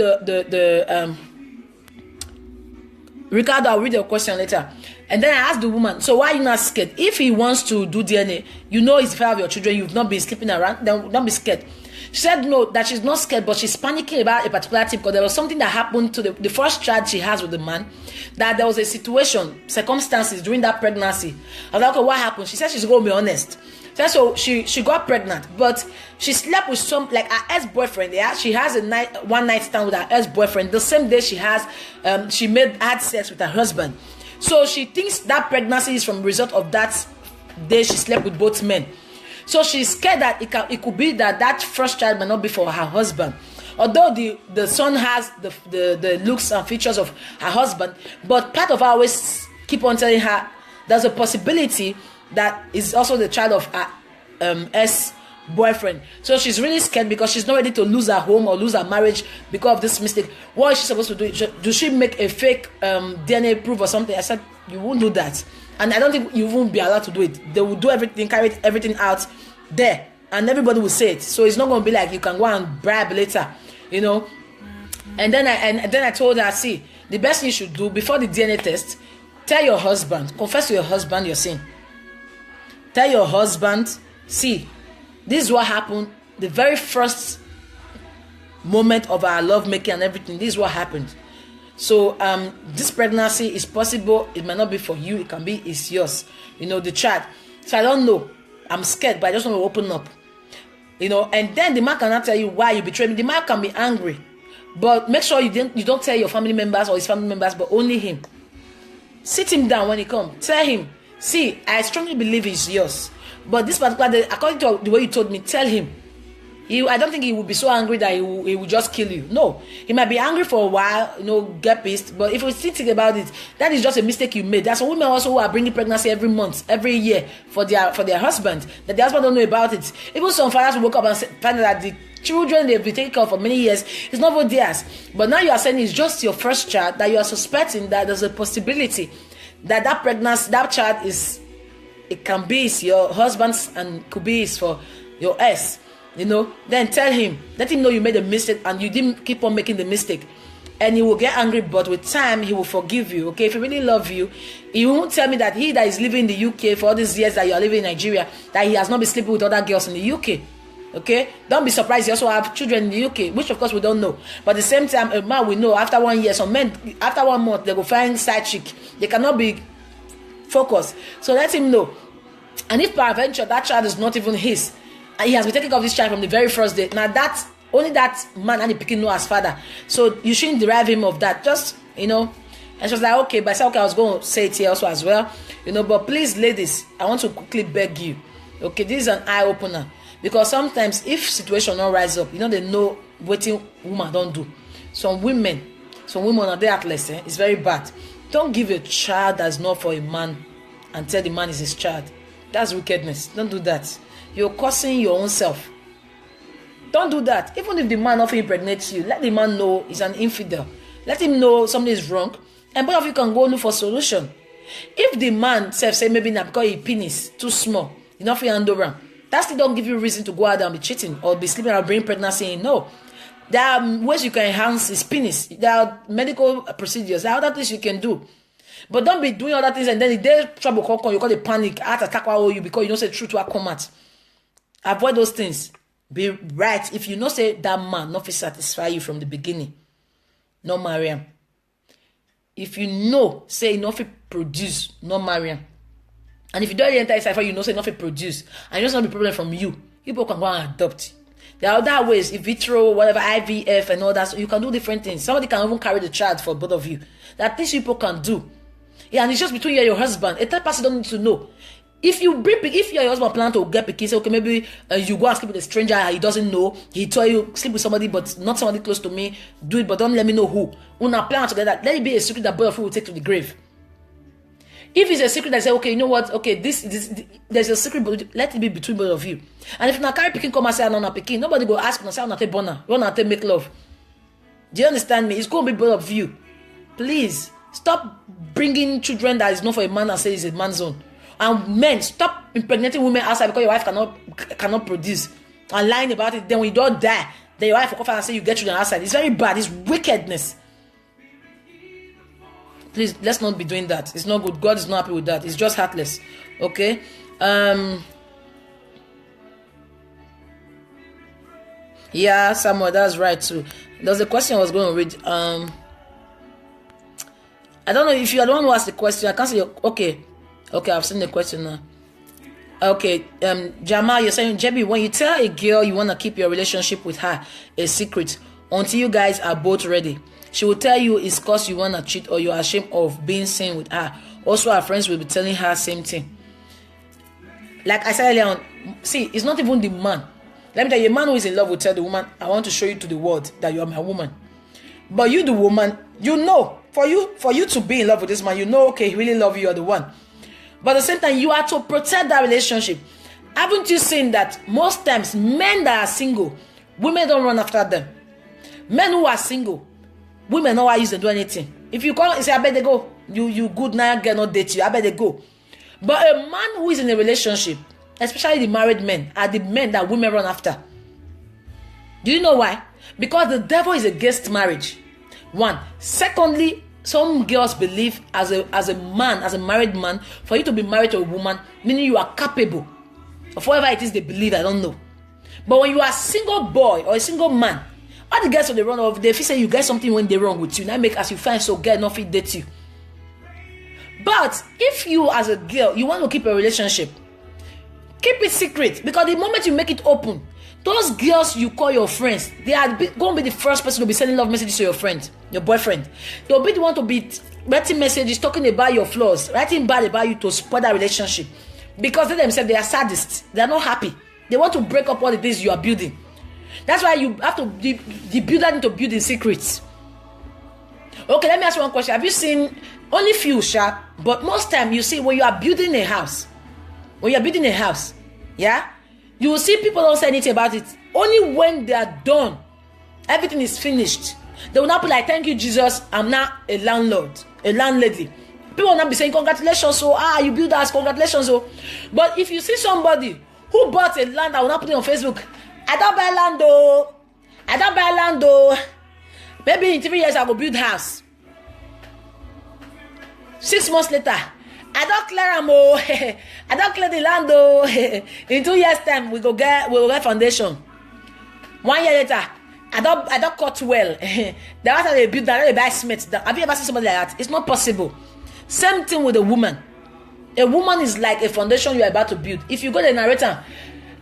Ricardo, I'll read your question later. And then I asked the woman, so why are you not scared? If he wants to do DNA, you know he's the father of your children, you've not been sleeping around, then don't be scared. She said no, that she's not scared, but she's panicking about a particular thing because there was something that happened to the first child she has with the man, that there was a situation, circumstances during that pregnancy. I was like, okay, what happened? She said she's going to be honest. So she got pregnant, but she slept with some, like her ex-boyfriend. Yeah, she has one night stand with her ex-boyfriend. The same day she had sex with her husband. So she thinks that pregnancy is from the result of that day she slept with both men. So she's scared that it could be that first child might not be for her husband. Although the son has the looks and features of her husband, but part of her always keep on telling her there's a possibility that is also the child of her ex-boyfriend. So she's really scared because she's not ready to lose her home or lose her marriage because of this mistake. What is she supposed to do? Do she make a fake DNA proof or something? I said, you won't do that. And I don't think you won't be allowed to do it. They will do everything, carry everything out there, and everybody will say it. So it's not going to be like you can go and bribe later, you know. And then I told her, see, the best thing you should do before the DNA test, tell your husband, confess to your husband your sin. Tell your husband, see, this is what happened. The very first moment of our love making and everything, this is what happened. So this pregnancy is possible. It might not be for you. It can be it's yours. You know, the child. So I don't know. I'm scared, but I just want to open up. You know, and then the man cannot tell you why you betrayed me. The man can be angry, but make sure you don't tell your family members or his family members, but only him. Sit him down when he comes. Tell him, see, I strongly believe it's yours, but this particular day, according to the way you told me, tell him. I don't think he will be so angry that he will just kill you. No, he might be angry for a while, you know, get pissed. But if you still think about it, that is just a mistake you made. That's women also who are bringing pregnancy every month, every year for their husband, that the husband don't know about it. Even some fathers will wake up and find out that the children they've been taking care of for many years is not for theirs. But now you are saying it's just your first child, that you are suspecting that there's a possibility that pregnancy, that child it can be your husband's and could be for your ex. You know, then tell him, let him know you made a mistake and you didn't keep on making the mistake, and he will get angry, but with time he will forgive you. Okay, if he really loves you, he won't tell me that he that is living in the UK for all these years that you are living in Nigeria, that he has not been sleeping with other girls in the UK. Okay, don't be surprised. You also have children in the UK, which of course we don't know, but at the same time, a man we know after 1 year, some men after 1 month they go find side chick. They cannot be focused. So let him know. And if peradventure that child is not even his, and he has been taking care of this child from the very first day, now that only that man and the picking know as father. So you shouldn't derive him of that. Just, and she was like, okay, but I said, okay, I was going to say it here also as well. But please, ladies, I want to quickly beg you. Okay, this is an eye opener. Because sometimes if situation don't rise up, they know what woman don't do. Some women are there at least, it's very bad. Don't give a child that's not for a man and tell the man is his child. That's wickedness. Don't do that. You're cursing your own self. Don't do that. Even if the man often impregnates you, let the man know he's an infidel. Let him know something is wrong, and both of you can go look for solution. If the man say maybe not because his penis too small, enough for handle, that still don't give you reason to go out and be cheating or be sleeping and bring pregnancy in. No. There are ways you can enhance his penis. There are medical procedures. There are other things you can do. But don't be doing other things and then the day trouble come, you call the panic, heart attack you because you don't say truth to come out. Avoid those things. Be right. If you say that man not satisfy you from the beginning, no marry him. If you say not produce, no marry him. And if you don't enter inside, say not produce, and it's not be problem from you, people can go and adopt. There are other ways, in vitro, whatever, IVF and all that, so you can do different things. Somebody can even carry the child for both of you. There are things people can do. Yeah, and it's just between you and your husband. A third person don't need to know. If you and your husband plan to get pikin, say, okay, maybe you go and sleep with a stranger, he doesn't know, he told you, sleep with somebody, but not somebody close to me, do it, but don't let me know who. Una plan together, let it be a secret that both of you will take to the grave. If it's a secret that say, okay, you know what, okay, this there's a secret, but let it be between both of you. And if you carry pikin come and say, I'm not pikin, nobody go ask, say, I'm not a boner, you want to make love. Do you understand me? It's going to be both of you. Please, stop bringing children that is not for a man and say it's a man's own. And men, stop impregnating women outside because your wife cannot produce. And lying about it, then when you don't die, then your wife will come and say you get children outside. It's very bad. It's wickedness. Please, let's not be doing that. It's not good. God is not happy with that. It's just heartless. Okay? Yeah, Samuel, that's right too. There's a question I was going to read. I don't know if you are the one who asked the question. I can't say okay, I've seen the question now. Okay, Jamal, you're saying, JB, when you tell a girl you want to keep your relationship with her a secret until you guys are both ready, she will tell you it's because you want to cheat or you're ashamed of being seen with her. Also, her friends will be telling her same thing. Like I said earlier on, see, it's not even the man. Let me tell you, a man who is in love will tell the woman, I want to show you to the world that you are my woman. But you, the woman, for you to be in love with this man, okay, he really love you, you're the one. But at the same time, you are to protect that relationship. Haven't you seen that most times men that are single, women don't run after them? Men who are single, women know why to do anything. If you call and say, I bet they go, you good now, girl not date you, I bet they go. But a man who is in a relationship, especially the married men, are the men that women run after. Do you know why? Because the devil is against marriage. One. Secondly, some girls believe as a man, as a married man, for you to be married to a woman, meaning you are capable of whatever it is they believe, I don't know. But when you are a single boy or a single man, all the girls on the run off, they feel say you get something when they're wrong with you. Now make as you find so girl nothing date you. But if you as a girl, you want to keep a relationship, keep it secret, because the moment you make it open, those girls you call your friends, they are going to be the first person to be sending love messages to your friend, your boyfriend. They'll be the one to be writing messages, talking about your flaws, writing bad about you to spoil that relationship. Because they themselves, they are sadists. They are not happy. They want to break up what it is you are building. That's why you have to build that into building secrets. Okay, let me ask you one question. Have you seen, only few, but most time you see when you are building a house, yeah, you will see people don't say anything about it. Only when they are done, everything is finished, they will not be like, thank you, Jesus, I'm now a landlord, a landlady. People will not be saying, congratulations, you build us, congratulations. But if you see somebody who bought a land, I will not put it on Facebook, I don't buy land, maybe in 3 years I will build house. 6 months later, I don't clear I don't clear the land in 2 years time we will get foundation. 1 year later, I don't cut well. The after they build that, they buy cement. Have you ever seen somebody like that? It's not possible. Same thing with a woman. A woman is like a foundation you are about to build. If you go to the narrator,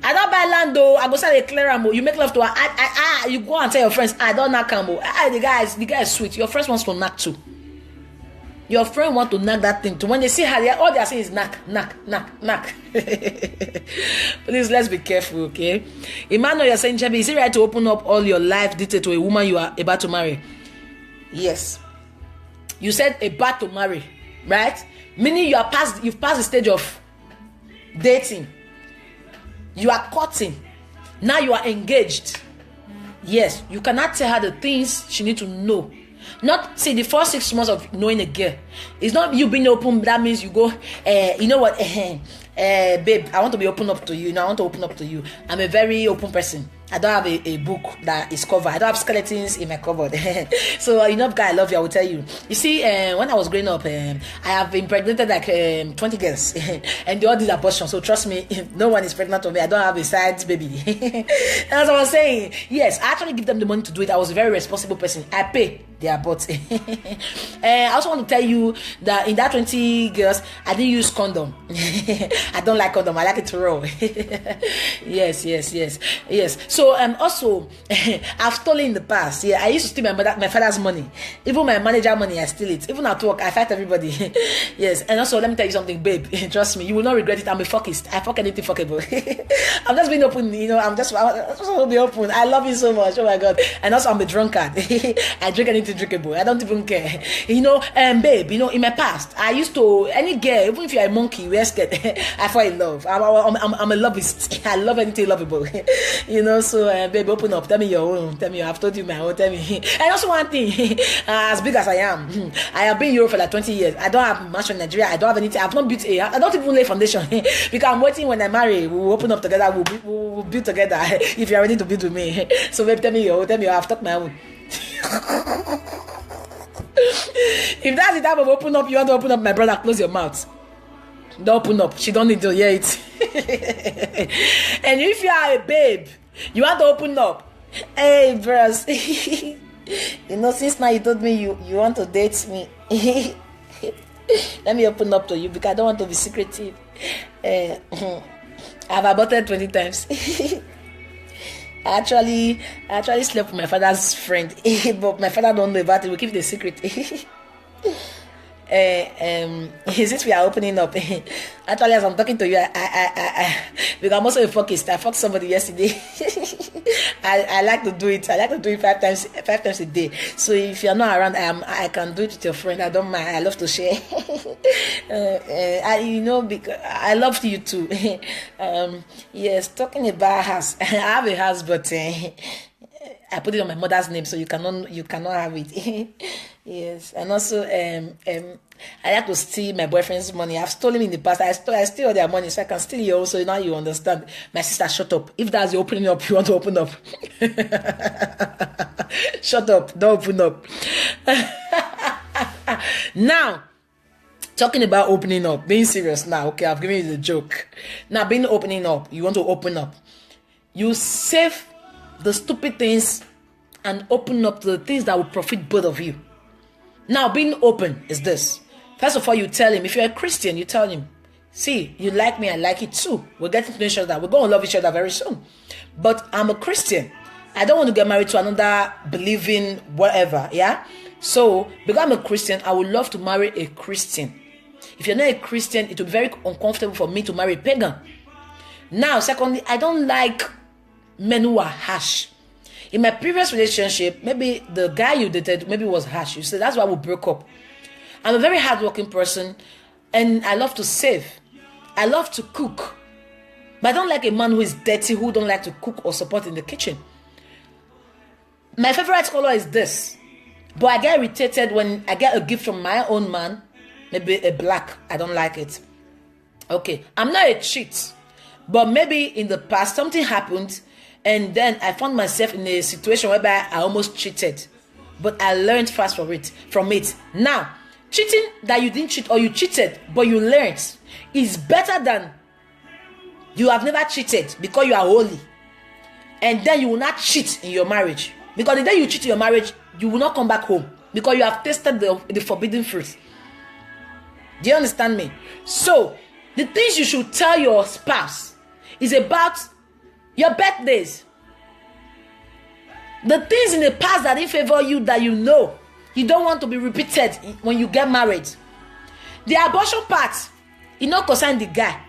I don't buy land though, I go sell a clear ammo. You make love to her. You go and tell your friends, I don't knock ammo. The guy is sweet. Your friends wants to knock too. Your friend want to knock that thing too. When they see her, all they are saying is knock. Please, let's be careful, okay? Emmanuel, you're saying, Chebe, is it right to open up all your life detail to a woman you are about to marry? Yes. You said about to marry, right? Meaning you've passed the stage of dating. You are courting. Now you are engaged. Yes, you cannot tell her the things she needs to know. Not see the first 6 months of knowing a girl. It's not you being open. That means you go. You know what, babe? I want to be open up to you. I want to open up to you. I'm a very open person. I don't have a book that is covered. I don't have skeletons in my cupboard. So guy, I love you. I will tell you. You see, when I was growing up, I have impregnated like 20 girls, and they all did abortion. So trust me, no one is pregnant with me. I don't have a side baby. As I was saying, yes, I actually give them the money to do it. I was a very responsible person. I pay the abort. I also want to tell you that in that 20 girls, I didn't use condom. I don't like condom. I like it raw. Yes. So also I've stolen in the past. Yeah, I used to steal my father's money. Even my manager money, I steal it. Even at work, I fight everybody. Yes, and also let me tell you something, babe. Trust me, you will not regret it. I'm a fuckist. I fuck anything fuckable. I'm just being open. I just want to be open. I love you so much. Oh my god. And also I'm a drunkard. I drink anything drinkable. I don't even care. Babe. In my past, I used to any girl, even if you're a monkey, we're scared. I fall in love. I'm a lovist. I love anything lovable. So babe, open up. Tell me your own. Tell me I've told you my own. Tell me. And also one thing, as big as I am, I have been in Europe for like 20 years. I don't have much in Nigeria. I don't have anything. I've not built I don't even lay foundation because I'm waiting when I marry. We'll open up together. We'll build together. If you're ready to build with me. So babe, tell me your own. Tell me I've talked my own. If that's the type of open up you want to open up, my brother, close your mouth. Don't open up. She don't need to hear it. And if you are a babe, you want to open up. Hey, bros. Since now you told me you want to date me. Let me open up to you because I don't want to be secretive. I've aborted 20 times. I actually slept with my father's friend, but my father don't know about it. We keep the secret. Since we are opening up, actually, as I'm talking to you, I because I'm also a fuckist. I fucked somebody yesterday. I like to do it. I like to do it 5 times a day. So if you're not around, I can do it with your friend. I don't mind. I love to share. Because I love you too. Yes, talking about house. I have a house, but I put it on my mother's name, so you cannot have it. Yes, and also I like to steal my boyfriend's money. I've stolen in the past. I steal their money, so I can steal you also. Now you understand. My sister, shut up. If that's the opening up, you want to open up. Shut up. Don't open up. Now, talking about opening up, being serious now. Okay, I've given you the joke. Now, being opening up, you want to open up. You save the stupid things and open up to the things that will profit both of you. Now, being open is this. First of all, you tell him, if you're a Christian, you tell him, see, you like me, I like it too. We're getting to know each other. We're going to love each other very soon. But I'm a Christian. I don't want to get married to another believing whatever, yeah? So, because I'm a Christian, I would love to marry a Christian. If you're not a Christian, it will be very uncomfortable for me to marry a pagan. Now, secondly, I don't like men who are harsh. In my previous relationship, maybe the guy you dated maybe was harsh. You said that's why we broke up. I'm a very hardworking person, and I love to save. I love to cook, but I don't like a man who is dirty, who don't like to cook or support in the kitchen. My favorite color is this, but I get irritated when I get a gift from my own man, maybe a black. I don't like it. Okay, I'm not a cheat, but maybe in the past something happened. And then I found myself in a situation whereby I almost cheated. But I learned fast from it. Now, cheating that you didn't cheat or you cheated, but you learned is better than you have never cheated because you are holy. And then you will not cheat in your marriage. Because the day you cheat in your marriage, you will not come back home. Because you have tasted the forbidden fruit. Do you understand me? So, The things you should tell your spouse is about your birthdays. The things in the past that didn't favor you, that you know you don't want to be repeated when you get married. The abortion part, it not concern the guy.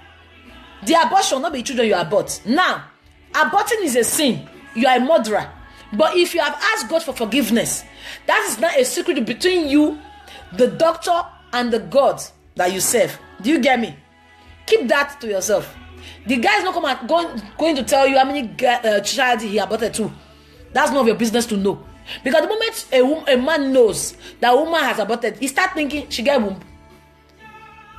The abortion not be children you abort. Now, aborting is a sin. You are a murderer. But if you have asked God for forgiveness, that is not a secret between you, the doctor, and the God that you serve. Do you get me? Keep that to yourself. The guy is not going to tell you how many child he aborted to. That's not your business to know. Because the moment a man knows that a woman has aborted, he starts thinking she get a womb.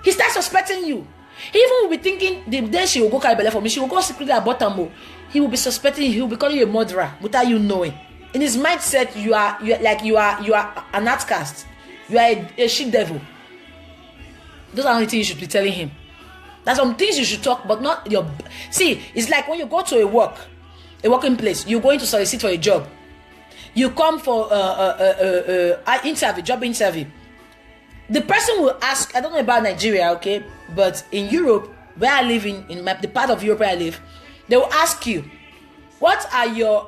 He starts suspecting you. He even will be thinking the day she will go carry belly for me, she will go secretly abort him. He will be suspecting you. He will be calling you a murderer without you knowing. In his mindset, you are an outcast. You are a she devil. Those are the only things you should be telling him. There's some things you should talk, but not your. See, it's like when you go to a working place. You're going to solicit for a job. You come for interview, job interview. The person will ask. I don't know about Nigeria, okay, but in Europe, where I live in the part of Europe where I live, they will ask you, what are your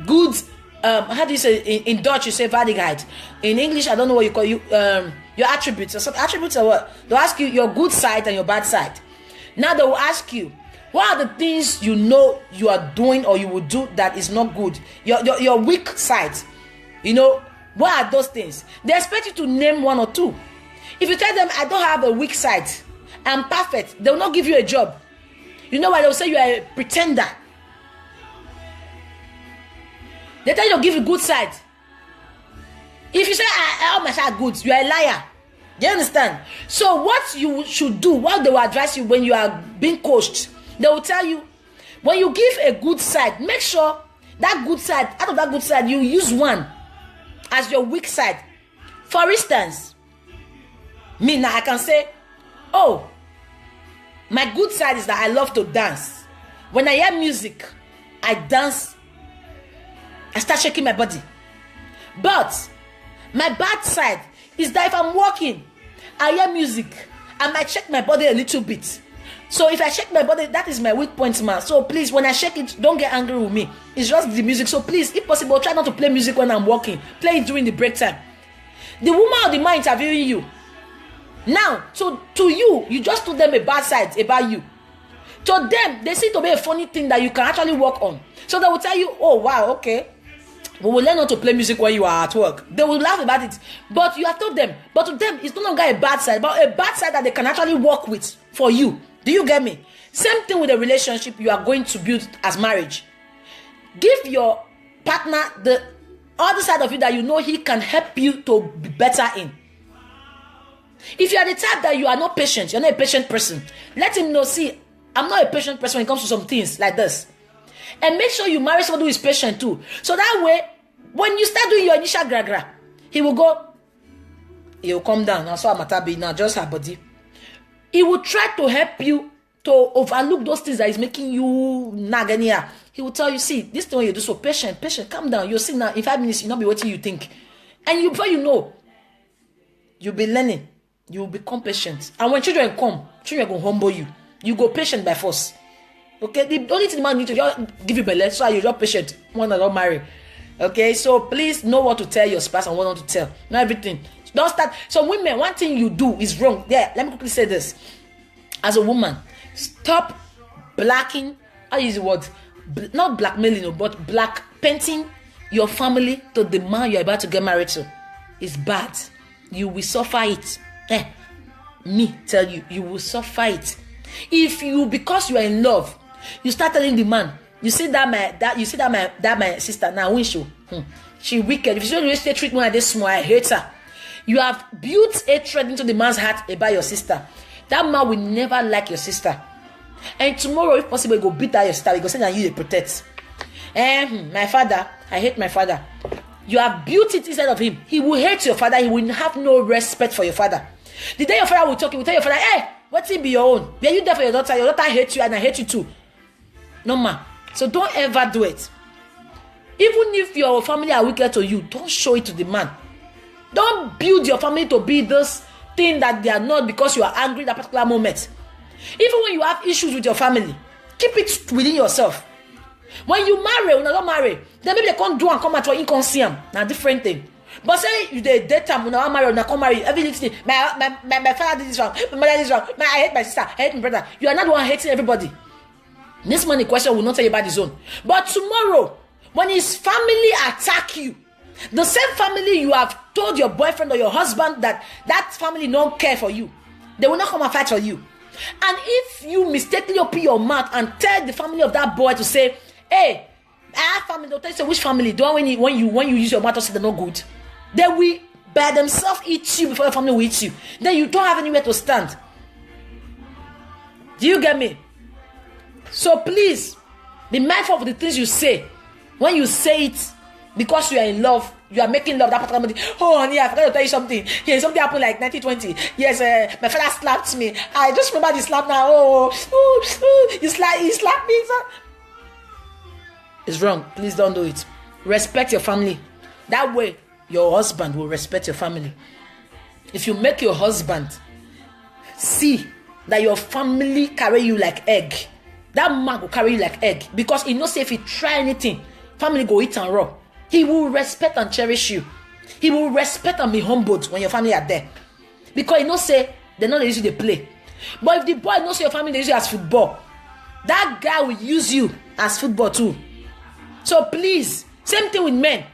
goods? How do you say in Dutch? You say vaardigheid. In English, I don't know what you call your attributes. Or some attributes are what? They'll ask you your good side and your bad side. Now they will ask you, what are the things you know you are doing or you will do that is not good? Your weak side. You know, what are those things? They expect you to name one or two. If you tell them, I don't have a weak side, I'm perfect, they will not give you a job. You know why? They'll say you are a pretender. They tell you to give you good side. If you say, all my side good, you are a liar. Do you understand? So what you should do, what they will advise you when you are being coached, they will tell you, when you give a good side, make sure that good side, out of that good side, you use one as your weak side. For instance, me now, I can say, oh, my good side is that I love to dance. When I hear music, I dance. I start shaking my body. But my bad side is that if I'm walking, I hear music, I might shake my body a little bit. So if I shake my body, that is my weak point, man. So please, when I shake it, don't get angry with me. It's just the music. So please, if possible, try not to play music when I'm walking. Play it during the break time. The woman or the man interviewing you. Now, so to you, you just told them a bad side about you. To them, they see it to be a funny thing that you can actually work on. So they will tell you, oh wow, okay, we will learn how to play music when you are at work. They will laugh about it. But you have told them, but to them, it's no longer a bad side, but a bad side that they can actually work with for you. Do you get me? Same thing with the relationship you are going to build as marriage. Give your partner the other side of you that you know he can help you to be better in. If you are the type that you are not patient, you're not a patient person, let him know, see, I'm not a patient person when it comes to some things like this. And make sure you marry someone who is patient too. So that way, when you start doing your initial gra-gra, he will calm down. Now, so Amatabi, now just her body. He will try to help you to overlook those things that is making you nagania. He will tell you, see, this thing you do, so patient, calm down. You'll see now, in 5 minutes, you'll not be what you think. And before you know, you'll be learning. You will become patient. And when children come, children will humble you. You go patient by force. Okay? The only thing the man needs to just give you belly, so you're just patient. One that don't marry. Okay? So please know what to tell your spouse and what not to tell. Not everything. Don't start. Some women, one thing you do is wrong. Yeah, let me quickly say this. As a woman, stop blacking. I use the word, not blackmailing, but black painting your family to the man you're about to get married to. It's bad. You will suffer it. Me tell you, you will suffer it. If you, because you are in love, you start telling the man, you see that my sister now, when she wicked. If you don't treat me like this small, I hate her. You have built hatred into the man's heart about your sister. That man will never like your sister. And tomorrow, if possible, he go beat out your sister. He go say that you protect. My father, I hate my father. You have built it inside of him. He will hate your father. He will have no respect for your father. The day your father will talk, he will tell your father, hey, what's it be your own? Were you there for your daughter? Your daughter hates you and I hate you too. No, ma. So don't ever do it. Even if your family are wicked to you, don't show it to the man. Don't build your family to be this think that they are not because you are angry at that particular moment. Even when you have issues with your family, keep it within yourself. When you marry, when you don't marry, then maybe they can't do and come at your inconscient. Now different thing. But say you date time when I marry, when I come marry, everything. My father did this wrong, my mother did this wrong. I hate my sister, I hate my brother. You are not the one hating everybody. This money question will not tell you about his own. But tomorrow, when his family attack you, the same family you have told your boyfriend or your husband that family don't care for you, they will not come and fight for you. And if you mistakenly open your mouth and tell the family of that boy to say, hey, I have family, they'll tell you, say, which family? Don't when you use your mouth to say they're not good, they will by themselves eat you before your family will eat you. Then you don't have anywhere to stand. Do you get me? So please, be mindful of the things you say. When you say it because you are in love, you are making love that particular moment. Oh honey, I forgot to tell you something. Yeah, something happened like 1920. Yes, my father slapped me. I just remember the slap now. He slapped me. It's wrong. Please don't do it. Respect your family. That way, your husband will respect your family. If you make your husband see that your family carry you like egg, that man will carry you like egg, because he knows if he try anything, family go eat and raw. He will respect and cherish you. He will respect and be humbled when your family are there, because he knows say they know they use you to play. But if the boy knows your family they use you as football, that guy will use you as football too. So please, same thing with men.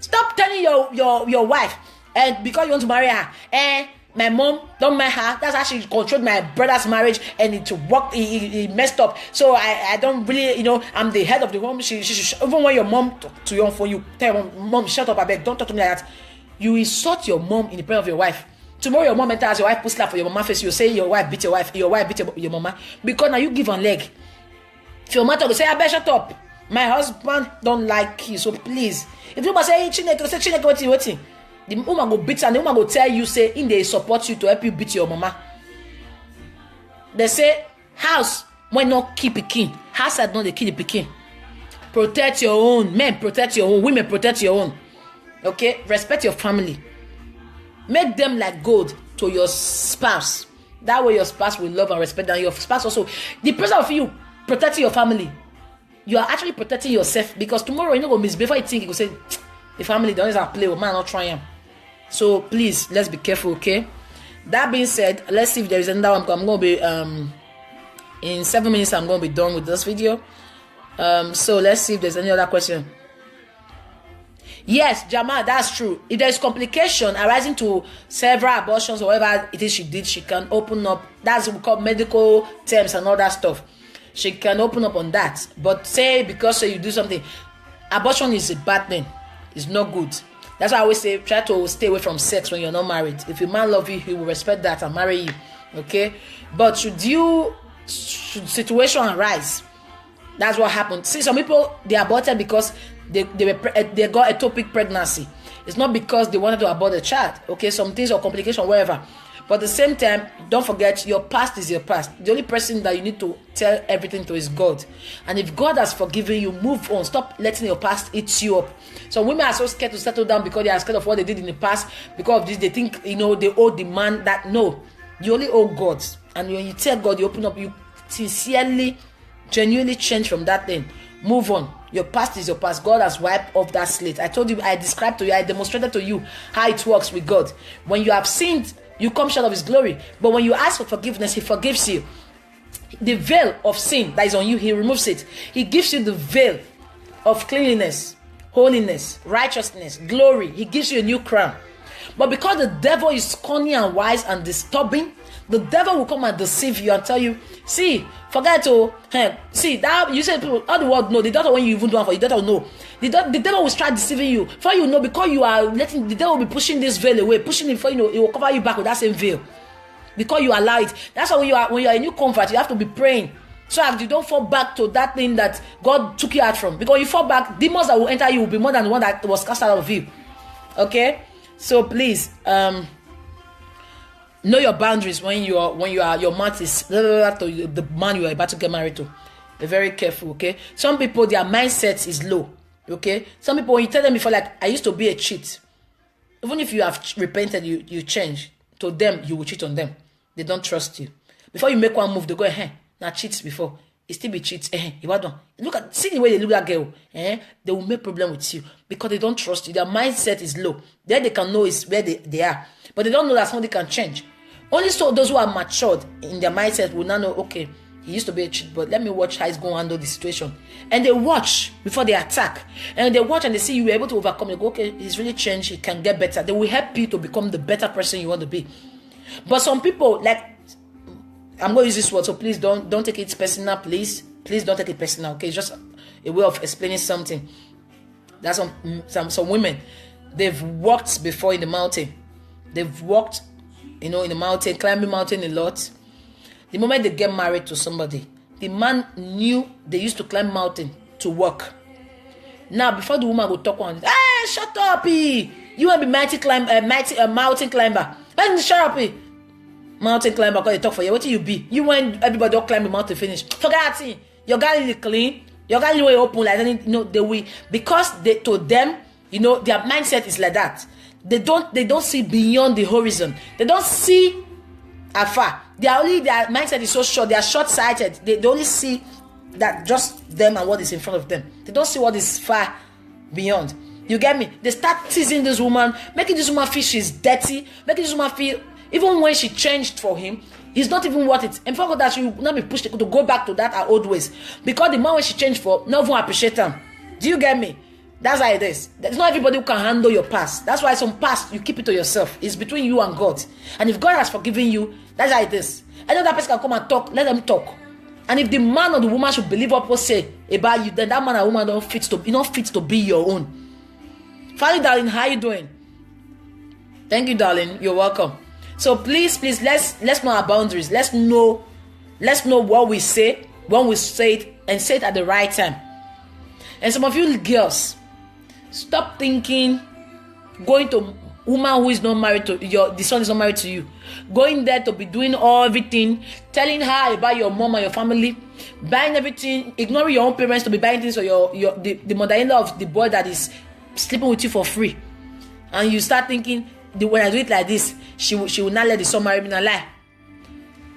Stop telling your wife, and because you want to marry her, my mom don't marry her. That's how she controlled my brother's marriage, and it worked. He messed up. So I don't really, I'm the head of the home. She even when your mom talk to your phone, you tell your mom, shut up, I beg, don't talk to me like that. You insult your mom in the presence of your wife. Tomorrow your mom enters, your wife puts slap for your mama face. You say your wife beat your wife beat your mama, because now you give on leg. If your mother will say, I better shut up. My husband don't like you, so please. If you must say Chineke, say Chineke, waiting. The woman go beat and the woman go tell you, say, in they support you to help you beat your mama. They say, house, why not keep a king? House had not the keep the king. Protect your own. Men, protect your own. Women, protect your own. Okay? Respect your family. Make them like gold to your spouse. That way your spouse will love and respect, and your spouse also. The presence of you protecting your family, you are actually protecting yourself, because tomorrow you know go miss before you think you go say the family don't have play with man, not try him. So please, let's be careful, okay? That being said, let's see if there is another one. I'm gonna be in 7 minutes I'm gonna be done with this video. So let's see if there's any other question. Yes, Jamal, that's true. If there's complication arising to several abortions or whatever it is she did, she can open up. That's what we call medical terms and all that stuff. She can open up on that. But say because you do something, abortion is a bad thing. It's not good. That's why I always say try to stay away from sex when you're not married. If your man love you, he will respect that and marry you. Okay? But should situation arise, that's what happened. See, some people they aborted because they got ectopic pregnancy. It's not because they wanted to abort a child. Okay, some things or complication, whatever. But at the same time, don't forget your past is your past. The only person that you need to tell everything to is God. And if God has forgiven you, move on. Stop letting your past eat you up. So women are so scared to settle down because they are scared of what they did in the past. Because of this, they think they owe the man that. No, you only owe God. And when you tell God, you open up, you sincerely, genuinely change from that thing. Move on. Your past is your past. God has wiped off that slate. I told you, I described to you, I demonstrated to you how it works with God. When you have sinned, you come short of his glory. But when you ask for forgiveness, he forgives you. The veil of sin that is on you, he removes it. He gives you the veil of cleanliness, holiness, righteousness, glory. He gives you a new crown. But because the devil is cunning and wise and disturbing, the devil will come and deceive you and tell you, see, forget to, see, that you say people, all the world know, the devil when you even do it for you, the devil know. The devil will start deceiving you. For you know, because you are letting, the devil will be pushing this veil away, pushing it for it will cover you back with that same veil. Because you allow it. That's why when you are a new convert, you have to be praying. So that you don't fall back to that thing that God took you out from. Because you fall back, demons that will enter you will be more than the one that was cast out of you. Okay? So please, know your boundaries when your mouth is to the man you are about to get married to. Be very careful, okay? Some people, their mindset is low, okay? Some people, when you tell them before, like, I used to be a cheat. Even if you have repented, you change. to them, you will cheat on them. They don't trust you. Before you make one move, they go, now cheats before. It still be cheats. See the way they look at that girl. They will make problem with you because they don't trust you. Their mindset is low. Then they can know is where they are. But they don't know that somebody can change. Only so those who are matured in their mindset will now know, okay, he used to be a cheat, but let me watch how he's going to handle the situation. And they watch before they attack. And they watch and they see you were able to overcome. They go, okay, he's really changed. He can get better. They will help you to become the better person you want to be. But some people, like, I'm going to use this word, so please don't take it personal, please. Please don't take it personal, okay? It's just a way of explaining something. That's some women, they've walked before in the mountain. They've walked, in the mountain, climbing mountain a lot. The moment they get married to somebody, the man knew they used to climb mountain to work. Now, before the woman will talk on, shut up, you want to be mountain climber. Shut up, mountain climber, because they talk for you. What do you be? You want everybody to climb the mountain finish. Forget it. Your gallery clean. Your gallery open like they will, because to them, their mindset is like that. They don't see beyond the horizon. They don't see afar. Their mindset is so short. They are short-sighted. They only see that just them and what is in front of them. They don't see what is far beyond. You get me? They start teasing this woman, making this woman feel she's dirty, making this woman feel even when she changed for him, he's not even worth it. And for that, she will not be pushed to go back to that her old ways. Because the man when she changed for, no one appreciate him. Do you get me? That's how it is. There's not everybody who can handle your past. That's why some past, you keep it to yourself. It's between you and God. And if God has forgiven you, that's how it is. Any other person can come and talk, let them talk. And if the man or the woman should believe what people say about you, then that man or woman don't fit to be your own. Finally, darling, how you doing? Thank you, darling. You're welcome. So please, let's know our boundaries. Let's know what we say, when we say it, and say it at the right time. And some of you girls, stop thinking going to woman who is not married to the son is not married to you, going there to be doing everything, telling her about your mom and your family, buying everything, ignoring your own parents to be buying things for the mother-in-law of the boy that is sleeping with you for free. And you start thinking, when I do it like this, she will not let the son marry me. Not lie.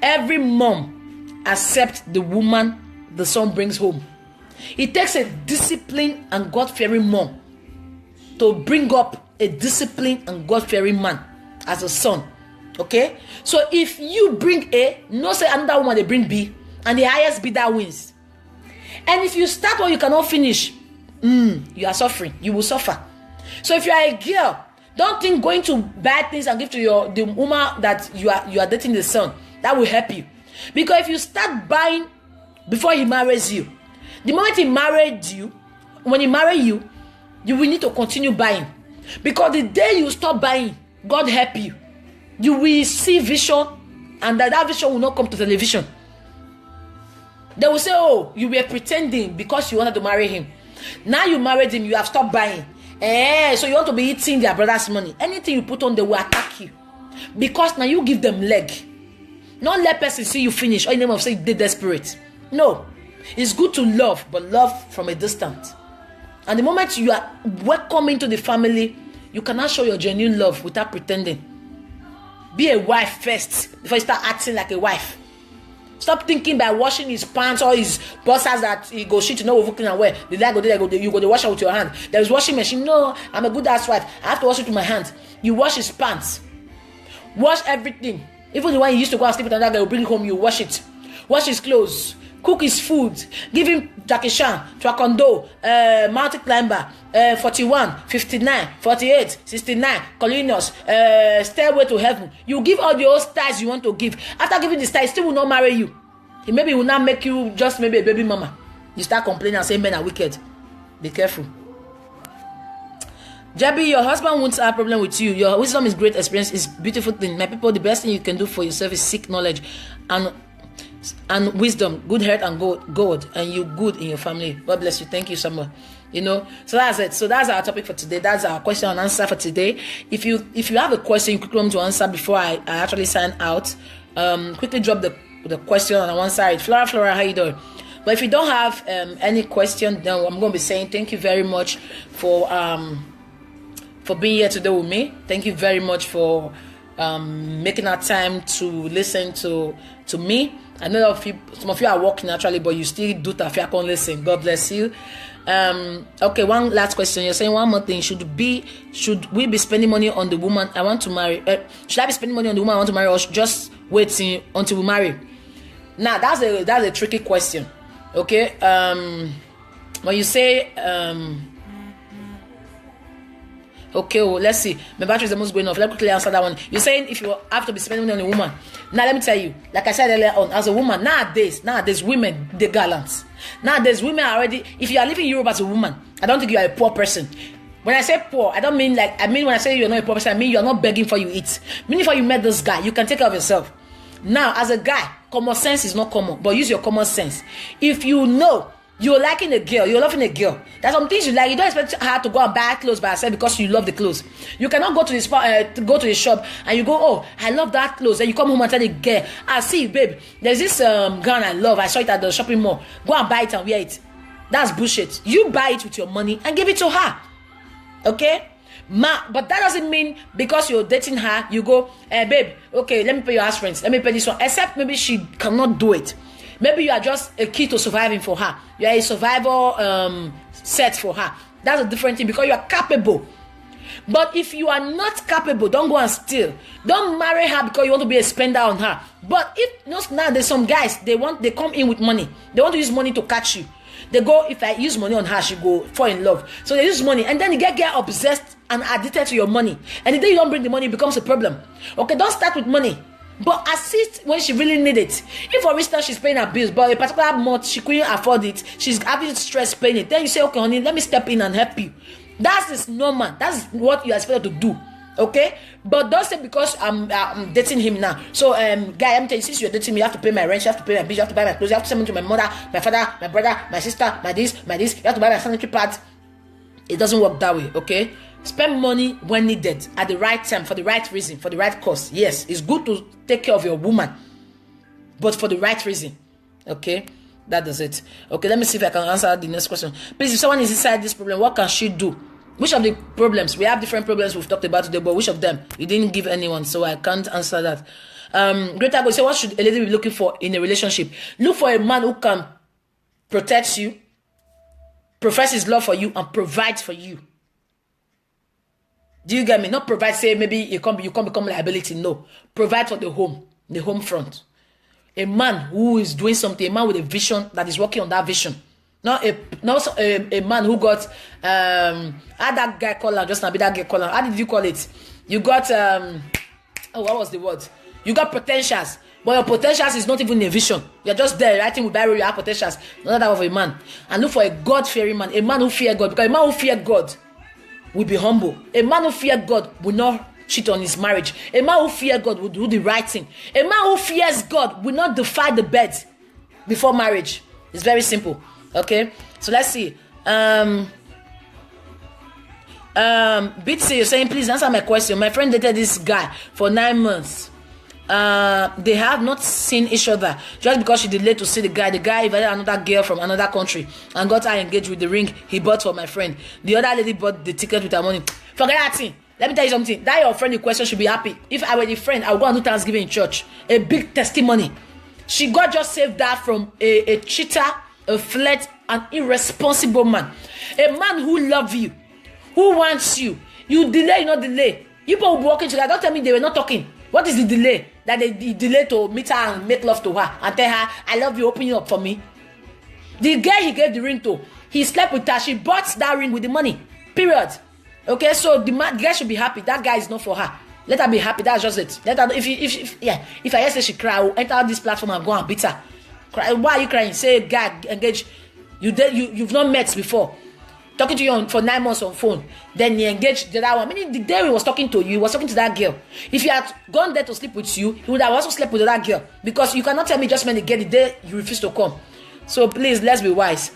Every mom accepts the woman the son brings home. It takes a disciplined and God-fearing mom to bring up a disciplined and God-fearing man as a son. Okay? So if you bring A, no say another woman they bring B, and the highest bidder wins. And if you start what you cannot finish, you are suffering. You will suffer. So if you are a girl, don't think going to buy things and give to the woman that you are dating the son. That will help you. Because if you start buying before he marries you, the moment he married you, when he marry you, you will need to continue buying. Because the day you stop buying, God help you, you will see vision, and that vision will not come to television. They will say, oh, you were pretending because you wanted to marry him. Now you married him, you have stopped buying. So you want to be eating their brother's money. Anything you put on, they will attack you. Because now you give them leg. Not let person see you finish, or in the name of saying they're desperate. No. It's good to love, but love from a distance. And the moment you are welcome into the family, you cannot show your genuine love without pretending. Be a wife first before you start acting like a wife. Stop thinking by washing his pants or his boxers that he go shit, overcooking and wear. You go to wash it with your hand. There is washing machine. No, I'm a good ass wife. I have to wash it with my hand. You wash his pants. Wash everything. Even the one you used to go and sleep with another guy, will bring it home, you wash it. Wash his clothes. Cook his food. Give him Jackie Chan, Taekwondo, mountain climber, 41, 59, 48, 69, Colinos, stairway to heaven. You give all the old styles you want to give. After giving the style, he still will not marry you. He maybe will not make you just maybe a baby mama. You start complaining and saying men are wicked. Be careful. Jabby, your husband won't have a problem with you. Your wisdom is great experience, is beautiful thing. My people, the best thing you can do for yourself is seek knowledge and wisdom, good health and God, and you good in your family. God bless you. Thank you so much. So that's it. So that's our topic for today. That's our question and answer for today. If you have a question you quickly want to answer before I actually sign out, quickly drop the question on one side. Flora, how you doing? But if you don't have any question, then I'm going to be saying thank you very much for being here today with me. Thank you very much for making that time to listen to me. I know some of you are working actually, but you still do tafia con listen. God bless you. Okay, one last question. You're saying one more thing. Should we be spending money on the woman I want to marry? Should I be spending money on the woman I want to marry, or just waiting until we marry? Now that's a tricky question. Okay. When you say okay, well, let's see. My battery is almost going off. Let me quickly answer that one. You're saying if you have to be spending money on a woman. Now, let me tell you, like I said earlier on, as a woman, nowadays, women, they gallant. Nowadays, women are already, if you are living in Europe as a woman, I don't think you are a poor person. When I say poor, I don't mean when I say you're not a poor person, I mean you're not begging for you eat. Meaning for you met this guy, you can take care of yourself. Now, as a guy, common sense is not common, but use your common sense. If you know you're liking a girl, you're loving a girl, there's some things you like. You don't expect her to go and buy clothes by herself because you love the clothes. You cannot go to the shop and you go, oh, I love that clothes. Then you come home and tell the girl, see, babe, there's this gown I love. I saw it at the shopping mall. Go and buy it and wear it. That's bullshit. You buy it with your money and give it to her. Okay? But that doesn't mean because you're dating her, you go, babe, okay, let me pay your house rent. Let me pay this one. Except maybe she cannot do it. Maybe you are just a key to surviving for her. You are a survival set for her. That's a different thing because you are capable. But if you are not capable, don't go and steal. Don't marry her because you want to be a spender on her. But if now there's some guys, they come in with money. They want to use money to catch you. They go, if I use money on her, she go fall in love. So they use money and then you get obsessed and addicted to your money. And the day you don't bring the money, it becomes a problem. Okay, don't start with money. But assist when she really need it. If for instance she's paying her bills, but a particular month she couldn't afford it, she's having stress paying it, then you say, okay, honey, let me step in and help you. That is normal. That's what you are expected to do. Okay? But don't say because I'm dating him now. So guy, I'm telling you, since you're dating me, you have to pay my rent, you have to pay my bills, you have to buy my clothes, you have to send money to my mother, my father, my brother, my sister, my this, you have to buy my sanitary pads. It doesn't work that way, okay? Spend money when needed, at the right time, for the right reason, for the right cause. Yes, it's good to take care of your woman, but for the right reason. Okay, that does it. Okay, let me see if I can answer the next question. Please, if someone is inside this problem, what can she do? Which of the problems? We have different problems we've talked about today, but which of them? You didn't give anyone, so I can't answer that. Greater God, say, what should a lady be looking for in a relationship? Look for a man who can protect you, profess his love for you, and provide for you. Do you get me? Not provide, say maybe you can't become liability. No. Provide for the home front. A man who is doing something, a man with a vision that is working on that vision. Not a man who got how that guy call her, just now be that guy call her. How did you call it? You got what was the word? You got potentials. But your potentials is not even a vision. You're just there writing with Bible, you have potentials. Not that of a man. And look for a God-fearing man, a man who fears God. Because a man who fears God will be humble. A man who fears God will not cheat on his marriage. A man who fears God will do the right thing. A man who fears God will not defile the bed before marriage. It's very simple. Okay? So let's see. Bitsy, you're saying, please answer my question. My friend dated this guy for 9 months. They have not seen each other. Just because she delayed to see the guy invited another girl from another country and got her engaged with the ring he bought for my friend. The other lady bought the ticket with her money. Forget that thing. Let me tell you something. That your friend in question should be happy. If I were the friend, I would go and do Thanksgiving in church. A big testimony. God just saved that from a cheater, a flirt, an irresponsible man. A man who loves you, who wants you. You delay, you not delay. You people will be walking together. Don't tell me they were not talking. What is the delay? That they delay to meet her and make love to her and tell her, I love you, open you up for me. The girl he gave the ring to, he slept with her. She bought that ring with the money. Period. Okay, so the girl should be happy. That guy is not for her. Let her be happy. That's just it. Let her. If I say she cry, I will enter this platform and go and beat her. Cry. Why are you crying? Say, God, engage. You've not met before. Talking to you for 9 months on phone, then he engaged the other one. Meaning the day he was talking to you, he was talking to that girl. If he had gone there to sleep with you, he would have also slept with that girl. Because you cannot tell me just when they get the day you refuse to come. So please, let's be wise.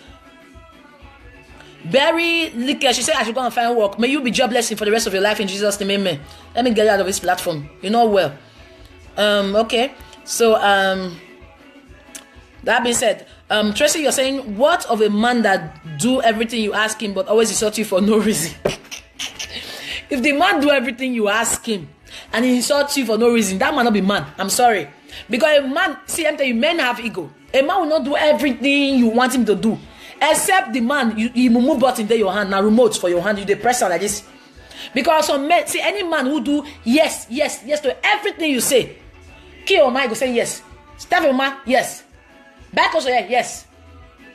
Barry Licker, she said I should go and find work. May you be jobless for the rest of your life in Jesus' name, amen. Let me get out of this platform. You know well. Okay. So that being said, Tracy, you're saying, what of a man that do everything you ask him but always insult you for no reason? If the man do everything you ask him and he insults you for no reason, that man not be man. I'm sorry. Because a man, see, I'm telling you, men have ego. A man will not do everything you want him to do. Except the man, you move button in your hand, now remote for your hand, you press on like this. Because some men, see, any man who do yes to everything you say. Kill my go say yes. Step your man, yes. Back also, yes.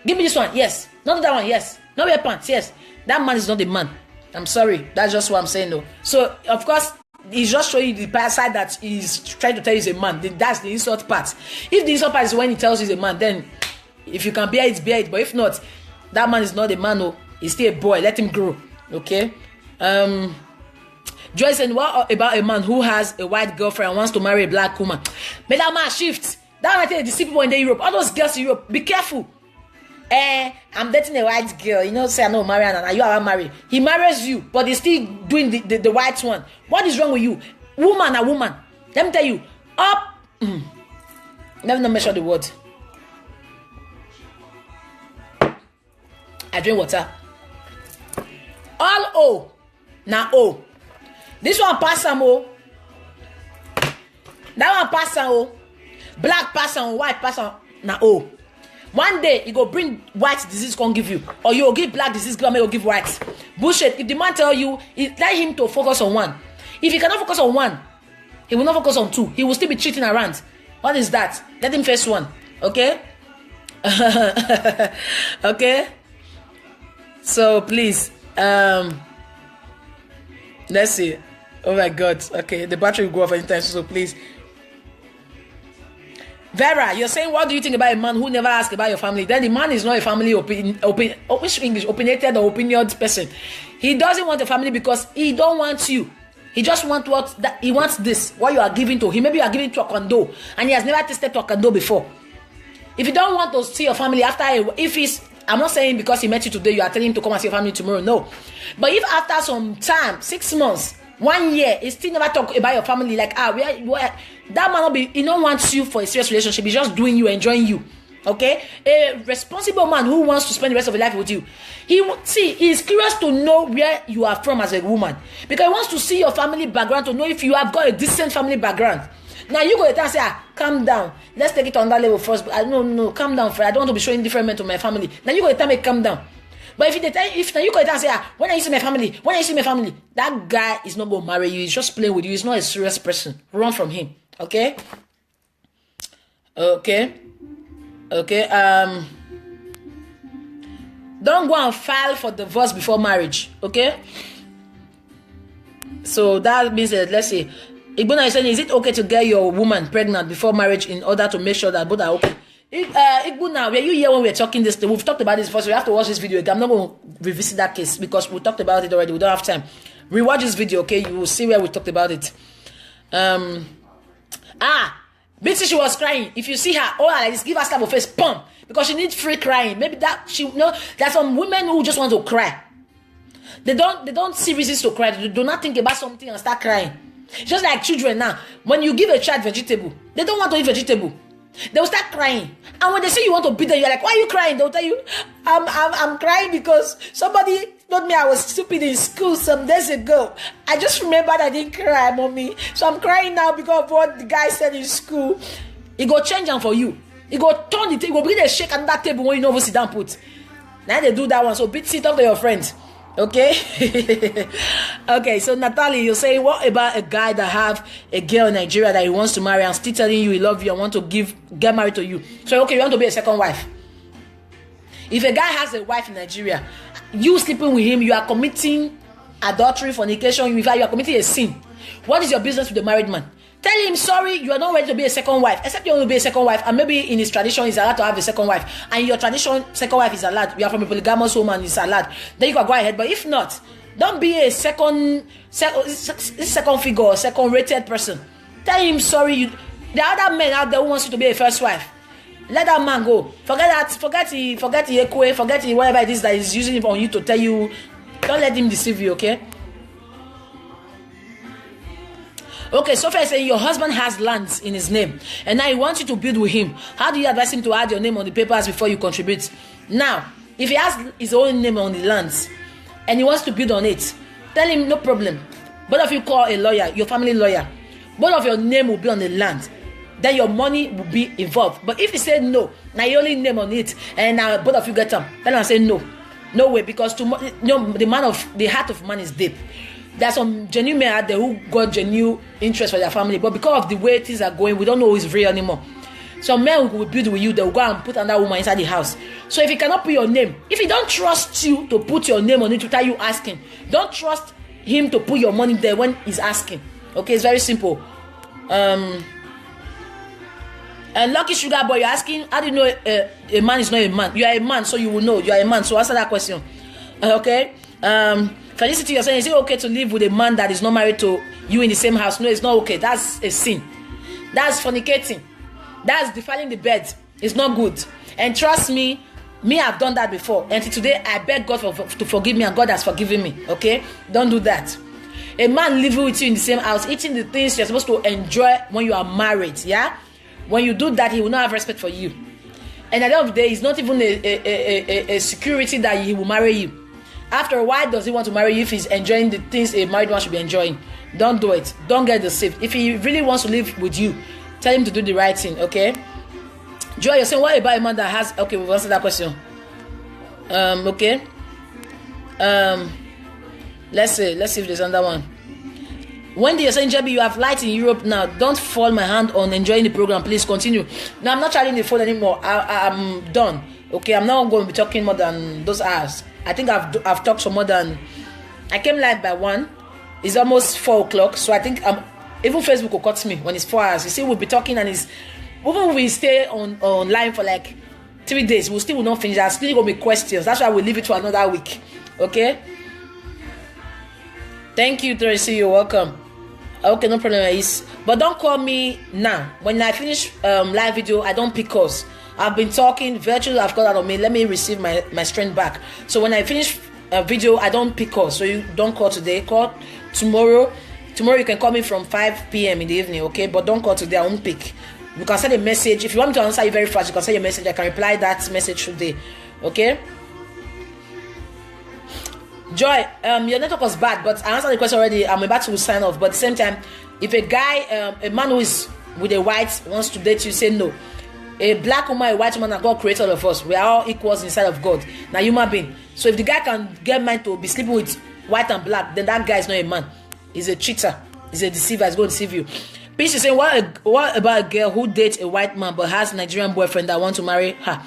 Give me this one, yes. Not that one, yes. Not wear pants, yes. That man is not a man. I'm sorry. That's just what I'm saying, though. So, of course, he's just showing you the bad side that he's trying to tell you he's a man. That's the insult part. If the insult part is when he tells you he's a man, then if you can bear it, bear it. But if not, that man is not a man, no. He's still a boy. Let him grow. Okay? Joy said, what about a man who has a white girlfriend and wants to marry a black woman? May that man shift. That one I tell you, the people in Europe, all those girls in Europe, be careful. I'm dating a white girl, you know, say I know marry and you are married. He marries you, but he's still doing the white one. What is wrong with you? Woman. Let me tell you, up. Let me not measure the word. I drink water. All O. Now O. This one pass some O. That one pass some O. Black pass some, white pass some. Now O. One day you go bring white disease, can't give you, or you will give black disease, will give white. Bullshit. If the man tell you, let him to focus on one. If he cannot focus on one, he will not focus on two. He will still be cheating around. What is that? Let him face one. Okay. Okay. So please, let's see. Oh my God. Okay, the battery will go off anytime. So please. Vera, you're saying, what do you think about a man who never asks about your family? Then the man is not a family opinionated or opinioned person. He doesn't want a family because he don't want you. He just wants he wants this, what you are giving to him. Maybe you are giving to a condo and he has never tasted a condo before. If you don't want to see your family I'm not saying because he met you today, you are telling him to come and see your family tomorrow. No. But if after some time, 6 months, 1 year, he still never talk about your family, like, where that man not be, he don't want you for a serious relationship. He's just doing you, enjoying you. Okay? A responsible man who wants to spend the rest of his life with you, he is curious to know where you are from as a woman. Because he wants to see your family background, to know if you have got a decent family background. Now you go to and say, calm down. Let's take it on that level first. No, calm down, friend. I don't want to be showing different men to my family. Now you go to make calm down. But if you go and say, when I see my family, that guy is not going to marry you. He's just playing with you. He's not a serious person. Run from him. Okay? Okay. Don't go and file for divorce before marriage. Okay? So that means that, let's say, Igbona is saying, is it okay to get your woman pregnant before marriage in order to make sure that both are okay? Igbona, were you here when we were talking this? We've talked about this before, so you have to watch this video again. I'm not going to revisit that case because we talked about it already. We don't have time. Rewatch this video, okay? You will see where we talked about it. Bitch, she was crying. If you see her, like this, give her slap of face, pump, because she needs free crying. Maybe there's some women who just want to cry. They don't see reasons to cry. They do not think about something and start crying. Just like children now, when you give a child vegetable, they don't want to eat vegetable. They will start crying, and when they say you want to beat them, you're like, why are you crying? They'll tell you, I'm crying because somebody told me I was stupid in school some days ago. I just remembered I didn't cry, mommy, so I'm crying now because of what the guy said in school. It go change them for you. It go turn the table. It go bring a shake on that table when you know sit down put. Now they do that one. So sit talk to your friends. Okay. Okay, so Natalie, you're saying, what about a guy that have a girl in Nigeria that he wants to marry and still telling you he loves you and want to get married to you? So okay, you want to be a second wife. If a guy has a wife in Nigeria, you sleeping with him, you are committing adultery, fornication, you are committing a sin. What is your business with the married man? Tell him, sorry, you are not ready to be a second wife. Except you want to be a second wife, and maybe in his tradition he's allowed to have a second wife, and in your tradition second wife is allowed. You are from a polygamous woman, it's allowed. Then you can go ahead. But if not, don't be a second figure or second rated person. Tell him, sorry, the other men out there who wants you to be a first wife, let that man go. Forget the ekwe, forget the whatever it is that is using on you to tell you. Don't let him deceive you, okay? Okay, Sophia is saying your husband has lands in his name and now he wants you to build with him. How do you advise him to add your name on the papers before you contribute? Now, if he has his own name on the lands and he wants to build on it, tell him no problem. Both of you call a lawyer, your family lawyer. both of your name will be on the land. Then your money will be involved. But if you say no, now you only name on it, and now both of you get them, then I say no. No way, because the heart of man is deep. There's some genuine men out there who got genuine interest for their family, but because of the way things are going, we don't know who is real anymore. Some men will build with you, they will go and put another woman inside the house. So if you cannot put your name, if he don't trust you to put your name on it without you asking, don't trust him to put your money there when he's asking. Okay, it's very simple. And Lucky Sugar Boy, you're asking, how do you know a man is not a man? You are a man, so you will know you are a man. So answer that question. Okay. Felicity, you're saying, is it okay to live with a man that is not married to you in the same house? No, it's not okay. That's a sin. That's fornicating. That's defiling the bed. It's not good. And trust me, I've done that before. And today, I beg God to forgive me, and God has forgiven me. Okay? Don't do that. A man living with you in the same house, eating the things you're supposed to enjoy when you are married. Yeah? When you do that, he will not have respect for you. And at the end of the day, it's not even a security that he will marry you. After a while, does he want to marry you if he's enjoying the things a married man should be enjoying? Don't do it. Don't get deceived. If he really wants to live with you, tell him to do the right thing, okay? Joy, you're saying, what about a man that has... Okay, we've answered that question. Okay. Let's see if there's another one. Wendy, you're saying, Jebby, you have light in Europe now. Don't fall my hand on enjoying the program. Please continue. No, I'm not charging the phone anymore. I'm done. Okay, I'm not going to be talking more than those hours. I think I've talked for more than... I came live by 1. It's almost 4 o'clock. So I think even Facebook will cut me when it's 4 hours. You see, we'll be talking, and even if we stay online for like 3 days, we still will not finish. There's still going to be questions. That's why we'll leave it to another week. Okay? Thank you, Tracy. You're welcome. Okay, no problem. But don't call me now. When I finish live video, I don't pick calls. I've been talking. Virtually, I've got out of me. Let me receive my strength back. So when I finish a video, I don't pick calls. So you don't call today. Call tomorrow. Tomorrow you can call me from 5 p.m. in the evening. Okay, but don't call today. I won't pick. You can send a message. If you want me to answer you very fast, you can send a message. I can reply that message today. Okay. Joy, your network was bad, but I answered the question already. I'm about to sign off. But at the same time, if a guy, a man who is with a white wants to date you, say no. A black woman, a white woman, and God created all of us. We are all equals inside of God. Now, human being. So if the guy can get mine to be sleeping with white and black, then that guy is not a man. He's a cheater. He's a deceiver. He's going to deceive you. Peace is saying, what about a girl who dates a white man but has a Nigerian boyfriend that wants to marry her?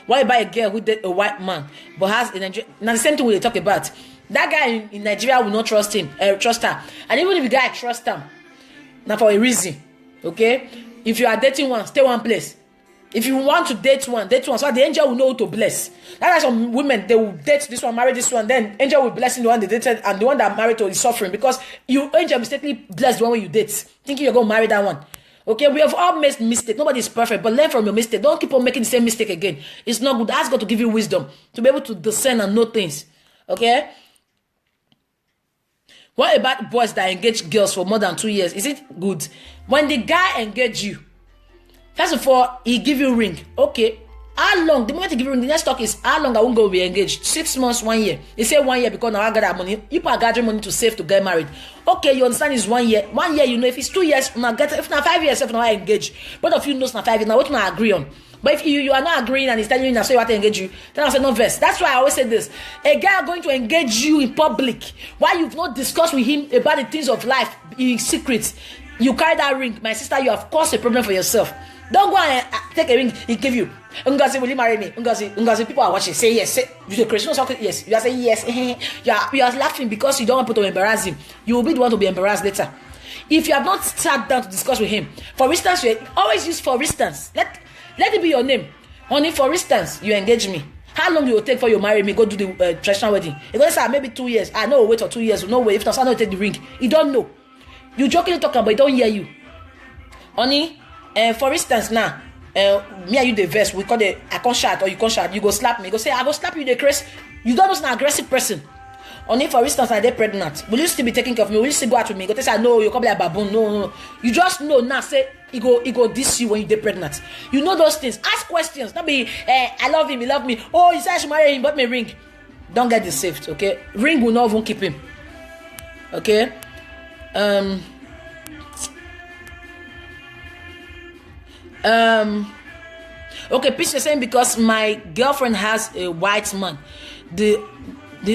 What about a girl who dates a white man but has a Nigerian... Now, the same thing we talk about. That guy in Nigeria will not trust her. And even if the guy trusts him, now for a reason, okay? If you are dating one, stay one place. If you want to date one, so the angel will know who to bless. That's why some women, they will date this one, marry this one, then angel will bless the one they dated, and the one that married to is suffering because you angel mistakenly bless the one you date, thinking you're going to marry that one. Okay, we have all made mistakes. Nobody is perfect, but learn from your mistake. Don't keep on making the same mistake again. It's not good. Ask God to give you wisdom to be able to discern and know things. Okay? What about boys that engage girls for more than 2 years? Is it good? When the guy engage you, first of all, he give you ring. Okay. How long? The moment he give you ring, the next talk is how long I won't go be engaged? 6 months, 1 year. He say 1 year because now I got that money. People are gathering money to save to get married. Okay, you understand it's 1 year. 1 year, you know, if it's 2 years, now get if now 5 years, if now I engage. Both of you knows now 5 years. Now what I agree on? But if you are not agreeing and he's telling you now so you want to engage you, then I say no verse. That's why I always say this. A guy going to engage you in public while you've not discussed with him about the things of life in secret. You carry that ring, my sister, you have caused a problem for yourself. Don't go and take a ring he give you. Ngozi, will you marry me? Ngozi, people are watching. Say yes. Say you the Christian something. Yes. You are saying yes. you are laughing because you don't want people to embarrass him. You will be the one to be embarrassed later. If you have not sat down to discuss with him, for instance, you always use for instance. Let it be your name. Only for instance, you engage me. How long you will take for you marry me? Go do the traditional wedding. You go say maybe 2 years. I know wait for 2 years. No way. If not, I don't take the ring. You don't know. You jokingly talking, but he don't hear you. Only. For instance, now, me and you the verse, we call it I can't shout or you can't shout, you go slap me. You go say, I go slap you the crazy. You don't know an aggressive person. Only for instance, I get pregnant. Will you still be taking care of me? Will you still go out with me? You go say, no, you come like a baboon. No. You just know now, say, he go diss you when you get pregnant. You know those things. Ask questions. Don't be, I love him, he love me. Oh, he said I should marry him, but me ring. Don't get deceived, okay? Ring will not even keep him. Okay? Okay, Peace is saying because my girlfriend has a white man, they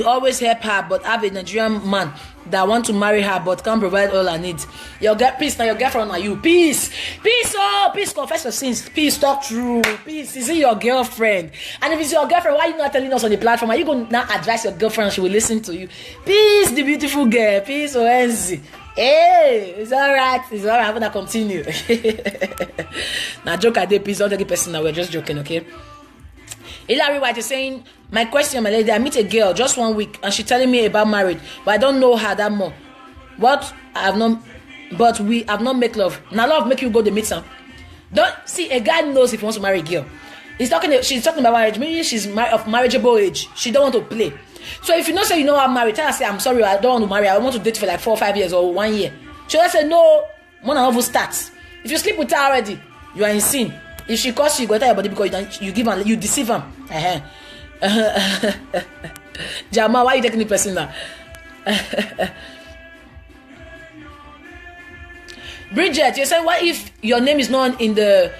always help her, but have a Nigerian man that want to marry her but can't provide all her needs. Peace now, your girlfriend are you? Peace, peace, confess your sins. Peace, talk true. Peace, is it your girlfriend? And if it's your girlfriend, why are you not telling us on the platform? Are you going to now advise your girlfriend? She will listen to you. Peace, the beautiful girl. Peace, Oenzi. Hey, it's alright. I'm gonna continue. Now, joke at the peace, don't take it personal. We're just joking, okay? Hilary White is saying, my question, my lady, I meet a girl just 1 week and she telling me about marriage, but I don't know her that more. We have not make love. Now love make you go to meet some. Don't see a guy knows if he wants to marry a girl. She's talking about marriage. Maybe she's of marriageable age. She don't want to play. So if you know say you know I'm married, tell her say I'm sorry, I don't want to marry. I want to date for like 4 or 5 years or 1 year. She'll say no, one and over starts. If you sleep with her already, you are in sin. If she calls you, go tell your body because you give her, you deceive him. Jamal, why are you taking the person now? Bridget, you say, what if your name is not in the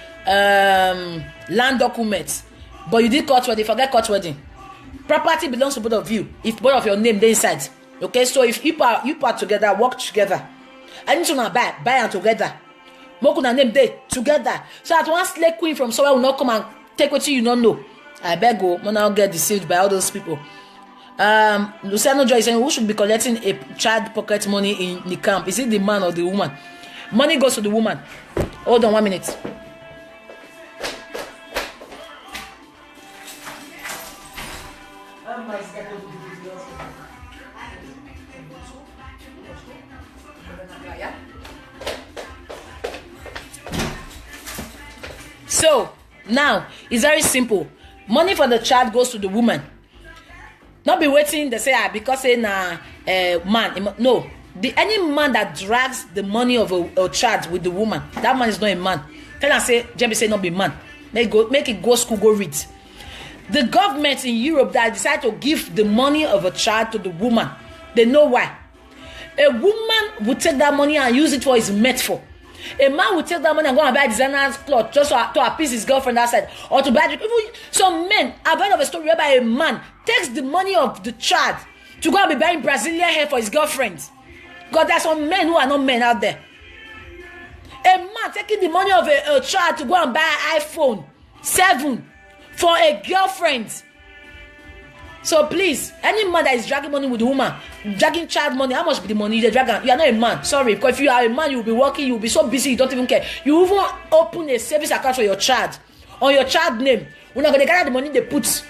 land documents, but you did court wedding, forget court wedding? Property belongs to both of you. If both of your name they inside, okay. So if you part together, work together, I need to now buy them together. Mokuna name they together. So that one slave queen from somewhere will not come and take what you don't know. I beg you, will not get deceived by all those people. Luciano Joy is saying, who should be collecting a child pocket money in the camp? Is it the man or the woman? Money goes to the woman. Hold on 1 minute. So now it's very simple. Money for the child goes to the woman. Not be waiting. They say because say man. No, any man that drags the money of a child with the woman, that man is not a man. Tell her say Jebby say not be man. Make it go school, go read. The government in Europe that decide to give the money of a child to the woman, they know why. A woman will take that money and use it for his meant for. A man will take that money and go and buy designer's clothes just to appease his girlfriend outside, or to buy. Some men, I've heard of a story whereby a man takes the money of the child to go and be buying Brazilian hair for his girlfriend. God, there's some men who are not men out there. A man taking the money of a child to go and buy an iPhone 7 for a girlfriend. So please, any man that is dragging money with the woman, dragging child money, how much be the money they drag? You are not a man. Sorry, because if you are a man, you will be working, you will be so busy, you don't even care. You even open a savings account for your child on your child name. We're not going to gather the money they put.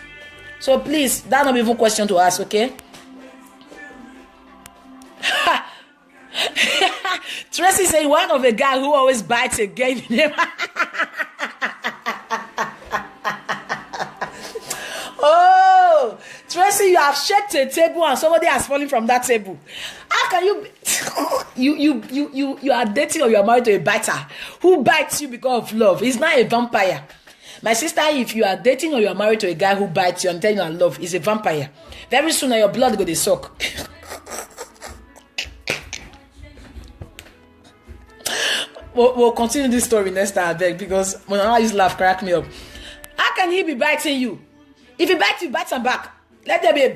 So please, that's not even a question to ask, okay? Tracy saying one of a guy who always bites again. Oh, Tracy, you have shaked a table and somebody has fallen from that table. How can you are dating or you are married to a biter who bites you because of love? He's not a vampire. My sister, if you are dating or you are married to a guy who bites you and telling you I love, he's a vampire. Very soon your blood go to suck. We'll continue this story next time, I beg, because when I use laugh, crack me up. How can he be biting you? If he bites you, bite him back. Let there be a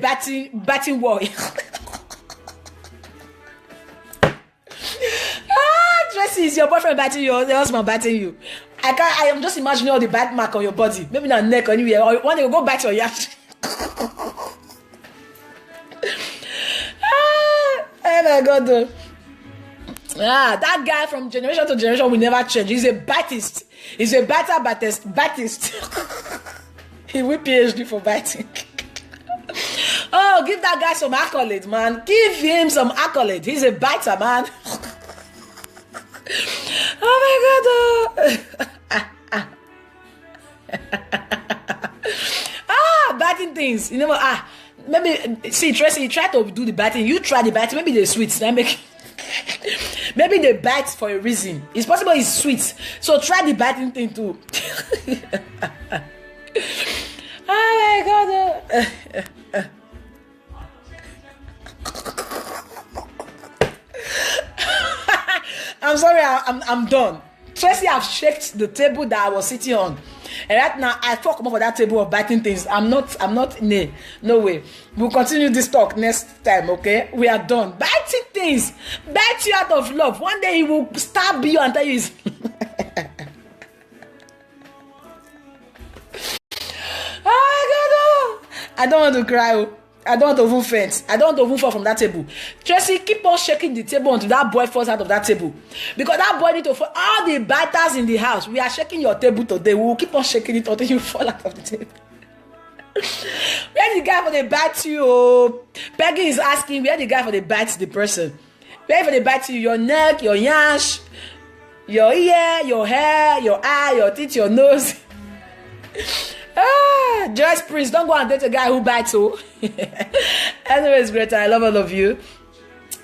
biting war. Tracy, is your boyfriend biting you or the husband biting you? I am just imagining all the bite mark on your body. Maybe not neck or anywhere. Or one day you go bite your yacht. Oh my God, though. That guy from generation to generation will never change. He's a Baptist. He's a Baptist. He will PhD for biting. Oh, give that guy some accolades, man. Give him some accolades. He's a biter, man. Oh my God. Biting things. You know, maybe see Tracy, you try to do the biting. You try the biting. Maybe they're sweet. Maybe they bite for a reason. It's possible it's sweet. So try the biting thing too. Oh my God. I'm sorry, I'm done. Tracy have shaken the table that I was sitting on. And right now, I talk about that table of biting things. I'm not, no way. We'll continue this talk next time, okay? We are done. Biting things. Bite you out of love. One day he will stab you and tell you oh, God, I don't want to cry. I don't want to even faint. I don't want to even fall from that table. Tracy, keep on shaking the table until that boy falls out of that table. Because that boy need to fall. All the biters in the house, we are shaking your table today. We will keep on shaking it until you fall out of the table. Where the guy for the bite you? Oh, Peggy is asking, where the guy for the bite the person? Where for the bite you? Your neck, your yash, your ear, your hair, your eye, your teeth, your nose. Joyce Prince, don't go and date a guy who bites you. Anyways, Greta, I love all of you.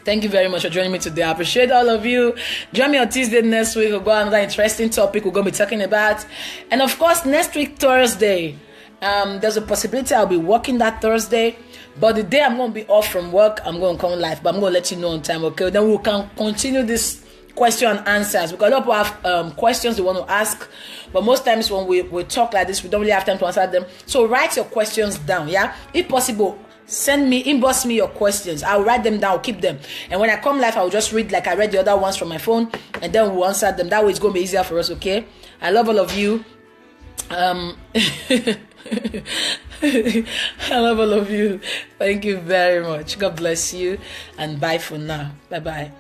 Thank you very much for joining me today. I appreciate all of you. Join me on Tuesday next week. We'll go on another interesting topic we're going to be talking about. And of course, next week, Thursday, there's a possibility I'll be working that Thursday. But the day I'm going to be off from work, I'm going to come live. But I'm going to let you know on time, okay? Then we can continue this question and answers, because a lot of people have questions they want to ask, but most times when we talk like this, we don't really have time to answer them. So write your questions down, yeah? If possible, inbox me your questions. I'll write them down, I'll keep them, and when I come live, I'll just read like I read the other ones from my phone, and then we'll answer them. That way it's going to be easier for us, okay? I love all of you. I love all of you. Thank you very much. God bless you, and bye for now. Bye bye.